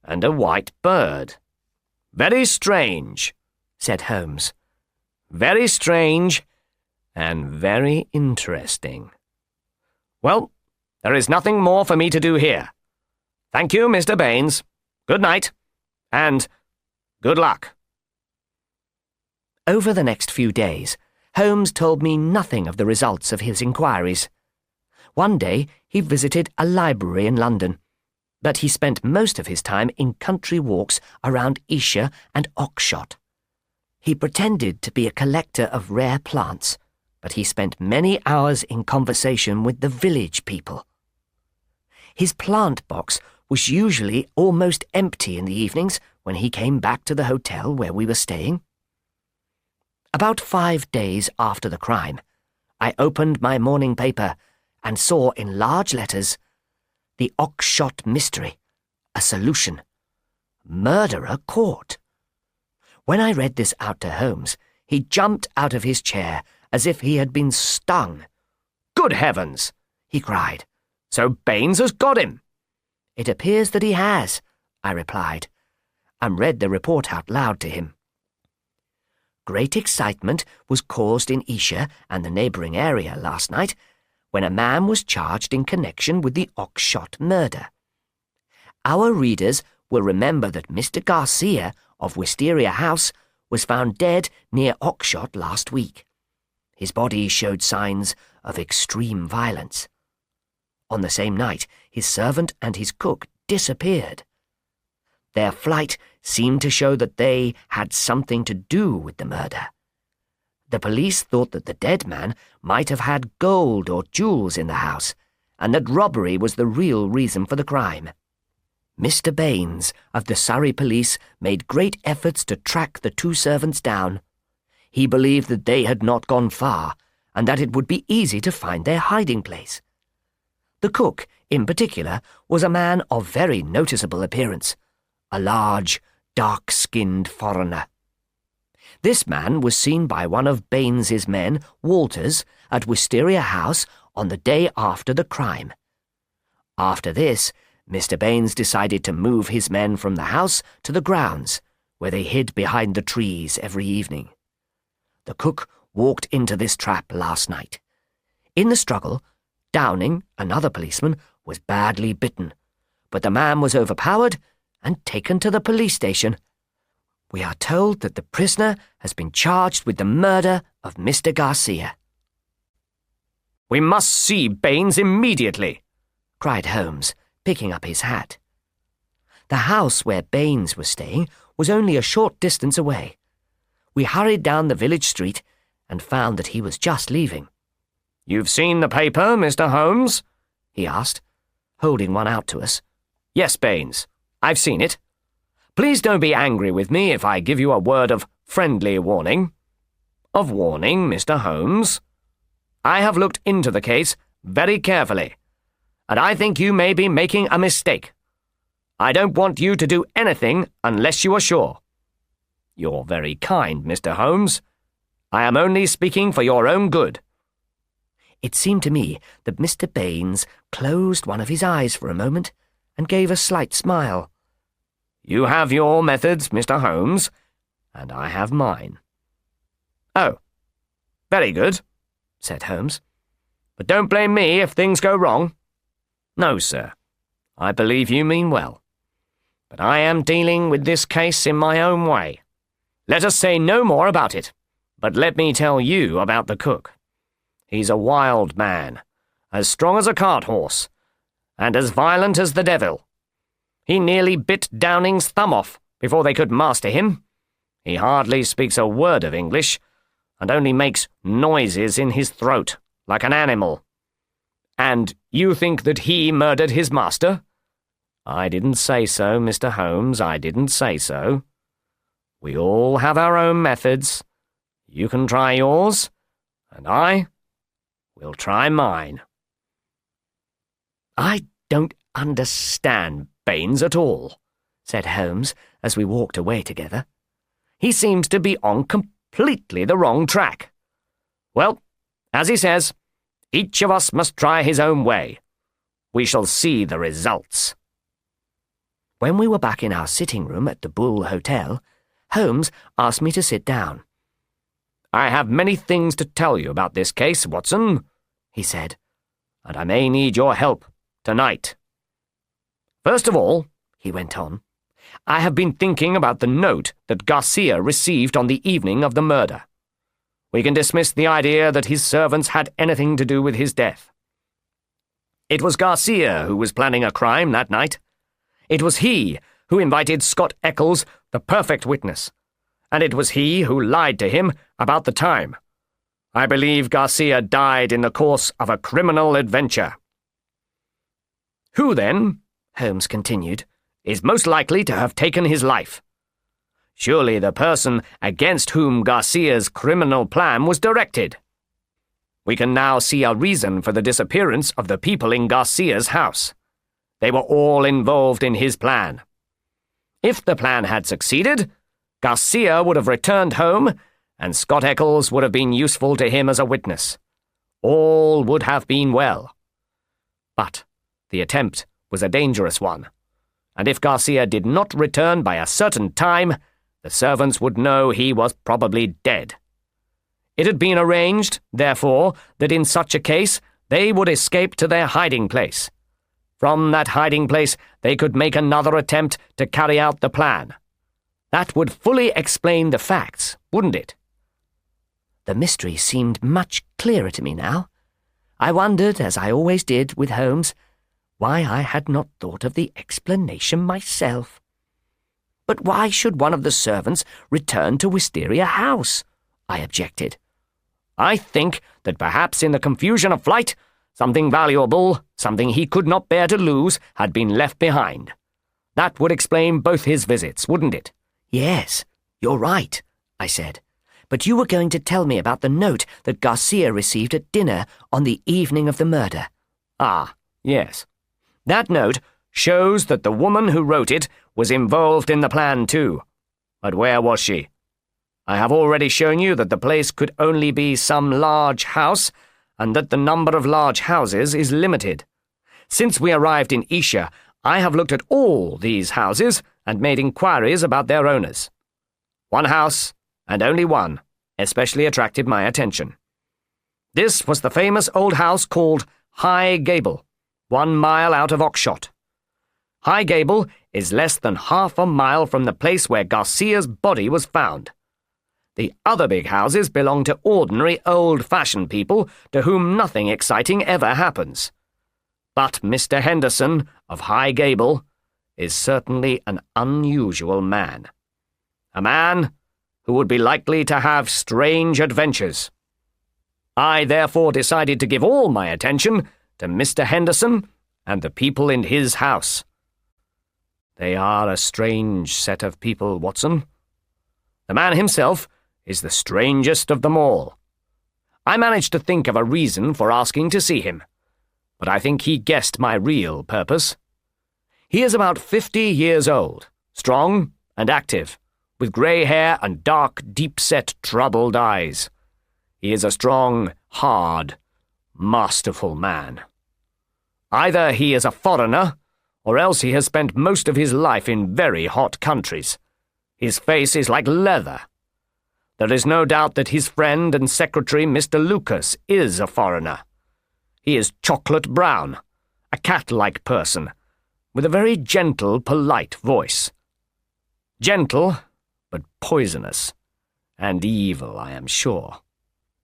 and a white bird. Very strange," said Holmes. "Very strange and very interesting. Well, there is nothing more for me to do here. Thank you, Mr. Baines. Good night, and good luck." Over the next few days, Holmes told me nothing of the results of his inquiries. One day he visited a library in London, but he spent most of his time in country walks around Esher and Oxshott. He pretended to be a collector of rare plants, but he spent many hours in conversation with the village people. His plant box was usually almost empty in the evenings when he came back to the hotel where we were staying. About 5 days after the crime, I opened my morning paper and saw in large letters, "The Oxshott Mystery, a solution. Murderer caught." When I read this out to Holmes, he jumped out of his chair as if he had been stung. "Good heavens!" he cried. "So Baines has got him." "It appears that he has," I replied, and read the report out loud to him. Great excitement was caused in Esher and the neighbouring area last night when a man was charged in connection with the Oxshott murder. Our readers will remember that Mr. Garcia of Wisteria House was found dead near Oxshott last week. His body showed signs of extreme violence. On the same night, his servant and his cook disappeared. Their flight seemed to show that they had something to do with the murder. The police thought that the dead man might have had gold or jewels in the house, and that robbery was the real reason for the crime. Mr. Baines of the Surrey police made great efforts to track the two servants down. He believed that they had not gone far, and that it would be easy to find their hiding place. The cook, in particular, was a man of very noticeable appearance, a large, dark-skinned foreigner. This man was seen by one of Baines's men, Walters, at Wisteria House on the day after the crime. After this, Mr. Baines decided to move his men from the house to the grounds, where they hid behind the trees every evening. The cook walked into this trap last night. In the struggle, Downing, another policeman, was badly bitten, but the man was overpowered and taken to the police station. We are told that the prisoner has been charged with the murder of Mr. Garcia. "We must see Baines immediately," cried Holmes, picking up his hat. The house where Baines was staying was only a short distance away. We hurried down the village street and found that he was just leaving. "You've seen the paper, Mr. Holmes?" he asked, holding one out to us. "Yes, Baines, I've seen it. Please don't be angry with me if I give you a word of friendly warning. Of warning, Mr. Holmes. I have looked into the case very carefully, and I think you may be making a mistake. I don't want you to do anything unless you are sure. You're very kind, Mr. Holmes. I am only speaking for your own good." It seemed to me that Mr. Baines closed one of his eyes for a moment and gave a slight smile. "You have your methods, Mr. Holmes, and I have mine." "Oh, very good," said Holmes. "But don't blame me if things go wrong." "No, sir. I believe you mean well. But I am dealing with this case in my own way. Let us say no more about it, but let me tell you about the cook. He's a wild man, as strong as a cart horse, and as violent as the devil. He nearly bit Downing's thumb off before they could master him. He hardly speaks a word of English, and only makes noises in his throat, like an animal. And you think that he murdered his master? I didn't say so, Mr. Holmes, I didn't say so. We all have our own methods. You can try yours, and I will try mine." "I don't understand Baines at all," said Holmes as we walked away together. "He seems to be on completely the wrong track. Well, as he says, each of us must try his own way. We shall see the results." When we were back in our sitting room at the Bull Hotel, Holmes asked me to sit down. "I have many things to tell you about this case, Watson," he said, "and I may need your help tonight. First of all," he went on, "I have been thinking about the note that Garcia received on the evening of the murder. We can dismiss the idea that his servants had anything to do with his death. It was Garcia who was planning a crime that night. It was he who invited Scott Eccles, the perfect witness, and it was he who lied to him about the time. I believe Garcia died in the course of a criminal adventure." "Who, then," Holmes continued, "is most likely to have taken his life? Surely the person against whom Garcia's criminal plan was directed. We can now see a reason for the disappearance of the people in Garcia's house. They were all involved in his plan. If the plan had succeeded, Garcia would have returned home, and Scott Eccles would have been useful to him as a witness. All would have been well. But the attempt was a dangerous one, and if Garcia did not return by a certain time, the servants would know he was probably dead. It had been arranged, therefore, that in such a case they would escape to their hiding place. From that hiding place, they could make another attempt to carry out the plan. That would fully explain the facts, wouldn't it? The mystery seemed much clearer to me now. I wondered, as I always did with Holmes, why I had not thought of the explanation myself. But why should one of the servants return to Wisteria House? I objected. I think that perhaps in the confusion of flight, something valuable, something he could not bear to lose, had been left behind. That would explain both his visits, wouldn't it? Yes, you're right, I said. But you were going to tell me about the note that Garcia received at dinner on the evening of the murder. Ah, yes. That note shows that the woman who wrote it was involved in the plan too. But where was she? I have already shown you that the place could only be some large house, and that the number of large houses is limited. Since we arrived in Isha, I have looked at all these houses and made inquiries about their owners. One house, and only one, especially attracted my attention. This was the famous old house called High Gable, 1 mile out of Oxshott. High Gable is less than half a mile from the place where Garcia's body was found. The other big houses belong to ordinary old-fashioned people to whom nothing exciting ever happens. But Mr. Henderson of High Gable is certainly an unusual man. A man who would be likely to have strange adventures. I therefore decided to give all my attention to Mr. Henderson and the people in his house. They are a strange set of people, Watson. The man himself is the strangest of them all. I managed to think of a reason for asking to see him, but I think he guessed my real purpose. He is about 50 years old, strong and active, with grey hair and dark, deep-set, troubled eyes. He is a strong, hard, masterful man. Either he is a foreigner, or else he has spent most of his life in very hot countries. His face is like leather. There is no doubt that his friend and secretary, Mr. Lucas, is a foreigner. He is chocolate brown, a cat-like person, with a very gentle, polite voice. Gentle, but poisonous, and evil, I am sure.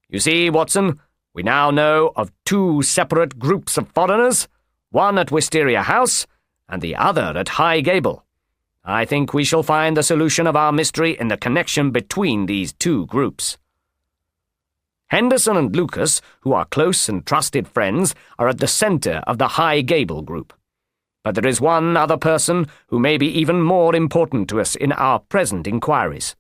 You see, Watson, we now know of 2 separate groups of foreigners, one at Wisteria House and the other at High Gable. I think we shall find the solution of our mystery in the connection between these 2 groups. Henderson and Lucas, who are close and trusted friends, are at the centre of the High Gable group. But there is one other person who may be even more important to us in our present inquiries.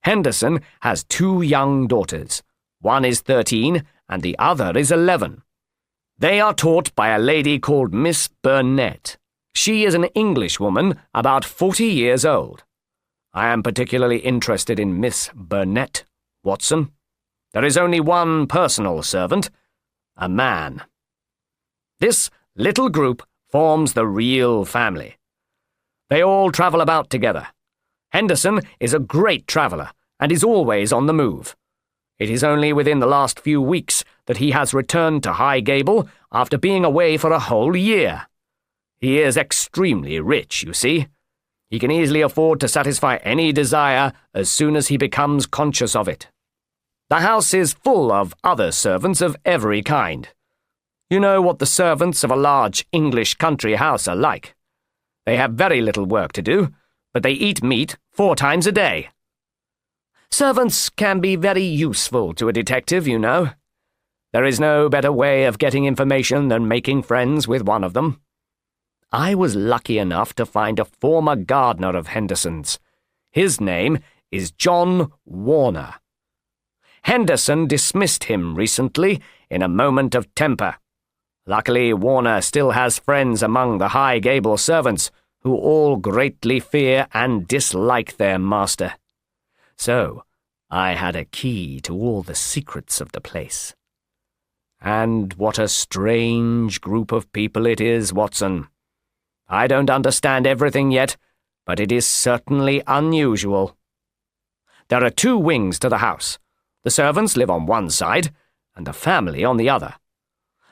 Henderson has 2 young daughters. One is 13 and the other is 11. They are taught by a lady called Miss Burnett. She is an Englishwoman about 40 years old. I am particularly interested in Miss Burnett, Watson. There is only one personal servant, a man. This little group forms the real family. They all travel about together. Henderson is a great traveller and is always on the move. It is only within the last few weeks that he has returned to High Gable after being away for a whole year. He is extremely rich, you see. He can easily afford to satisfy any desire as soon as he becomes conscious of it. The house is full of other servants of every kind. You know what the servants of a large English country house are like. They have very little work to do, but they eat meat 4 times a day. Servants can be very useful to a detective, you know. There is no better way of getting information than making friends with one of them. I was lucky enough to find a former gardener of Henderson's. His name is John Warner. Henderson dismissed him recently in a moment of temper. Luckily, Warner still has friends among the High Gable servants, who all greatly fear and dislike their master. So, I had a key to all the secrets of the place. And what a strange group of people it is, Watson. I don't understand everything yet, but it is certainly unusual. There are 2 wings to the house. The servants live on one side, and the family on the other.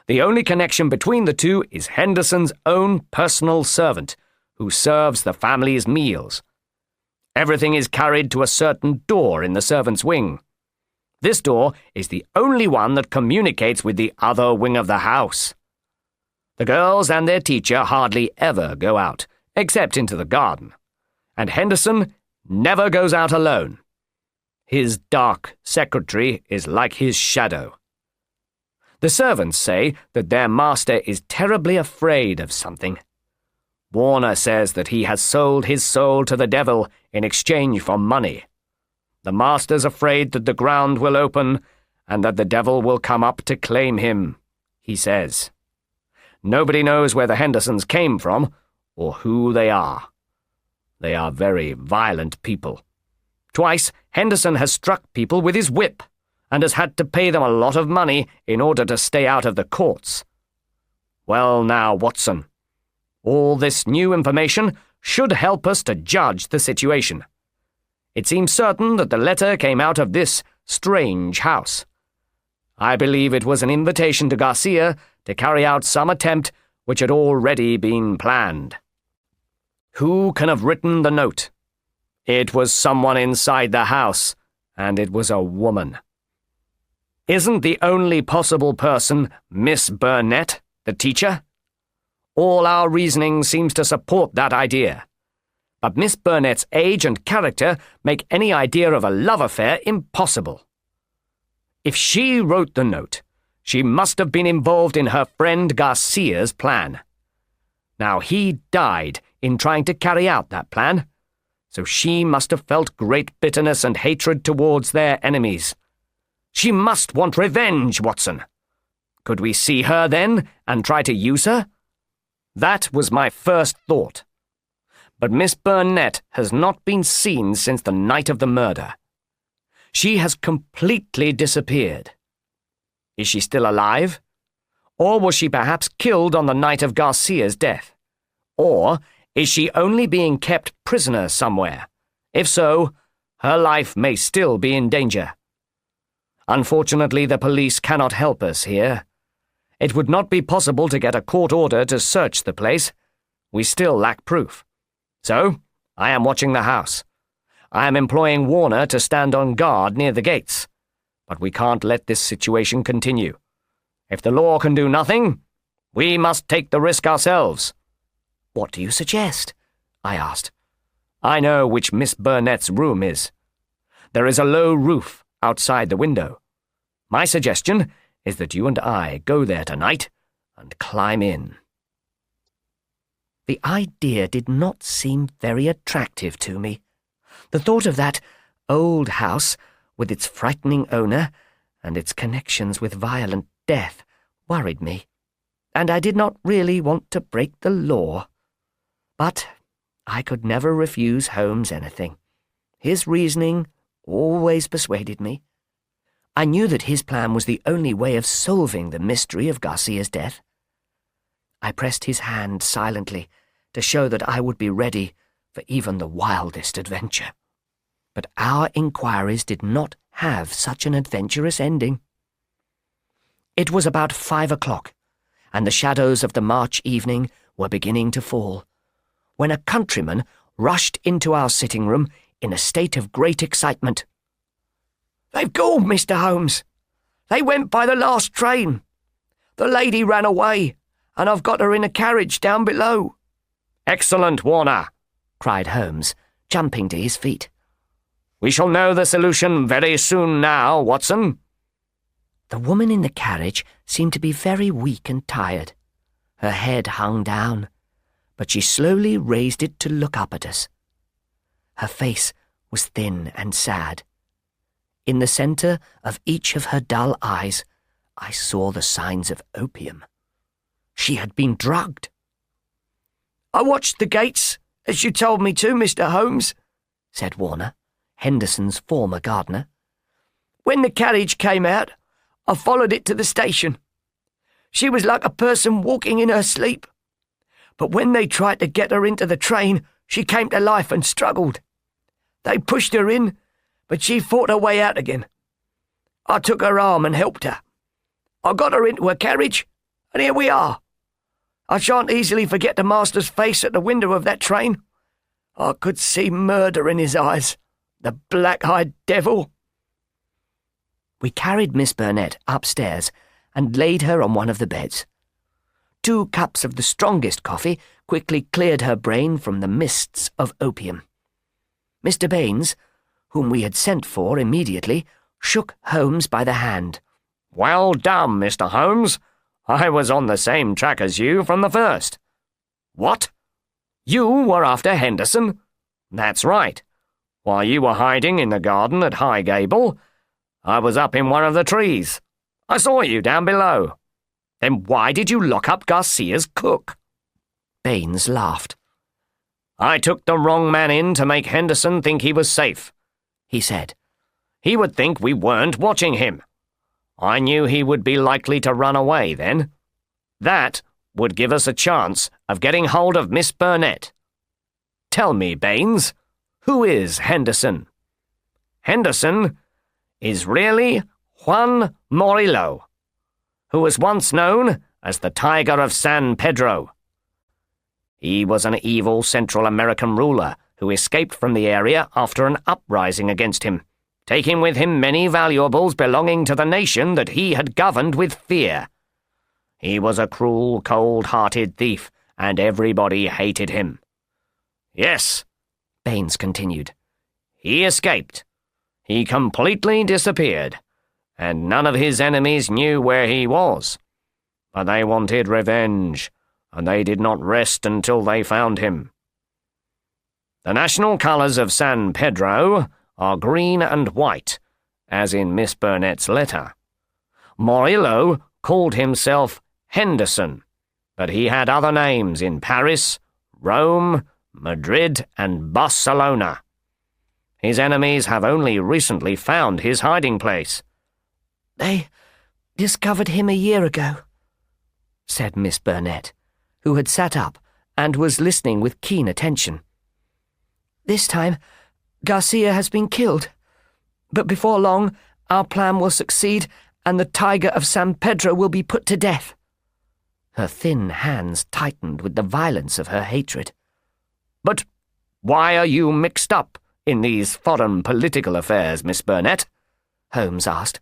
The only connection between the two is Henderson's own personal servant, who serves the family's meals. Everything is carried to a certain door in the servants' wing. This door is the only one that communicates with the other wing of the house. The girls and their teacher hardly ever go out, except into the garden, and Henderson never goes out alone. His dark secretary is like his shadow. The servants say that their master is terribly afraid of something. Warner says that he has sold his soul to the devil in exchange for money. The master's afraid that the ground will open and that the devil will come up to claim him, he says. Nobody knows where the Hendersons came from or who they are. They are very violent people. Twice, Henderson has struck people with his whip and has had to pay them a lot of money in order to stay out of the courts. Well now, Watson, all this new information should help us to judge the situation. It seems certain that the letter came out of this strange house. I believe it was an invitation to Garcia to carry out some attempt which had already been planned. Who can have written the note? It was someone inside the house, and it was a woman. Isn't the only possible person Miss Burnett, the teacher? All our reasoning seems to support that idea. But Miss Burnett's age and character make any idea of a love affair impossible. If she wrote the note, she must have been involved in her friend Garcia's plan. Now, he died in trying to carry out that plan, so she must have felt great bitterness and hatred towards their enemies. She must want revenge, Watson. Could we see her then and try to use her? That was my first thought. But Miss Burnett has not been seen since the night of the murder. She has completely disappeared. Is she still alive? Or was she perhaps killed on the night of Garcia's death? Or is she only being kept prisoner somewhere? If so, her life may still be in danger. Unfortunately, the police cannot help us here. It would not be possible to get a court order to search the place. We still lack proof. So, I am watching the house. I am employing Warner to stand on guard near the gates. But we can't let this situation continue. If the law can do nothing, we must take the risk ourselves. What do you suggest? I asked. I know which Miss Burnett's room is. There is a low roof outside the window. My suggestion is that you and I go there tonight and climb in. The idea did not seem very attractive to me. The thought of that old house, with its frightening owner and its connections with violent death, worried me, and I did not really want to break the law. But I could never refuse Holmes anything. His reasoning always persuaded me. I knew that his plan was the only way of solving the mystery of Garcia's death. I pressed his hand silently to show that I would be ready for even the wildest adventure. But our inquiries did not have such an adventurous ending. It was about 5 o'clock, and the shadows of the March evening were beginning to fall, when a countryman rushed into our sitting room in a state of great excitement. "They've gone, Mr. Holmes. They went by the last train. The lady ran away, and I've got her in a carriage down below." "Excellent, Warner," cried Holmes, jumping to his feet. "We shall know the solution very soon now, Watson." The woman in the carriage seemed to be very weak and tired. Her head hung down, but she slowly raised it to look up at us. Her face was thin and sad. In the centre of each of her dull eyes, I saw the signs of opium. She had been drugged. "I watched the gates, as you told me to, Mr. Holmes," said Warner, Henderson's former gardener. "When the carriage came out, I followed it to the station. She was like a person walking in her sleep. But when they tried to get her into the train, she came to life and struggled. They pushed her in, but she fought her way out again. I took her arm and helped her. I got her into a carriage, And here we are. I shan't easily forget the master's face at the window of that train. I could see murder in his eyes, the black-eyed devil." We carried Miss Burnett upstairs and laid her on one of the beds. 2 cups of the strongest coffee quickly cleared her brain from the mists of opium. Mr. Baines, whom we had sent for immediately, shook Holmes by the hand. "Well done, Mr. Holmes. I was on the same track as you from the first." "What? You were after Henderson?" "That's right. While you were hiding in the garden at High Gable, I was up in one of the trees. I saw you down below. Then why did you lock up Garcia's cook?" Baines laughed. "I took the wrong man in to make Henderson think he was safe," he said. "He would think we weren't watching him. I knew he would be likely to run away then. That would give us a chance of getting hold of Miss Burnett. Tell me, Baines, who is Henderson?" "Henderson is really Juan Morillo, who was once known as the Tiger of San Pedro. He was an evil Central American ruler who escaped from the area after an uprising against him, taking with him many valuables belonging to the nation that he had governed with fear. He was a cruel, cold-hearted thief, and everybody hated him. Yes," Baines continued, "he escaped. He completely disappeared, and none of his enemies knew where he was. But they wanted revenge, and they did not rest until they found him. The national colours of San Pedro are green and white, as in Miss Burnett's letter. Morillo called himself Henderson, but he had other names in Paris, Rome, Madrid, and Barcelona. His enemies have only recently found his hiding place." "They discovered him a year ago," said Miss Burnett, who had sat up and was listening with keen attention. "This time, Garcia has been killed. But before long, our plan will succeed and the Tiger of San Pedro will be put to death." Her thin hands tightened with the violence of her hatred. "But why are you mixed up in these foreign political affairs, Miss Burnett?" Holmes asked.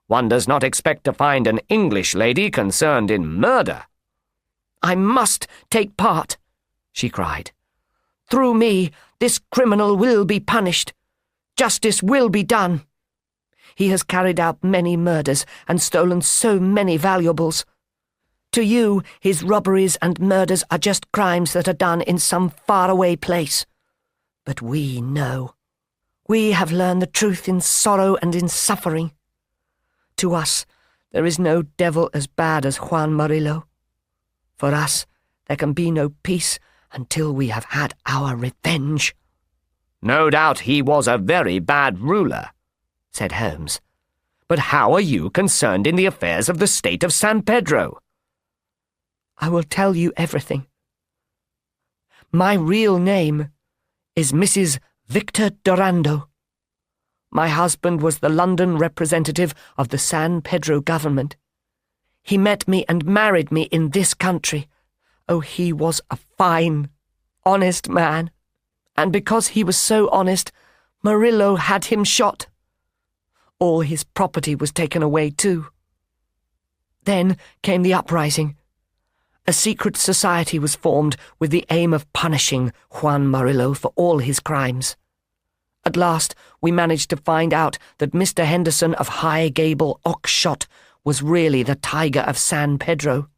"One does not expect to find an English lady concerned in murder." "I must take part," she cried. "Through me, this criminal will be punished. Justice will be done. He has carried out many murders and stolen so many valuables. To you, his robberies and murders are just crimes that are done in some faraway place. But we know. We have learned the truth in sorrow and in suffering. To us, there is no devil as bad as Juan Morillo. For us, there can be no peace until we have had our revenge." "No doubt he was a very bad ruler," said Holmes. "But how are you concerned in the affairs of the state of San Pedro?" "I will tell you everything. My real name is Mrs. Victor Dorando. My husband was the London representative of the San Pedro government. He met me and married me in this country. Oh, he was a fine, honest man. And because he was so honest, Morillo had him shot. All his property was taken away too. Then came the uprising. A secret society was formed with the aim of punishing Juan Morillo for all his crimes. At last, we managed to find out that Mr. Henderson of High Gable Oxshott was really the Tiger of San Pedro.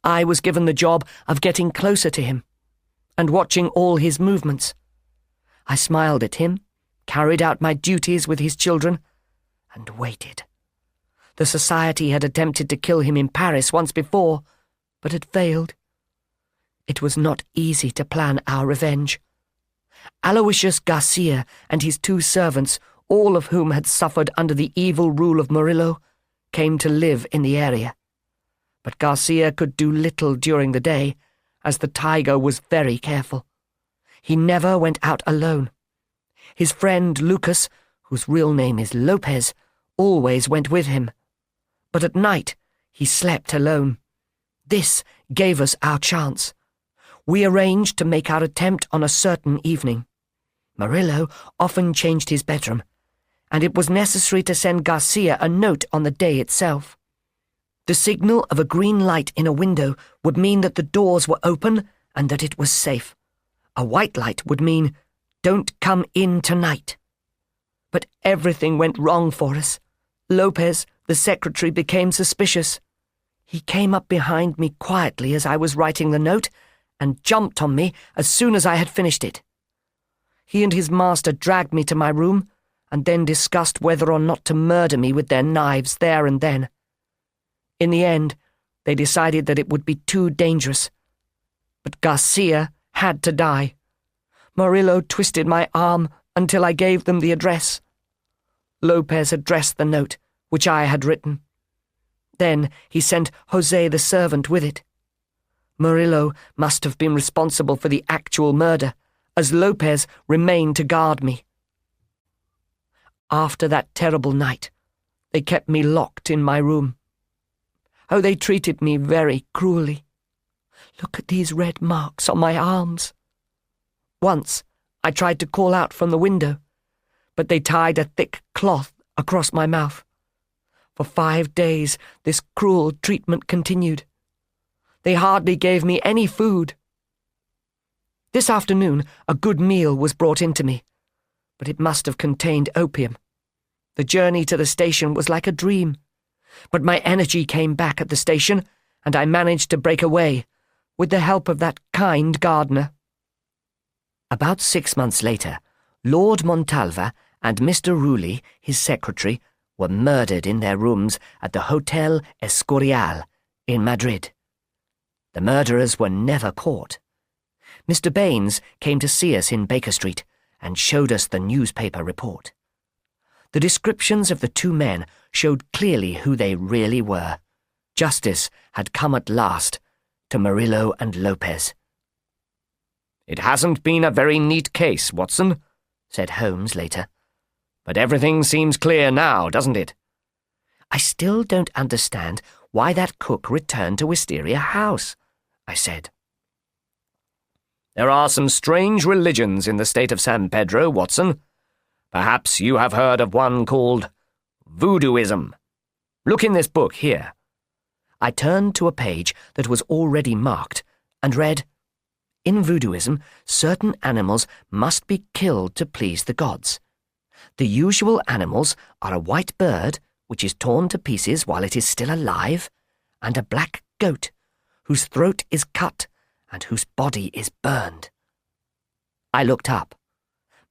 I was given the job of getting closer to him and watching all his movements. I smiled at him, carried out my duties with his children, and waited. The society had attempted to kill him in Paris once before, but had failed. It was not easy to plan our revenge. Aloysius Garcia and his 2 servants, all of whom had suffered under the evil rule of Morillo, came to live in the area. But Garcia could do little during the day, as the Tiger was very careful. He never went out alone. His friend Lucas, whose real name is Lopez, always went with him. But at night He slept alone. This gave us our chance. We arranged to make our attempt on a certain evening. Murillo often changed his bedroom, and it was necessary to send Garcia a note on the day itself. The signal of a green light in a window would mean that the doors were open and that it was safe. A white light would mean, "Don't come in tonight." But everything went wrong for us. Lopez, the secretary, became suspicious. He came up behind me quietly as I was writing the note and jumped on me as soon as I had finished it. He and his master dragged me to my room and then discussed whether or not to murder me with their knives there and then. In the end, they decided that it would be too dangerous. But Garcia had to die. Murillo twisted my arm until I gave them the address. Lopez addressed the note, which I had written. Then he sent Jose the servant with it. Murillo must have been responsible for the actual murder, as Lopez remained to guard me. After that terrible night, they kept me locked in my room. Oh, they treated me very cruelly. Look at these red marks on my arms. Once I tried to call out from the window, but they tied a thick cloth across my mouth. For 5 days this cruel treatment continued. They hardly gave me any food. This afternoon a good meal was brought in to me, but it must have contained opium. The journey to the station was like a dream, but my energy came back at the station, and I managed to break away, with the help of that kind gardener. About 6 months later, Lord Montalva and Mr. Rulli, his secretary, were murdered in their rooms at the Hotel Escorial in Madrid. The murderers were never caught. Mr. Baines came to see us in Baker Street and showed us the newspaper report. The descriptions of the two men showed clearly who they really were. Justice had come at last to Murillo and Lopez. "It hasn't been a very neat case, Watson," said Holmes later. "But everything seems clear now, doesn't it?" "I still don't understand why that cook returned to Wisteria House," I said. "There are some strange religions in the state of San Pedro, Watson. Perhaps you have heard of one called Voodooism. Look in this book here." I turned to a page that was already marked and read, "In Voodooism, certain animals must be killed to please the gods. The usual animals are a white bird, which is torn to pieces while it is still alive, and a black goat, whose throat is cut and whose body is burned." I looked up.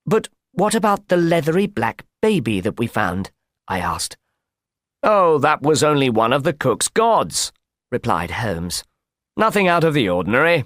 "But what about the leathery black baby that we found?" I asked. "Oh, that was only one of the cook's gods," replied Holmes. "Nothing out of the ordinary."